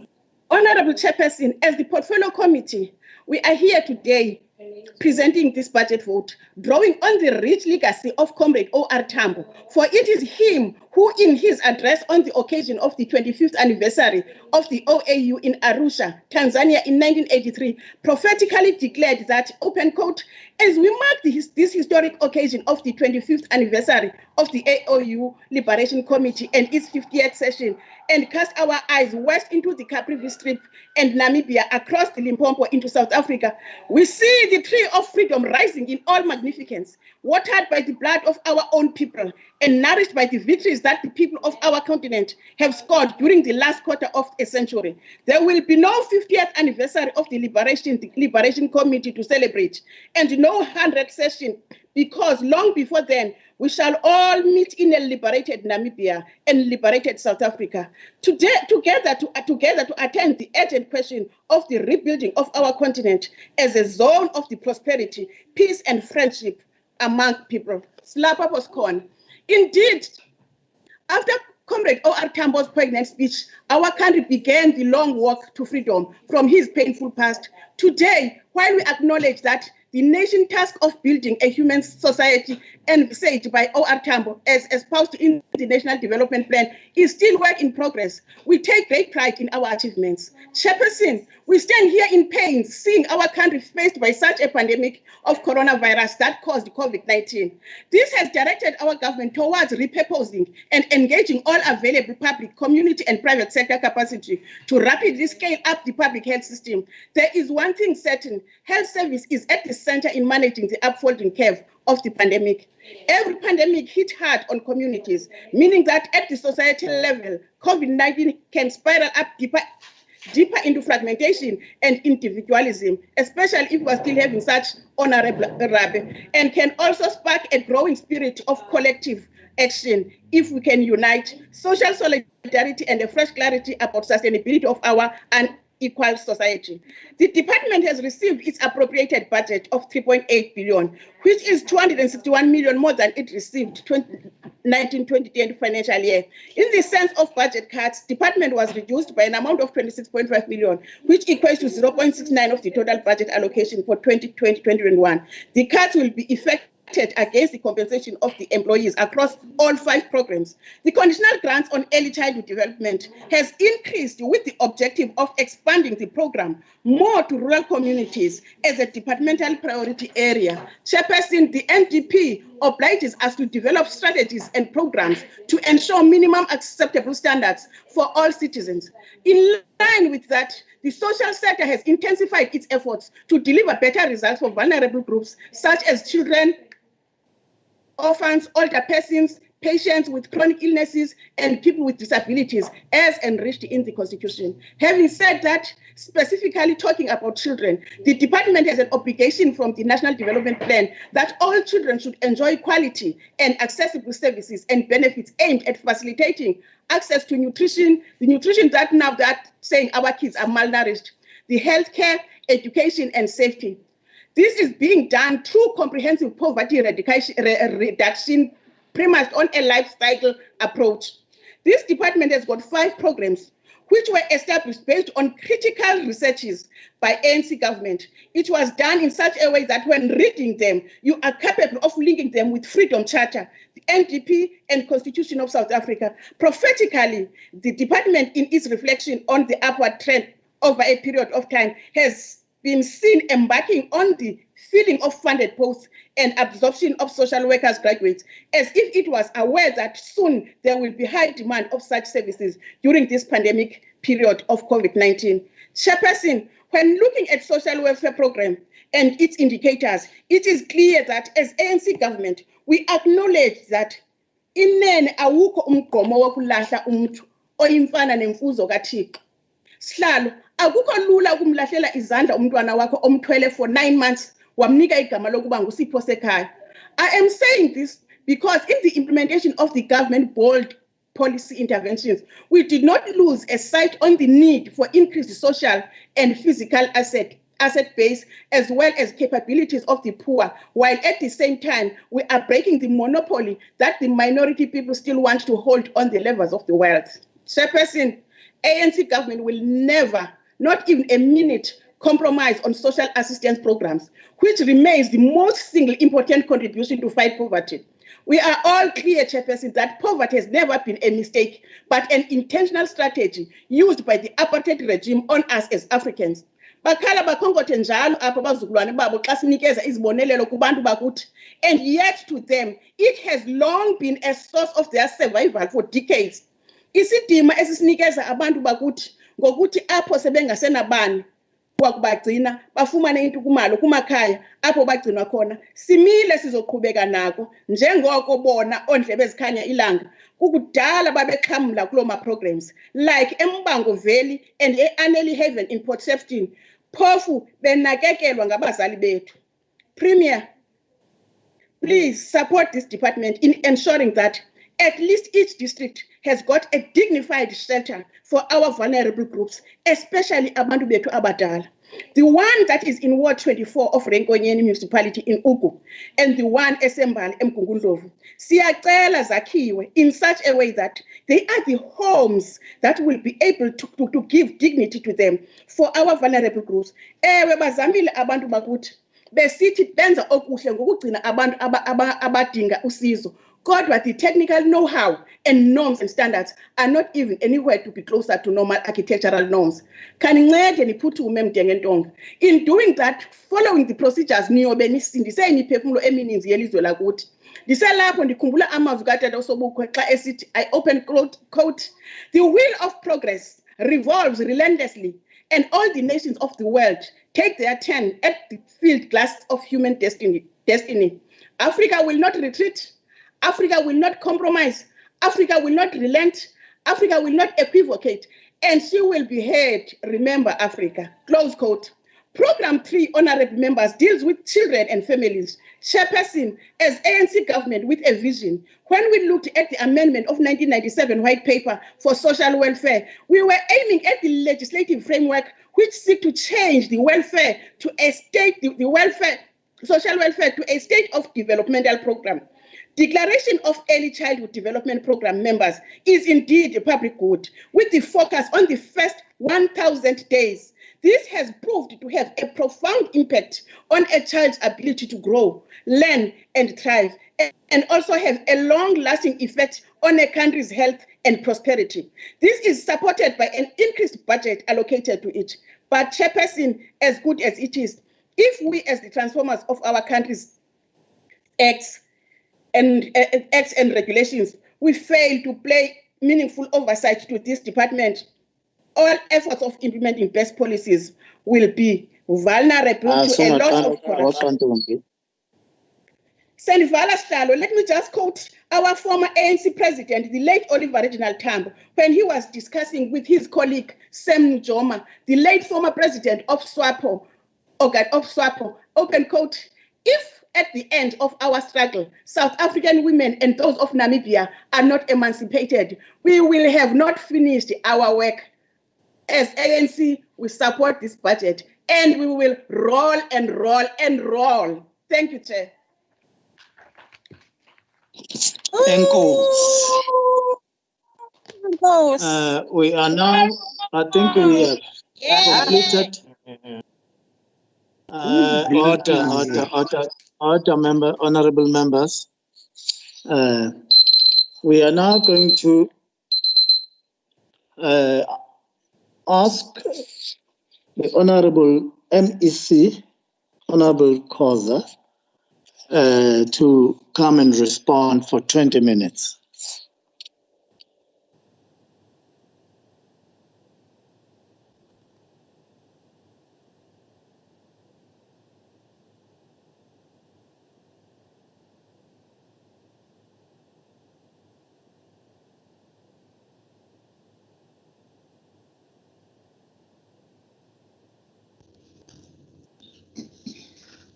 Honourable Chairperson, as the Portfolio Committee, we are here today presenting this budget vote, drawing on the rich legacy of Comrade O.R. Tambo, for it is him who, in his address on the occasion of the 25th anniversary of the OAU in Arusha, Tanzania in 1983, prophetically declared that, open quote, as we mark this historic occasion of the 25th anniversary of the AOU Liberation Committee and its 50th session, and cast our eyes west into the Caprivi Strip and Namibia across the Limpopo into South Africa, we see the tree of freedom rising in all magnificence, watered by the blood of our own people and nourished by the victories that the people of our continent have scored during the last quarter of a century. There will be no 50th anniversary of the Liberation Committee to celebrate, and no 100th session, because long before then, we shall all meet in a liberated Namibia and liberated South Africa, together to attend the urgent question of the rebuilding of our continent as a zone of the prosperity, peace, and friendship among people. Slapper was corn. Indeed, after Comrade O.R. Tambo's poignant speech, our country began the long walk to freedom from his painful past. Today, while we acknowledge that the nation task of building a human society envisaged by O.R. Tambo as espoused in the National Development Plan is still work in progress, we take great pride in our achievements. Chairperson, we stand here in pain seeing our country faced by such a pandemic of coronavirus that caused COVID-19. This has directed our government towards repurposing and engaging all available public, community, and private sector capacity to rapidly scale up the public health system. There is one thing certain: health service is at the center in managing the upfolding curve of the pandemic. Every pandemic hit hard on communities, meaning that at the societal level, COVID-19 can spiral up deeper into fragmentation and individualism, especially if we're still having such honorable rabbi, and can also spark a growing spirit of collective action if we can unite social solidarity and a fresh clarity about sustainability of our unequal society. The department has received its appropriated budget of 3.8 billion, which is 261 million more than it received 2019-2020 financial year. In the sense of budget cuts, department was reduced by an amount of 26.5 million, which equates to 0.69 of the total budget allocation for 2020-2021. The cuts will be effective against the compensation of the employees across all 5 programs. The conditional grants on early childhood development has increased with the objective of expanding the program more to rural communities as a departmental priority area. Chairperson, the NDP obliges us to develop strategies and programs to ensure minimum acceptable standards for all citizens. In line with that, the social sector has intensified its efforts to deliver better results for vulnerable groups such as children, orphans, older persons, patients with chronic illnesses, and people with disabilities, as enriched in the Constitution. Having said that, specifically talking about children, the department has an obligation from the National Development Plan that all children should enjoy quality and accessible services and benefits aimed at facilitating access to nutrition, the nutrition that now that saying our kids are malnourished, the healthcare, education, and safety. This is being done through comprehensive poverty reduction premised on a life cycle approach. This department has got 5 programs which were established based on critical researches by ANC government. It was done in such a way that when reading them, you are capable of linking them with Freedom Charter, the NDP, and Constitution of South Africa. Prophetically, the department, in its reflection on the upward trend over a period of time, has been seen embarking on the filling of funded posts and absorption of social workers graduates, as if it was aware that soon there will be high demand of such services during this pandemic period of COVID-19. Chairperson, when looking at social welfare program and its indicators, it is clear that as ANC government, we acknowledge that inene awukho umgomo wokulahla umuntu oyimfana nemfuzo kaThixo. Sihlalo, akukho lula ukumlahlela izandla umntwana wakho omthwele for 9 months wamnika igama lokuba ngusipho sekhaya. I am saying this because in the implementation of the government bold policy interventions, we did not lose a sight on the need for increased social and physical asset base as well as capabilities of the poor, while at the same time we are breaking the monopoly that the minority people still want to hold on the levers of the wealth. Chairperson, ANC government will never, not even a minute, compromise on social assistance programs, which remains the most single important contribution to fight poverty. We are all clear, Chairperson, that poverty has never been a mistake, but an intentional strategy used by the apartheid regime on us as Africans. Bakhala bakhongote njalo apha abazukulwane babo xa sinikeza izibonelelo kubantu bakuthi, and yet to them, it has long been a source of their survival for decades. Isidima esisinikeza abantu bakuthi ngokuthi apho sebengasenabani wakubagcina bafumane intukumalo kumakhaya apho bagcinwa khona. Simile sizoqhubeka nako njengoko bona ondlebe ezikhanya ilanga kukudala babexhamla kulo ma programs like eMbango Valley and eAnnelie Haven in Port Shepstone. Phofu benakekelwa ngabazali bethu. Premier, please support this department in ensuring that at least each district has got a dignified shelter for our vulnerable groups, especially abantu bethu abadala. The one that is in Ward 24 of Renkonyeni municipality in Ugu, and the one Esembali Mgungundlovu. Siyacela zakhiwe in such a way that they are the homes that will be able to give dignity to them for our vulnerable groups. Ewe bazamile abantu bakuthi besithi benza okuhle ngokugcina abantu abadinga usizo. Kodwa the technical know-how and norms and standards are not even anywhere to be closer to normal architectural norms. Kanincede niphuthume Mdengentonga. In doing that, following the procedures niyobe nisindise imiphefumulo emininzi yelizwe lakuthi. Ndiselapho ndikhumbula amazwi kaTata uSobukwe xa esithi, I open quote, the wheel of progress revolves relentlessly and all the nations of the world take their turn at the field glass of human destiny. Africa will not retreat. Africa will not compromise. Africa will not relent. Africa will not equivocate. And she will be heard. Remember Africa. Close quote. Program 3, honorable members, deals with children and families. Chairperson, as ANC government with a vision, when we looked at the amendment of 1997 white paper for social welfare, we were aiming at the legislative framework which seek to change the welfare to a state, the welfare, social welfare to a state of developmental program. Declaration of Early Childhood Development Program members is indeed a public good with the focus on the first 1,000 days. This has proved to have a profound impact on a child's ability to grow, learn, and thrive, and also have a long-lasting effect on a country's health and prosperity. This is supported by an increased budget allocated to it. But Chairperson, as good as it is, if we as the transformers of our country's acts and regulations, we fail to play meaningful oversight to this department, all efforts of implementing best policies will be vulnerable to a lot of corruption. Senvala Stalo, let me just quote our former ANC president, the late Oliver Reginald Tambo, when he was discussing with his colleague Sam Njoma, the late former president of SWAPO, open quote, if at the end of our struggle, South African women and those of Namibia are not emancipated, we will have not finished our work. As ANC, we support this budget and we will roll and roll and roll. Thank you, Chair. We are now, I think we have completed honorable members. We are now going to ask the Honorable MEC, Honorable Khoza, to come and respond for 20 minutes.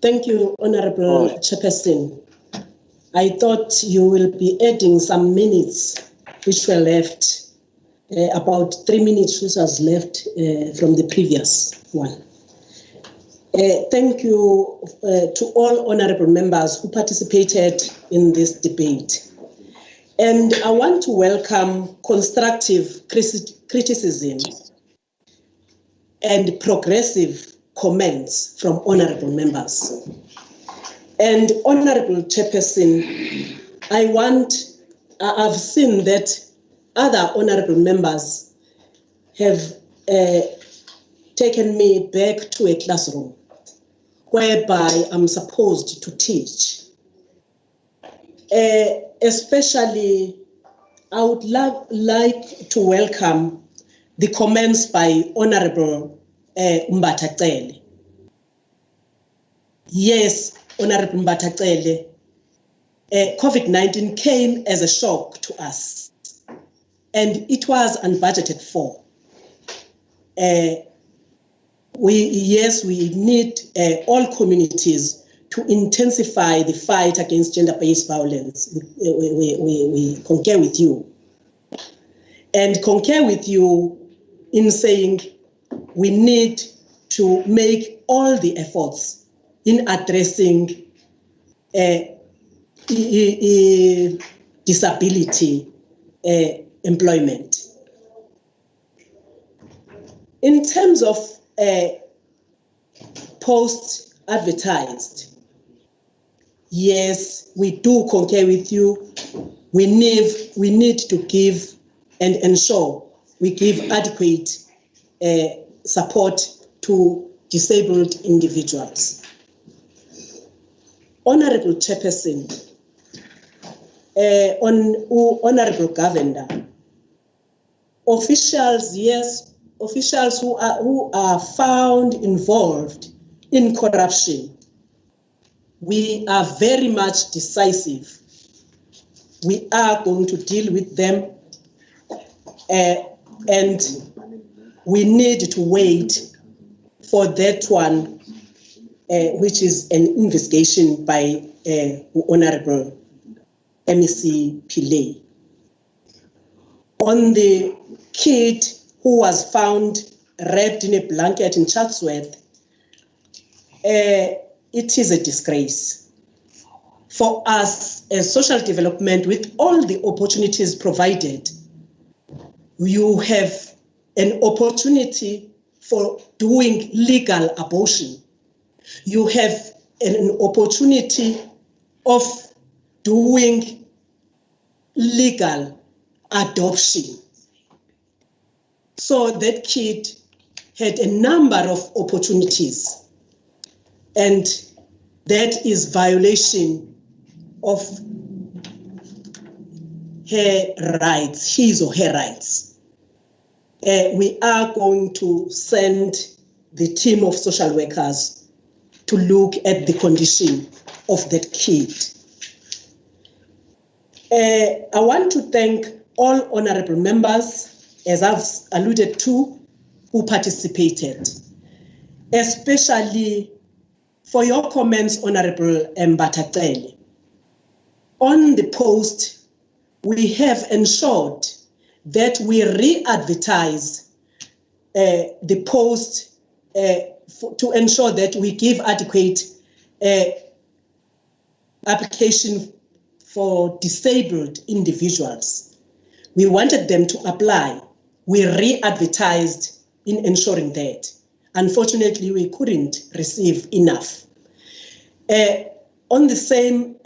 Thank you, Honorable Chairperson. I thought you will be adding some minutes which were left, about 3 minutes which was left from the previous one. Thank you to all honorable members who participated in this debate. And I want to welcome constructive criticism and progressive comments from honorable members. And Honorable Chairperson, I've seen that other honorable members have taken me back to a classroom whereby I'm supposed to teach. Especially, I would like to welcome the comments by Honorable Mbathacele. Yes, Honorable Mbathacele, COVID-19 came as a shock to us, and it was unbudgeted for. We need all communities to intensify the fight against gender-based violence. We concur with you. And concur with you in saying we need to make all the efforts in addressing disability employment. In terms of post-advertised, yes, we do concur with you. We need to give and ensure we give adequate support to disabled individuals. Honorable Chairperson, Honorable Governor, officials, yes, officials who are found involved in corruption, we are very much decisive. We are going to deal with them, and we need to wait for that one, which is an investigation by Honorable MEC Pillay. On the kid who was found wrapped in a blanket in Chatsworth, it is a disgrace for us as social development. With all the opportunities provided, you have an opportunity for doing legal abortion. You have an opportunity of doing legal adoption. So that kid had a number of opportunities, and that is violation of her rights, his or her rights. We are going to send the team of social workers to look at the condition of that kid. I want to thank all honorable members, as I've alluded to, who participated, especially for your comments, Honorable Mbathacele. On the post, we have ensured that we re-advertise the post to ensure that we give adequate application for disabled individuals. We wanted them to apply. We re-advertised in ensuring that. Unfortunately, we couldn't receive enough. On the same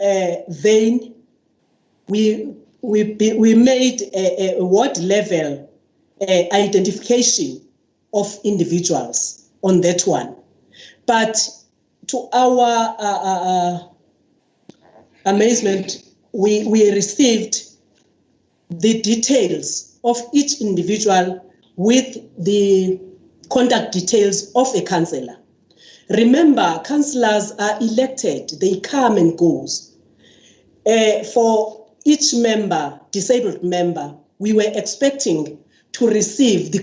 vein, we made a ward level identification of individuals on that one. But to our amazement, we received the details of each individual with the contact details of a councillor. Remember, councillors are elected, they come and go. For each member, disabled member, we were expecting to receive the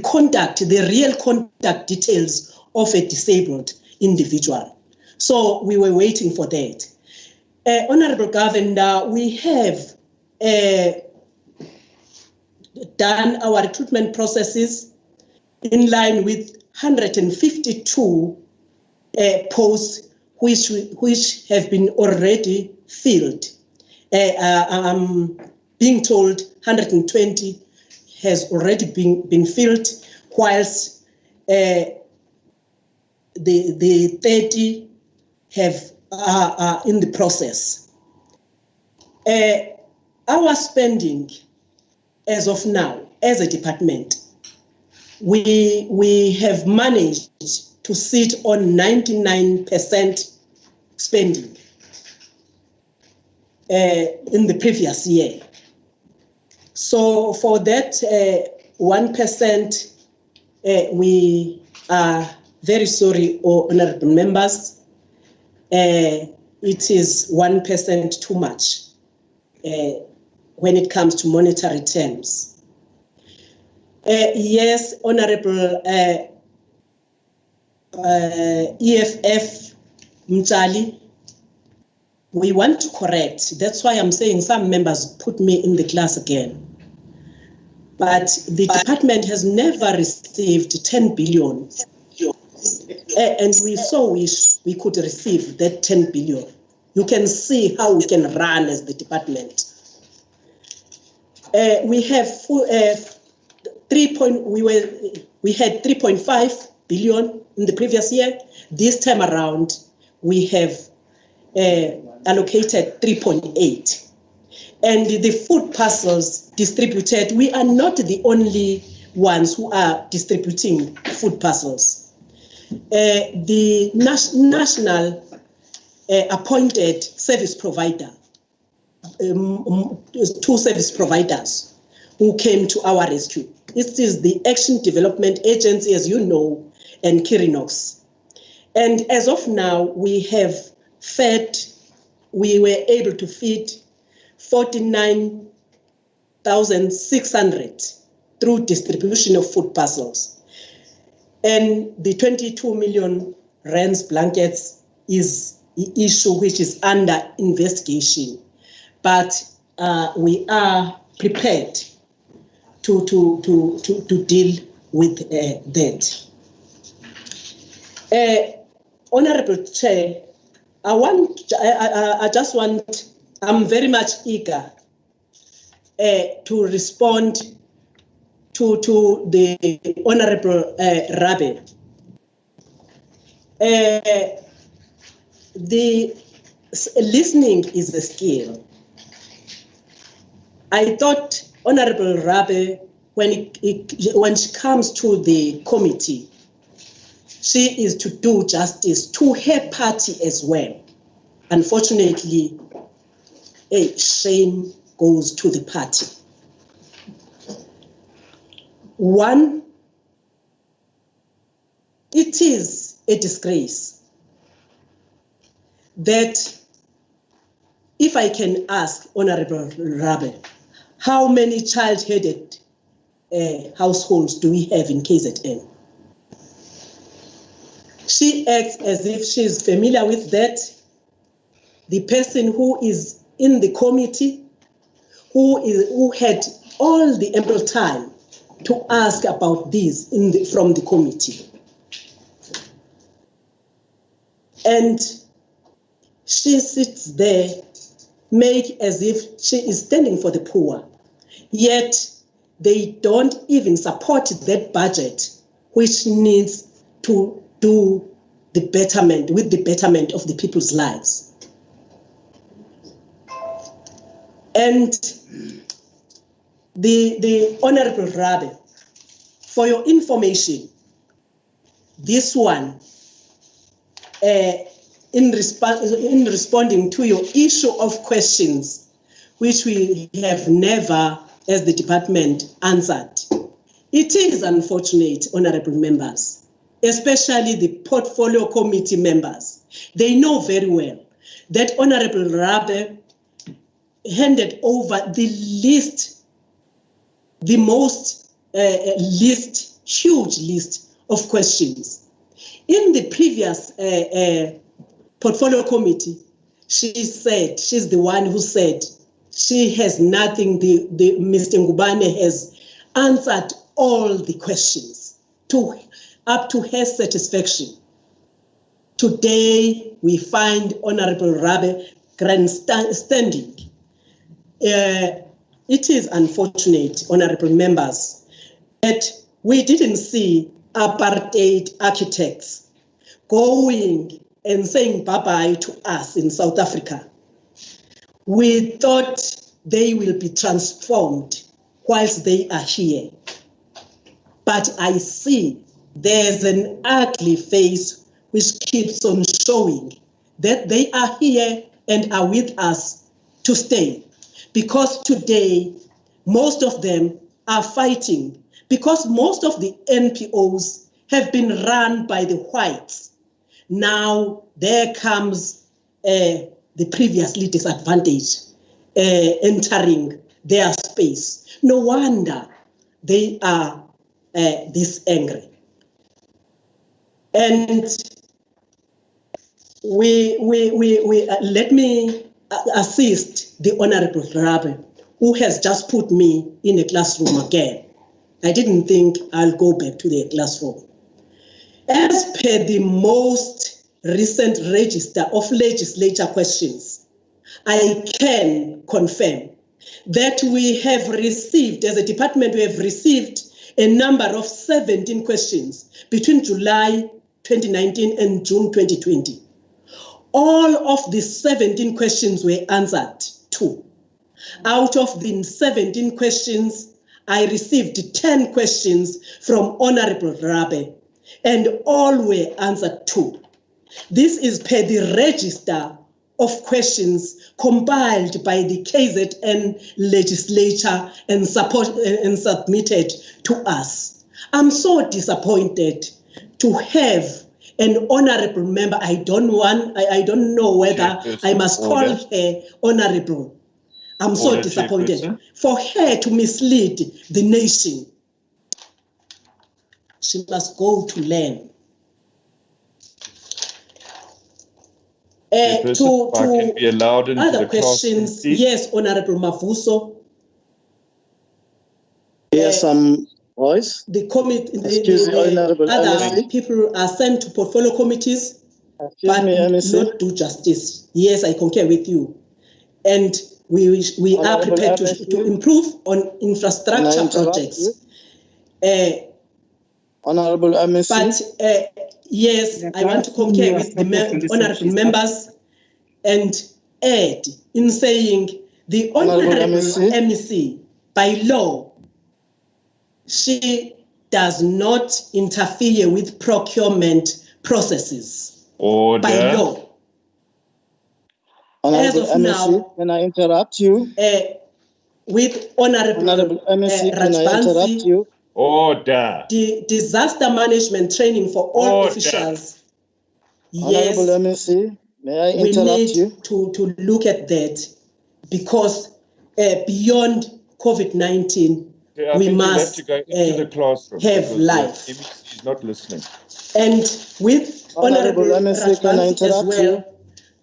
real contact details of a disabled individual. So we were waiting for that. Honorable Governor, we have done our recruitment processes in line with 152 posts which have been already filled. I'm being told 120 has already been filled, whilst the 30 are in the process. Our spending as of now, as a department, we have managed to sit on 99% spending in the previous year. So for that 1%, we are very sorry, honorable members. It is 1% too much when it comes to monetary terms. Yes, Honorable EFF Mchali, we want to correct. That's why I'm saying some members put me in the class again. But the department has never received 10 billion. And we so wish we could receive that 10 billion. You can see how we can run as the department. We have we had 3.5 billion in the previous year. This time around, we have allocated 3.8. And the food parcels distributed, we are not the only ones who are distributing food parcels. The national appointed service provider, 2 service providers who came to our rescue. This is the Action Development Agency, as you know, and Kirinox. And as of now, we were able to feed 49,600 through distribution of food parcels. And the 22 million rands blankets is the issue which is under investigation. But we are prepared to deal with that. Honorable Chair, I'm very much eager to respond to the Honorable Rabe. The listening is a skill. I thought Honorable Rabe, when she comes to the committee, she is to do justice to her party as well. Unfortunately, a shame goes to the party. One, it is a disgrace that, if I can ask Honorable Rabe, how many child-headed households do we have in KZN? She acts as if she is familiar with that. The person who is in the committee, who had all the ample time to ask about this from the committee. And she sits there, make as if she is standing for the poor, yet they don't even support that budget, which needs to do the betterment, with the betterment of the people's lives. And the Honorable Rabe, for your information, this one, in responding to your issue of questions, which we have never, as the department, answered. It is unfortunate, honorable members, especially the portfolio committee members. They know very well that Honorable Rabe handed over the huge list of questions. In the previous portfolio committee, she said, she's the one who said, she has nothing, Mr. Ngubane has answered all the questions up to her satisfaction. Today, we find Honorable Rabe grandstanding. It is unfortunate, honorable members, that we didn't see apartheid architects going and saying bye-bye to us in South Africa. We thought they will be transformed whilst they are here. But I see there's an ugly face which keeps on showing that they are here and are with us to stay. Because today, most of them are fighting, because most of the NPOs have been run by the whites. Now there comes the previously disadvantaged entering their space. No wonder they are this angry. And let me assist the Honorable Rabbe, who has just put me in a classroom again. I didn't think I'll go back to the classroom. As per the most recent register of legislature questions, I can confirm that we have received, as a department, we have received a number of 17 questions between July 2019 and June 2020. All of the 17 questions were answered to. Out of the 17 questions, I received 10 questions from Honorable Rabbe, and all were answered to. This is per the register of questions compiled by the KZN legislature and submitted to us. I'm so disappointed to have an honorable member. I don't know whether I must call her honorable. I'm so disappointed for her to mislead the nation. She must go to learn. To be allowed into other the questions, yes, Honorable Mavuso. Yes, voice. The committee, Honorable other MEC. people are sent to portfolio committees, but not do justice. Yes, I concur with you, and we are prepared to improve on infrastructure projects. Honorable MEC. But yes, I want to concur with the honorable members and add in saying the honorable MEC, by law, she does not interfere with procurement processes. Order. By law. Honorable As of now, can I interrupt you? With Honorable MEC, can I interrupt you? Order. The disaster management training for all officials. Yes, Honorable MEC, may I we interrupt need you? to look at that, because beyond COVID-19, we must have to go into the classroom have life. The MEC is not listening. And with Honorable MEC, can I Rajbansi as interrupt well,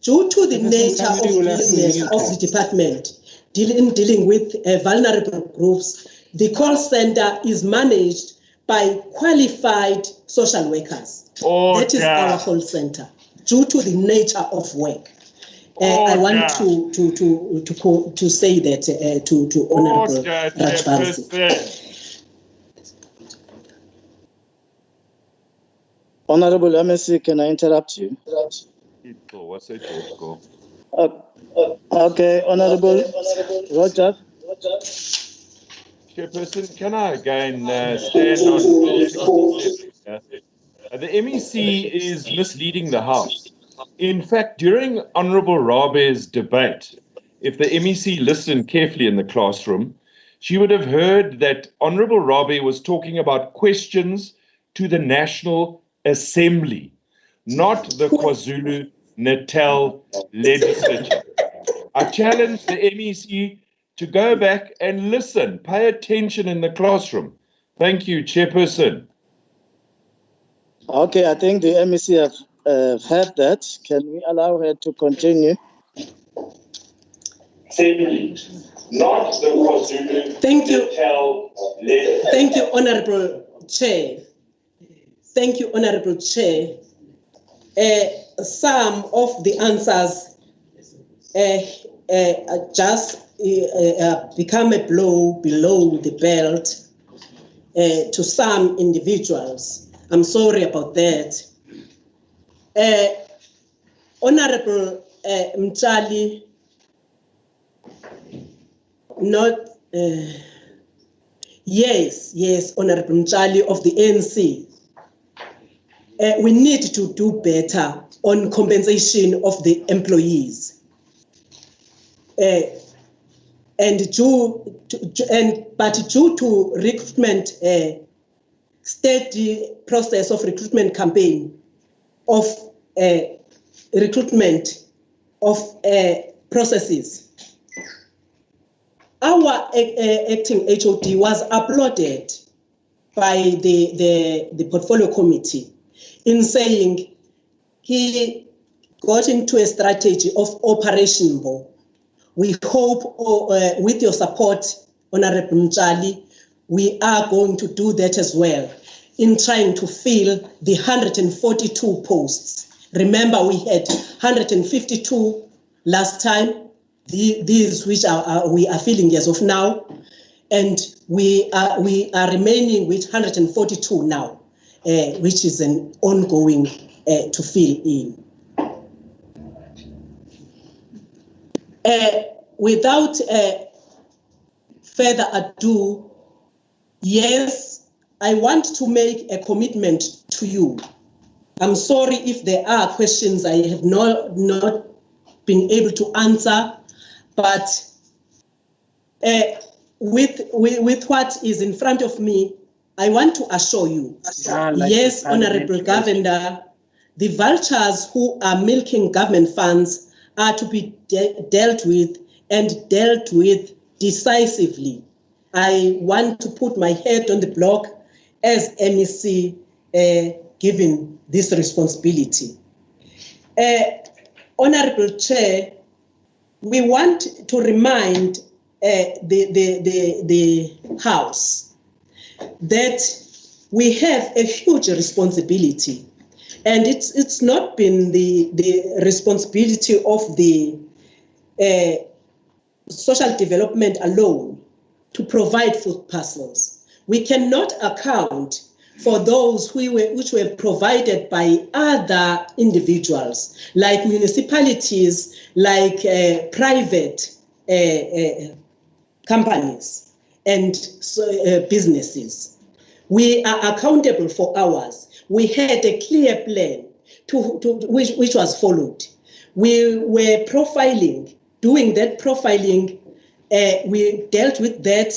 due to the nature of business of the department, dealing with vulnerable groups, the call center is managed by qualified social workers. That is our call center, due to the nature of work. I want to say that to Honorable Rajbansi. Honorable MEC, can I interrupt you? Okay, Honorable Roger. Chairperson, can I again stand on Rule 67? The MEC is misleading the House. In fact, during Honorable Rabe's debate, if the MEC listened carefully in the classroom, she would have heard that Honorable Rabe was talking about questions to the National Assembly, not the KwaZulu-Natal legislature. I challenge the MEC to go back and listen, pay attention in the classroom. Thank you, Chairperson. Okay, I think the MEC have heard that. Can we allow her to continue? Not the KwaZulu-Natal. Thank you. Thank you, Honorable Chair. Thank you, Honorable Chair. Some of the answers just become a blow below the belt to some individuals. I'm sorry about that. Honorable Mchali, not, yes, Honorable Mchali of the ANC. We need to do better on compensation of the employees. But due to recruitment steady process of recruitment campaign, of recruitment of processes. Our acting HOD was applauded by the portfolio committee in saying he got into a strategy of operation more. We hope with your support, Honorable Mtshali, we are going to do that as well in trying to fill the 142 posts. Remember, we had 152 last time, these which we are filling as of now, and we are remaining with 142 now, which is an ongoing to fill in. Without further ado, yes, I want to make a commitment to you. I'm sorry if there are questions I have not been able to answer, but with what is in front of me, I want to assure you, yes, Honorable Governor, the vultures who are milking government funds are to be dealt with and dealt with decisively. I want to put my head on the block as MEC given this responsibility. Honorable Chair, we want to remind the House that we have a huge responsibility, and it's not been the responsibility of the social development alone to provide food parcels. We cannot account for those which were provided by other individuals, like municipalities, like private companies and businesses. We are accountable for ours. We had a clear plan which was followed. We were profiling, doing that profiling. We dealt with that,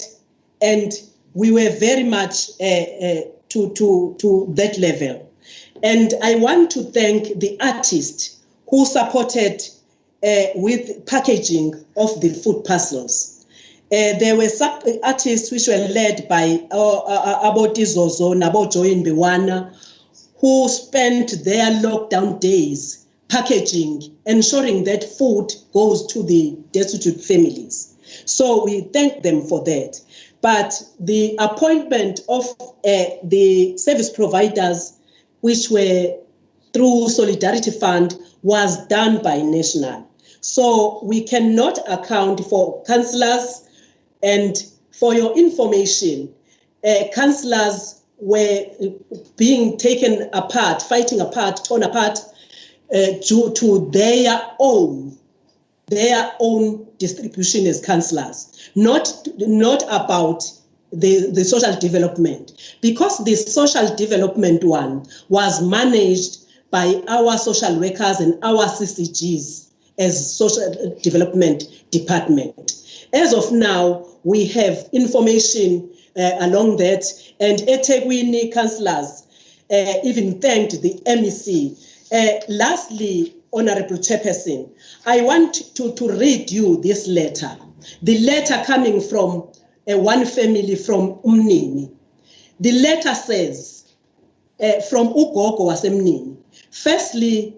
and we were very much to that level. And I want to thank the artists who supported with packaging of the food parcels. There were some artists which were led by Abotizozo, Nabojoin Bewana, who spent their lockdown days packaging, ensuring that food goes to the destitute families. So we thank them for that. But the appointment of the service providers, which were through Solidarity Fund, was done by National. So we cannot account for councillors. And for your information, councillors were being taken apart, fighting apart, torn apart due to their own distribution as councillors, not about the social development, because the social development one was managed by our social workers and our CCGs as social development department. As of now, we have information along that, and eThekwini councillors even thanked the MEC. Lastly, Honorable Chairperson, I want to read you this letter. The letter coming from one family from Umnini. The letter says, from Ugogo wasemnini. Firstly,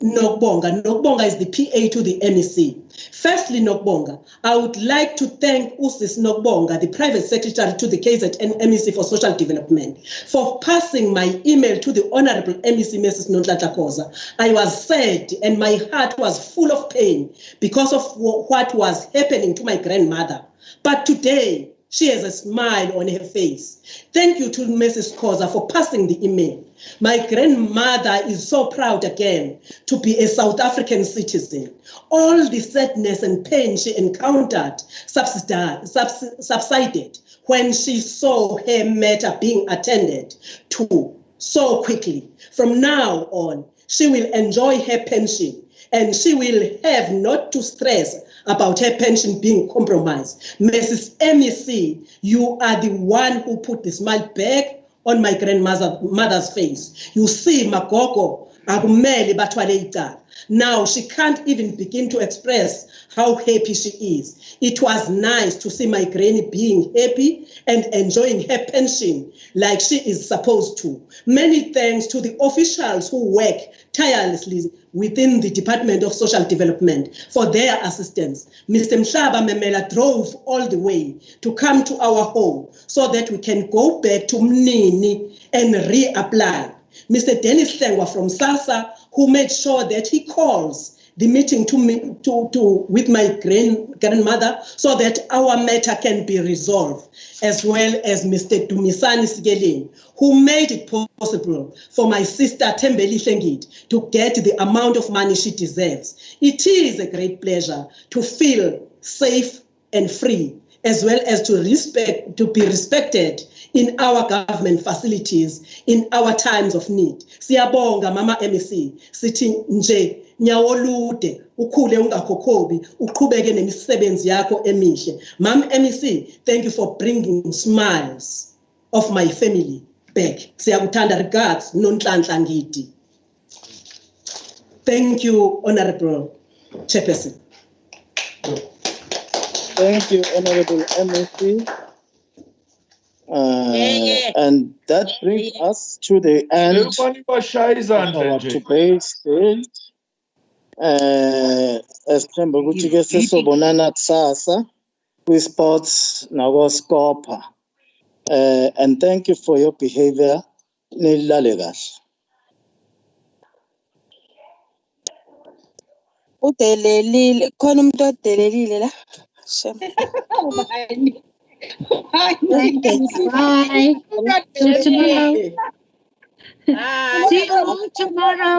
Nokbonga. Nokbonga is the PA to the MEC. Firstly, Nokbonga, I would like to thank Usis Nokbonga, the private secretary to the KZN MEC for Social Development, for passing my email to the Honorable MEC, Mrs. Nonhlanhla Khoza. I was sad and my heart was full of pain because of what was happening to my grandmother. But today, she has a smile on her face. Thank you to Mrs. Khoza for passing the email. My grandmother is so proud again to be a South African citizen. All the sadness and pain she encountered subsided when she saw her matter being attended to so quickly. From now on, she will enjoy her pension and she will have not to stress about her pension being compromised. Mrs. MEC, you are the one who put the smile back on my grandmother's face. You see, Magogo, akumele bathwale icala. Now she can't even begin to express how happy she is. It was nice to see my granny being happy and enjoying her pension like she is supposed to. Many thanks to the officials who work tirelessly within the Department of Social Development for their assistance. Mr. Mhlaba Memela drove all the way to come to our home so that we can go back to Mnini and reapply. Mr. Dennis Sengwa from SASA, who made sure that he calls the meeting with my grandmother so that our matter can be resolved, as well as Mr. Dumisani Sigelin, who made it possible for my sister Tembeli Shengit to get the amount of money she deserves. It is a great pleasure to feel safe and free, as well as to be respected in our government facilities in our times of need. Siyabonga Mama MEC, sithi nje nyawolude ukhule ungakhokhobi uqhubeke nemisebenzi yakho emihle. Mama MEC, thank you for bringing smiles of my family back. Siyakuthanda, regards Nonhlanhla Ngidi. Thank you, Honorable Chairperson. Thank you, Honorable MEC. And that brings us to the end of our debate stage. Esithemba ukuthi ke sesobonana kusasa kwi-sports nakwa-scopa. And thank you for your behavior. Nilale kahle. Udelelile, khona umuntu odelelile la. Bye. Till tomorrow. See you all tomorrow.